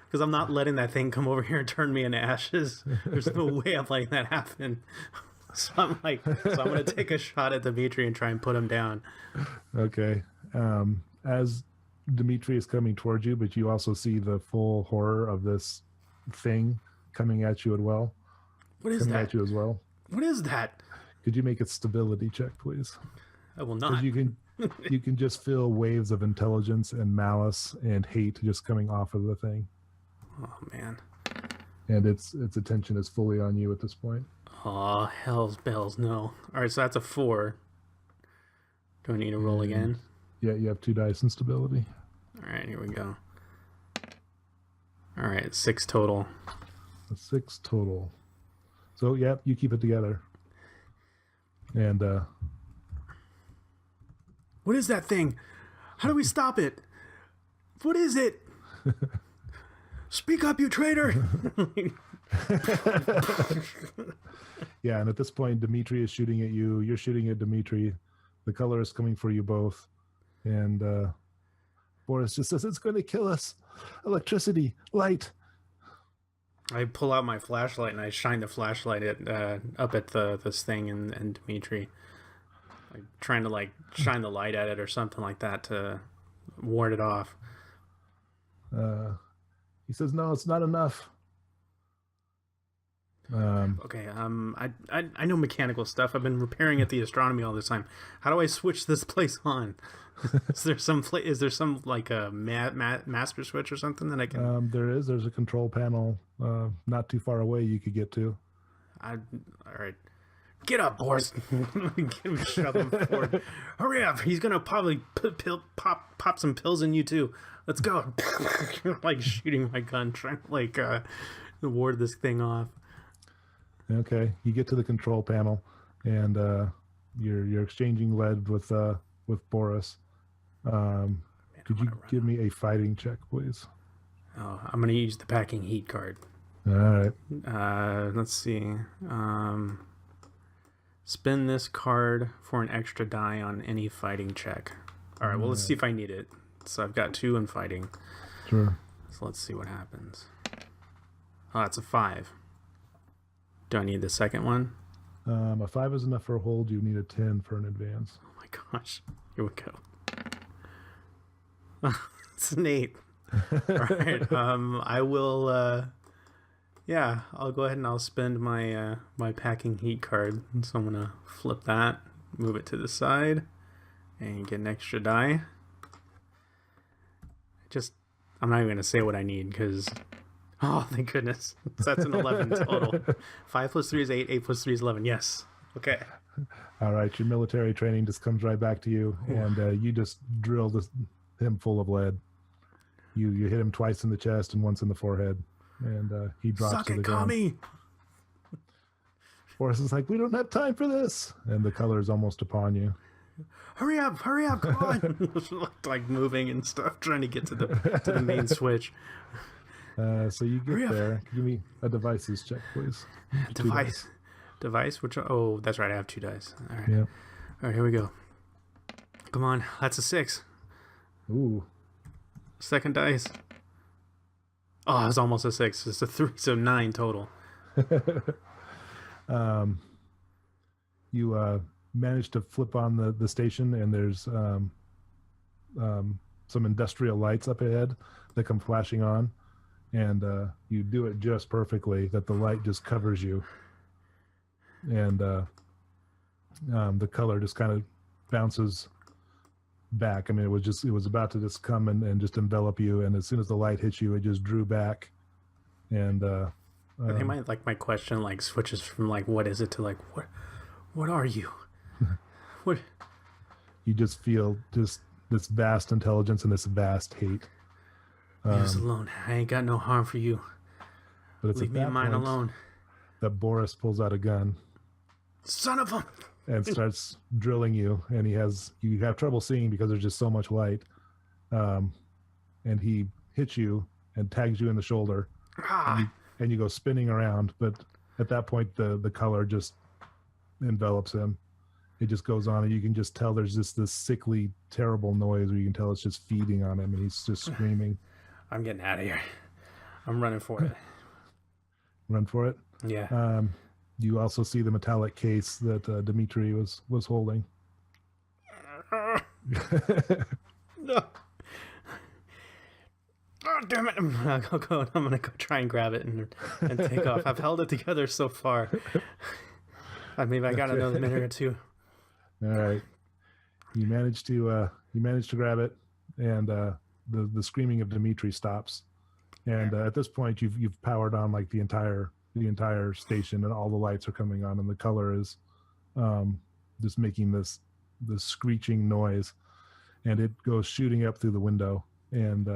Because I'm not letting that thing come over here and turn me into ashes. There's no way I'm letting that happen. So I'm going to take a shot at Dmitri and try and put him down. Okay. As Dmitri is coming towards you, but you also see the full horror of this thing coming at you as well. What is that? Coming at you as well. What is that? Could you make a stability check, please? I will not. You can just feel waves of intelligence and malice and hate just coming off of the thing. Oh man. And its attention is fully on you at this point. Oh, hell's bells, no. All right, so that's a 4. Do I need to roll again? Yeah, you have 2 dice in stability. All right, here we go. All right, 6 total. 6 total. So, yeah, you keep it together. And, what is that thing? How do we stop it? What is it? Speak up, you traitor! Yeah, and at this point, Dimitri is shooting at you. You're shooting at Dimitri. The color is coming for you both. And Boris just says, it's going to kill us. Electricity, light. I pull out my flashlight and I shine the flashlight up at this thing and Dimitri. Like, trying to like shine the light at it or something like that to ward it off. He says, no, it's not enough. Okay, I know mechanical stuff. I've been repairing at the astronomy all this time. How do I switch this place on? Is there some like a master switch or something that I can? There's a control panel not too far away you could get to. All right, get up, Boris. Shove him forward. Hurry up! He's gonna probably pop some pills in you too. Let's go. Like shooting my gun, trying to like ward this thing off. Okay, you get to the control panel, and you're exchanging lead with Boris. Could you give me a fighting check, please? Oh, I'm gonna use the packing heat card. All right. Let's see. Spin this card for an extra die on any fighting check. All right. Well, let's see if I need it. So I've got 2 in fighting. Sure. So let's see what happens. Oh, that's a 5. Do I need the second one? A 5 is enough for a hold. You need a 10 for an advance. Oh my gosh. Here we go. It's an 8. All right. I will. Yeah, I'll go ahead and I'll spend my my packing heat card. So I'm gonna flip that, move it to the side, and get an extra die. I'm not even gonna say what I need because. Oh, thank goodness. That's an 11 total. 5 plus 3 is 8. 8 plus 3 is 11. Yes. Okay. All right. Your military training just comes right back to you, and you just drill him full of lead. You hit him twice in the chest and once in the forehead, and he drops to the ground. Commie! Boris is like, we don't have time for this, and the color is almost upon you. Hurry up, come on! Like moving and stuff, trying to get to the main switch. So you get there. Give me a devices check, please. Device. Which? Oh, that's right. I have 2 dice. All right. Yep. All right. Here we go. Come on. That's a 6. Ooh. Second dice. Oh, it's almost a 6. It's a 3, so 9 total. You managed to flip on the station, and there's some industrial lights up ahead that come flashing on. And you do it just perfectly that the light just covers you, and the color just kind of bounces back. I mean, it was about to just come and just envelop you, and as soon as the light hits you, it just drew back. And I think my question like switches from like what is it to like what are you? What? You just feel just this vast intelligence and this vast hate. Leave us alone. I ain't got no harm for you. But it's Leave me and mine alone. That Boris pulls out a gun. Son of a... And starts drilling you. And you have trouble seeing because there's just so much light. And he hits you and tags you in the shoulder. And you go spinning around. But at that point, the color just envelops him. It just goes on, and you can just tell there's just this sickly, terrible noise where you can tell it's just feeding on him, and he's just screaming. I'm getting out of here. I'm running for it. Run for it? Yeah. You also see the metallic case that Dimitri was holding. No. Oh, damn it. I'm going to go try and grab it and take off. I've held it together so far. Maybe I got another minute or 2. All right. You managed to grab it, and the screaming of Dimitri stops. And at this point, you've powered on like the entire station, and all the lights are coming on, and the color is just making this screeching noise, and it goes shooting up through the window, and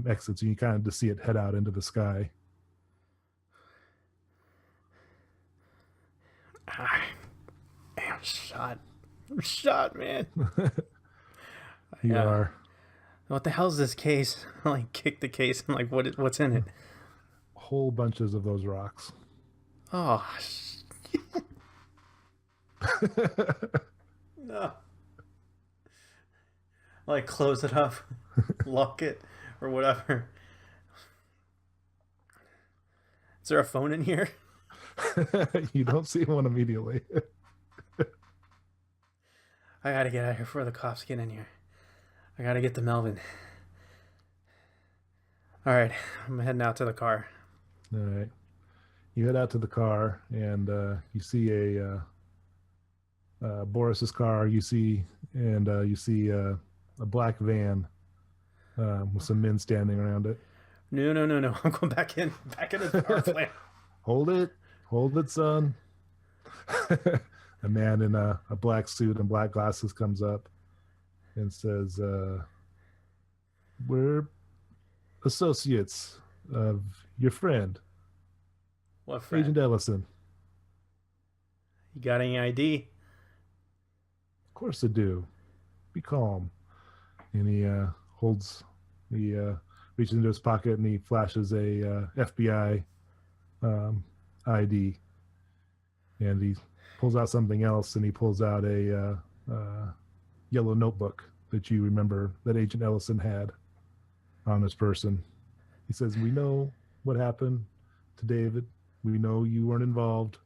exits. And you kind of just see it head out into the sky. I'm shot. I'm shot, man. You are. What the hell's this case? I like kick the case. I'm like, what's in it? Whole bunches of those rocks. Oh, no. Like close it up, lock it, or whatever. Is there a phone in here? You don't see one immediately. I gotta get out of here before the cops get in here. I gotta get to Melvin. All right, I'm heading out to the car. All right. You head out to the car, and you see a Boris's car. You see a black van with some men standing around it. No. I'm going back in the power plant. Hold it, son. A man in a black suit and black glasses comes up and says, we're associates of your friend. What friend? Agent Ellison. You got any ID? Of course I do. Be calm. And he reaches into his pocket and he flashes a FBI ID. And he pulls out something else, and he pulls out a yellow notebook that you remember that Agent Ellison had on his person. He says, we know what happened to David. We know you weren't involved.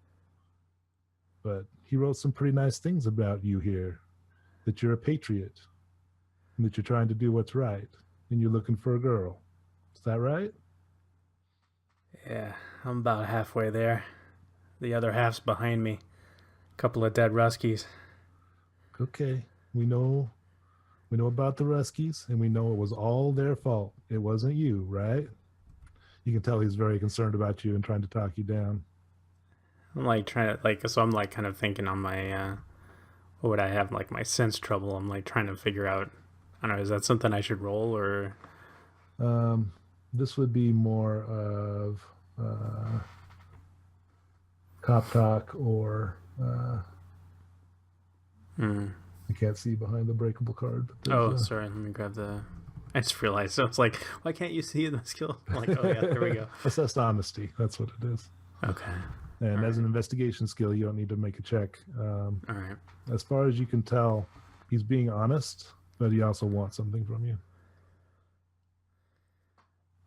But he wrote some pretty nice things about you here. That you're a patriot. And that you're trying to do what's right. And you're looking for a girl. Is that right? Yeah, I'm about halfway there. The other half's behind me. A couple of dead Ruskies. Okay. We know about the Ruskies, and we know it was all their fault. It wasn't you, right? You can tell he's very concerned about you and trying to talk you down. I'm like trying to so I'm like kind of thinking on my what would I have, like my sense trouble. I'm like trying to figure out, I don't know, is that something I should roll, or this would be more of cop talk or I can't see behind the breakable card. But sorry, let me grab the. I just realized. So it's like, why can't you see the skill? I'm like, oh yeah, there we go. Assessed honesty. That's what it is. Okay. And all as an investigation skill, you don't need to make a check. All right. As far as you can tell, he's being honest, but he also wants something from you.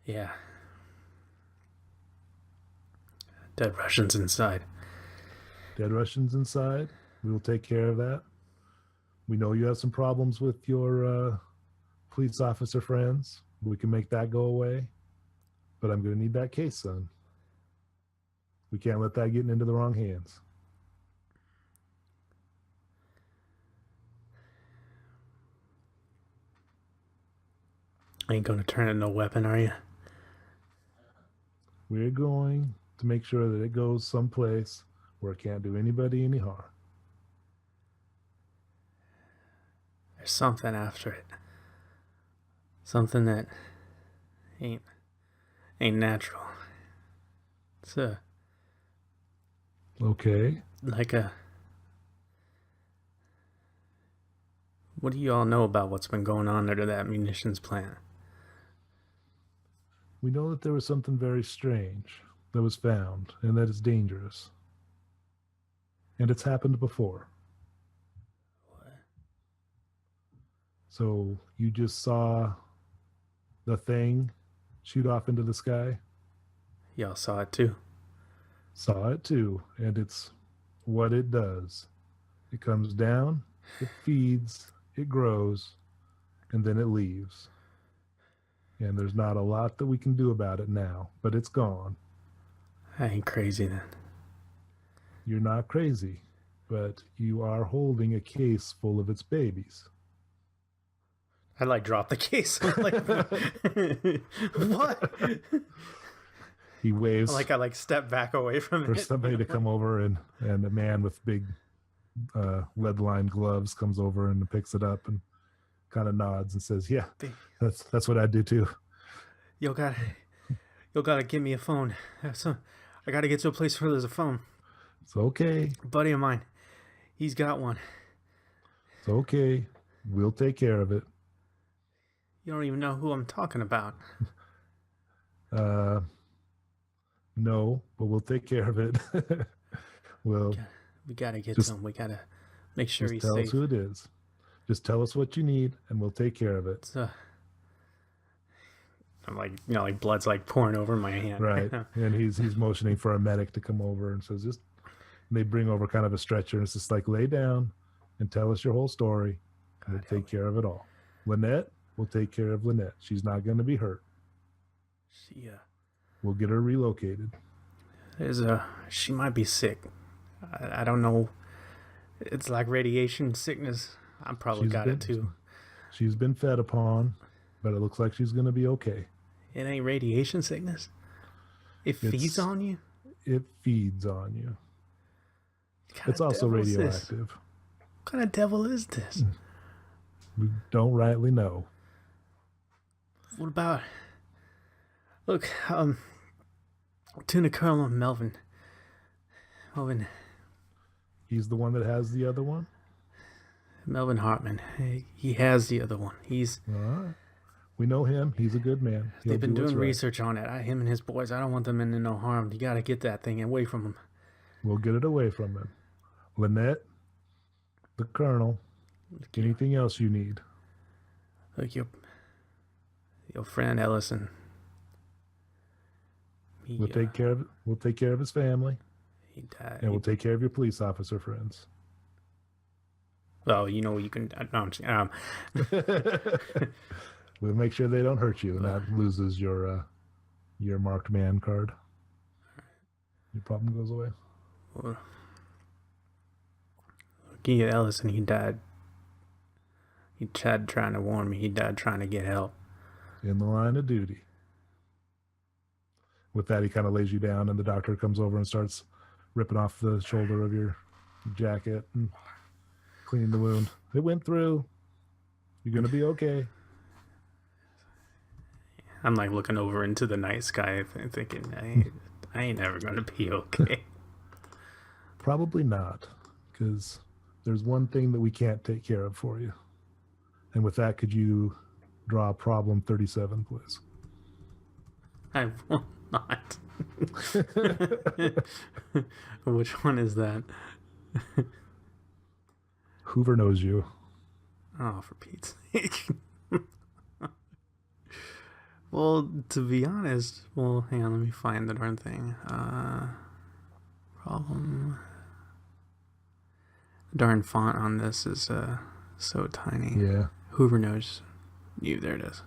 Yeah. Dead Russians inside. Dead Russians inside. We will take care of that. We know you have some problems with your police officer friends. We can make that go away. But I'm going to need that case, son. We can't let that get into the wrong hands. Ain't going to turn it into a weapon, are you? We're going to make sure that it goes someplace where it can't do anybody any harm. There's something after it. Something that ain't natural. It's okay. Like what do you all know about what's been going on under that munitions plant? We know that there was something very strange that was found, and that it's dangerous. And it's happened before. What? So you just saw the thing shoot off into the sky? Y'all saw it too? Saw it too, and it's what it does. It comes down, it feeds, it grows, and then it leaves. And there's not a lot that we can do about it now, but it's gone. I ain't crazy then. You're not crazy, but you are holding a case full of its babies. I like drop the case. I'm like, what? He waves. I like step back away from for it. For somebody to come over, and a man with big lead-lined gloves comes over and picks it up, and kind of nods and says, "Yeah, that's what I'd do too." Yo, gotta give me a phone. I gotta get to a place where there's a phone. It's okay. A buddy of mine, he's got one. It's okay. We'll take care of it. You don't even know who I'm talking about. No, but we'll take care of it. We gotta get to him. We gotta make sure he's safe. Tell us who it is. Just tell us what you need, and we'll take care of it. I'm like, like blood's like pouring over my hand. Right, and he's motioning for a medic to come over, and says, "Just." And they bring over kind of a stretcher, and it's just like, lay down and tell us your whole story. We'll take care of it all. Lynette, we'll take care of Lynette. She's not going to be hurt. We'll get her relocated. She might be sick. I don't know. It's like radiation sickness. I probably got it too. She's been fed upon, but it looks like she's going to be okay. It ain't radiation sickness? It feeds on you? It feeds on you. It's also radioactive. What kind of devil is this? We don't rightly know. What about... Look, Lieutenant Colonel Melvin. He's the one that has the other one? Melvin Hartman. He has the other one. He's... All right. We know him. He's a good man. They've been doing research on it. Him and his boys. I don't want them into no harm. You got to get that thing away from him. We'll get it away from him. Lynette, the Colonel, anything else you need? Look, your friend Ellison. We'll take care of it. We'll take care of his family. He died. And we'll take care of your police officer friends. Well, you can... We'll make sure they don't hurt you, and that loses your marked man card. Your problem goes away. Well, Ellison, he died. He tried trying to warn me. He died trying to get help. In the line of duty. With that, he kind of lays you down, and the doctor comes over and starts ripping off the shoulder of your jacket and cleaning the wound. It went through. You're going to be okay. I'm like looking over into the night sky thinking, I ain't never going to be okay. Probably not, because there's one thing that we can't take care of for you. And with that, could you draw problem 37, please? I will not. Which one is that? Hoover knows you. Oh, for Pete's sake. Well, to be honest, hang on, let me find the darn thing. Problem. The darn font on this is so tiny. Yeah. Hoover knows you. There it is.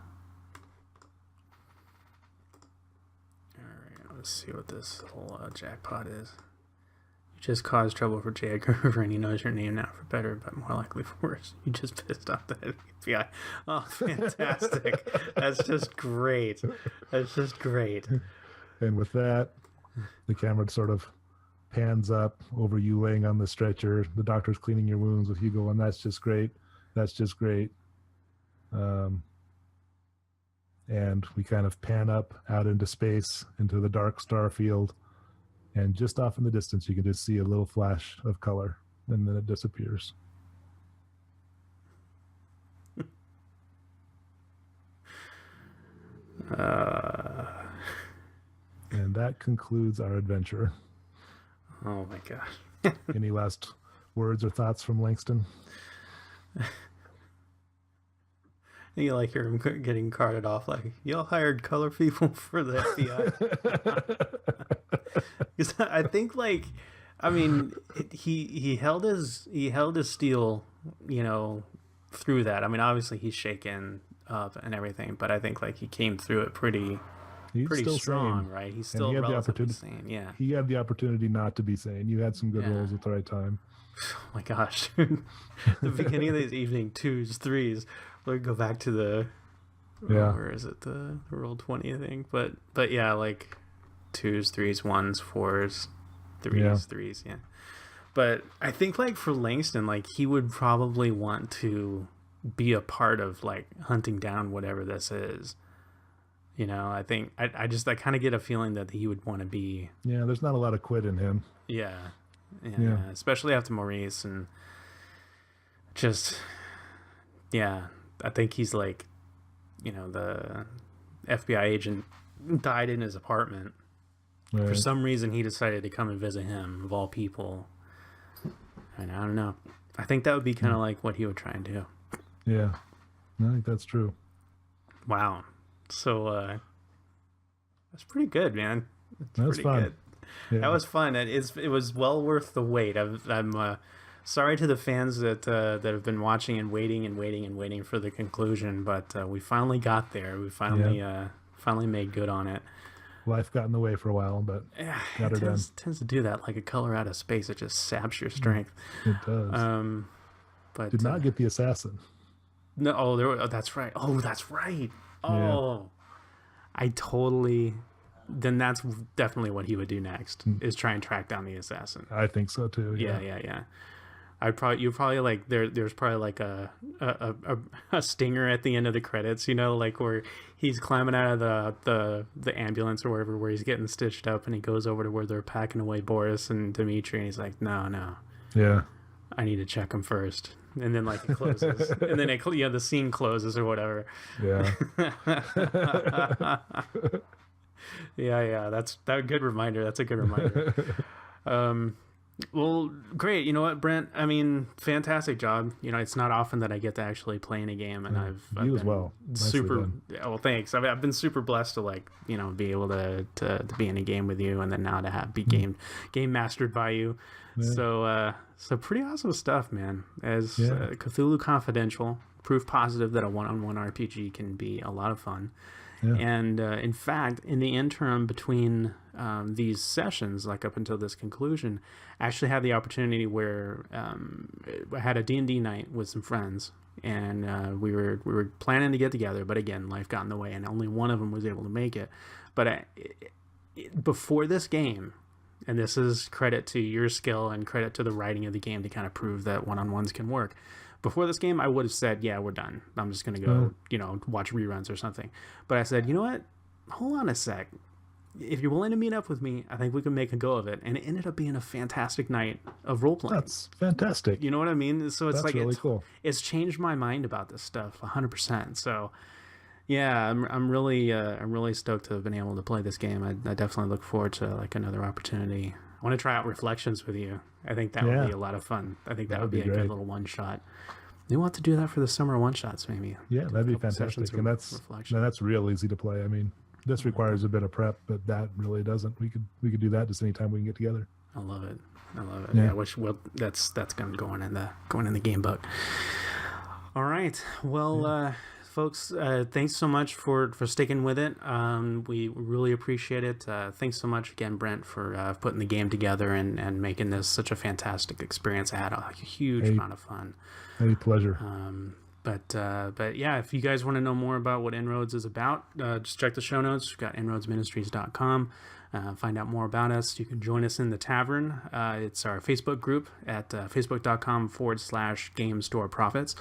Alright, let's see what this whole jackpot is. You just caused trouble for J. Edgar Hoover, and he knows your name now for better, but more likely for worse. You just pissed off the head of the FBI. Oh, fantastic. That's just great. That's just great. And with that, the camera sort of pans up over you laying on the stretcher. The doctor's cleaning your wounds with you going, "That's just great. That's just great." And we kind of pan up out into space, into the dark star field. And just off in the distance, you can just see a little flash of color, and then it disappears. And that concludes our adventure. Oh my gosh. Any last words or thoughts from Langston? You hear him getting carted off like, y'all hired color people for the FBI. Because I think he held his steel, through that. I mean, obviously he's shaken up and everything, but I think he came through it pretty strong, sane. Right? He's still relatively sane. Yeah. He had the opportunity not to be sane. You had some good rolls at the right time. Oh my gosh, dude. The beginning of these evening 2s, 3s. We go back to the where is it? The roll 20, I think. But yeah, 2s, 3s, 1s, 4s, 3s, 3s, yeah. But I think for Langston, he would probably want to be a part of like hunting down whatever this is. You know, I think I kind of get a feeling that he would want to be. Yeah, there's not a lot of quit in him. Yeah, especially after Maurice, and just, yeah, I think he's like, you know, the FBI agent died in his apartment. Right. For some reason, he decided to come and visit him, of all people. And I don't know. I think that would be kind of like what he would try and do. Yeah, I think that's true. Wow. So that's pretty good, man. That's fun. Good. Yeah. That was fun. It was well worth the wait. I'm sorry to the fans that have been watching and waiting for the conclusion, but we finally got there. We finally made good on it. Life got in the way for a while, but got her done. Tends to do that like a color out of space. It just saps your strength. It does. But did not get the assassin. No, that's right. Oh, that's right. Oh, yeah. Then that's definitely what he would do next, is try and track down the assassin. I think so too. Yeah. You're probably like there's probably like a stinger at the end of the credits, you know, like where he's climbing out of the ambulance or wherever, where he's getting stitched up, and he goes over to where they're packing away Boris and Dimitri, and he's like, no. Yeah. I need to check him first. And then like it closes, and then the scene closes or whatever. Yeah. yeah. That's a good reminder. Well, great. You know what, Brent? I mean, fantastic job. You know, it's not often that I get to actually play in a game, and I've you as well. Super. Well, thanks. I've been super blessed to like, you know, be able to be in a game with you, and then now to be game mastered by you. Yeah. So pretty awesome stuff, man. As Cthulhu Confidential, proof positive that a one-on-one RPG can be a lot of fun. Yeah. And in fact, in the interim between these sessions, like up until this conclusion, I actually had the opportunity where I had a D&D night with some friends, and we were planning to get together, but again, life got in the way, and only one of them was able to make it. But before this game, and this is credit to your skill and credit to the writing of the game to kind of prove that one-on-ones can work. Before this game, I would have said, yeah, we're done. I'm just going to go, you know, watch reruns or something. But I said, you know what? Hold on a sec. If you're willing to meet up with me, I think we can make a go of it. And it ended up being a fantastic night of role-playing. That's fantastic. You know what I mean? So it's really cool. It's changed my mind about this stuff 100%. So yeah, I'm really stoked to have been able to play this game. I definitely look forward to like another opportunity. I want to try out Reflections with you. I think that would be a lot of fun. I think that would be a good little one-shot. We want to do that for the summer one-shots, maybe. Yeah, that'd be fantastic. And that's real easy to play. I mean, this requires a bit of prep, but that really doesn't. We could do that just anytime we can get together. I love it. Yeah, that's going to go in the game book. All right. Well, folks, thanks so much for sticking with it. We really appreciate it. Thanks so much again, Brent, for putting the game together and making this such a fantastic experience. I had a huge amount of fun. Any pleasure. But yeah, if you guys want to know more about what InnRoads is about, just check the show notes. We've got InnRoadsMinistries.com. Find out more about us. You can join us in the tavern. It's our Facebook group at facebook.com/Game Store Profits.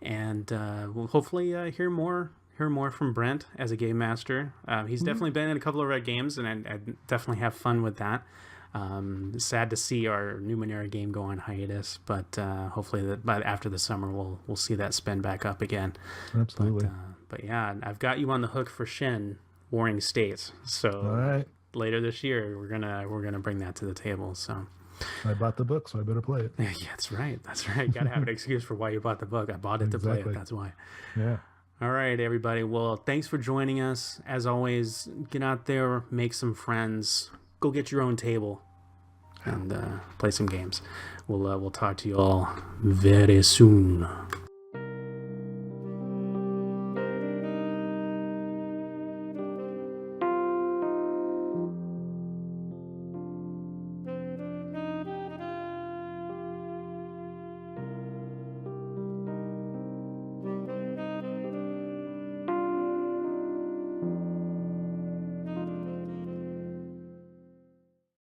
And we'll hopefully hear more from Brent as a game master. He's definitely been in a couple of our games, and I definitely have fun with that. Sad to see our Numenera game go on hiatus, but hopefully after the summer we'll see that spin back up again. Absolutely. But yeah, I've got you on the hook for Shin Warring States. So all right. Later this year we're gonna bring that to the table. So I bought the book, so I better play it. Yeah, that's right. Gotta have an excuse for why you bought the book. I bought it to play it. That's why. Yeah. All right, everybody. Well, thanks for joining us. As always, get out there, make some friends, go get your own table, and play some games. We'll talk to you all very soon.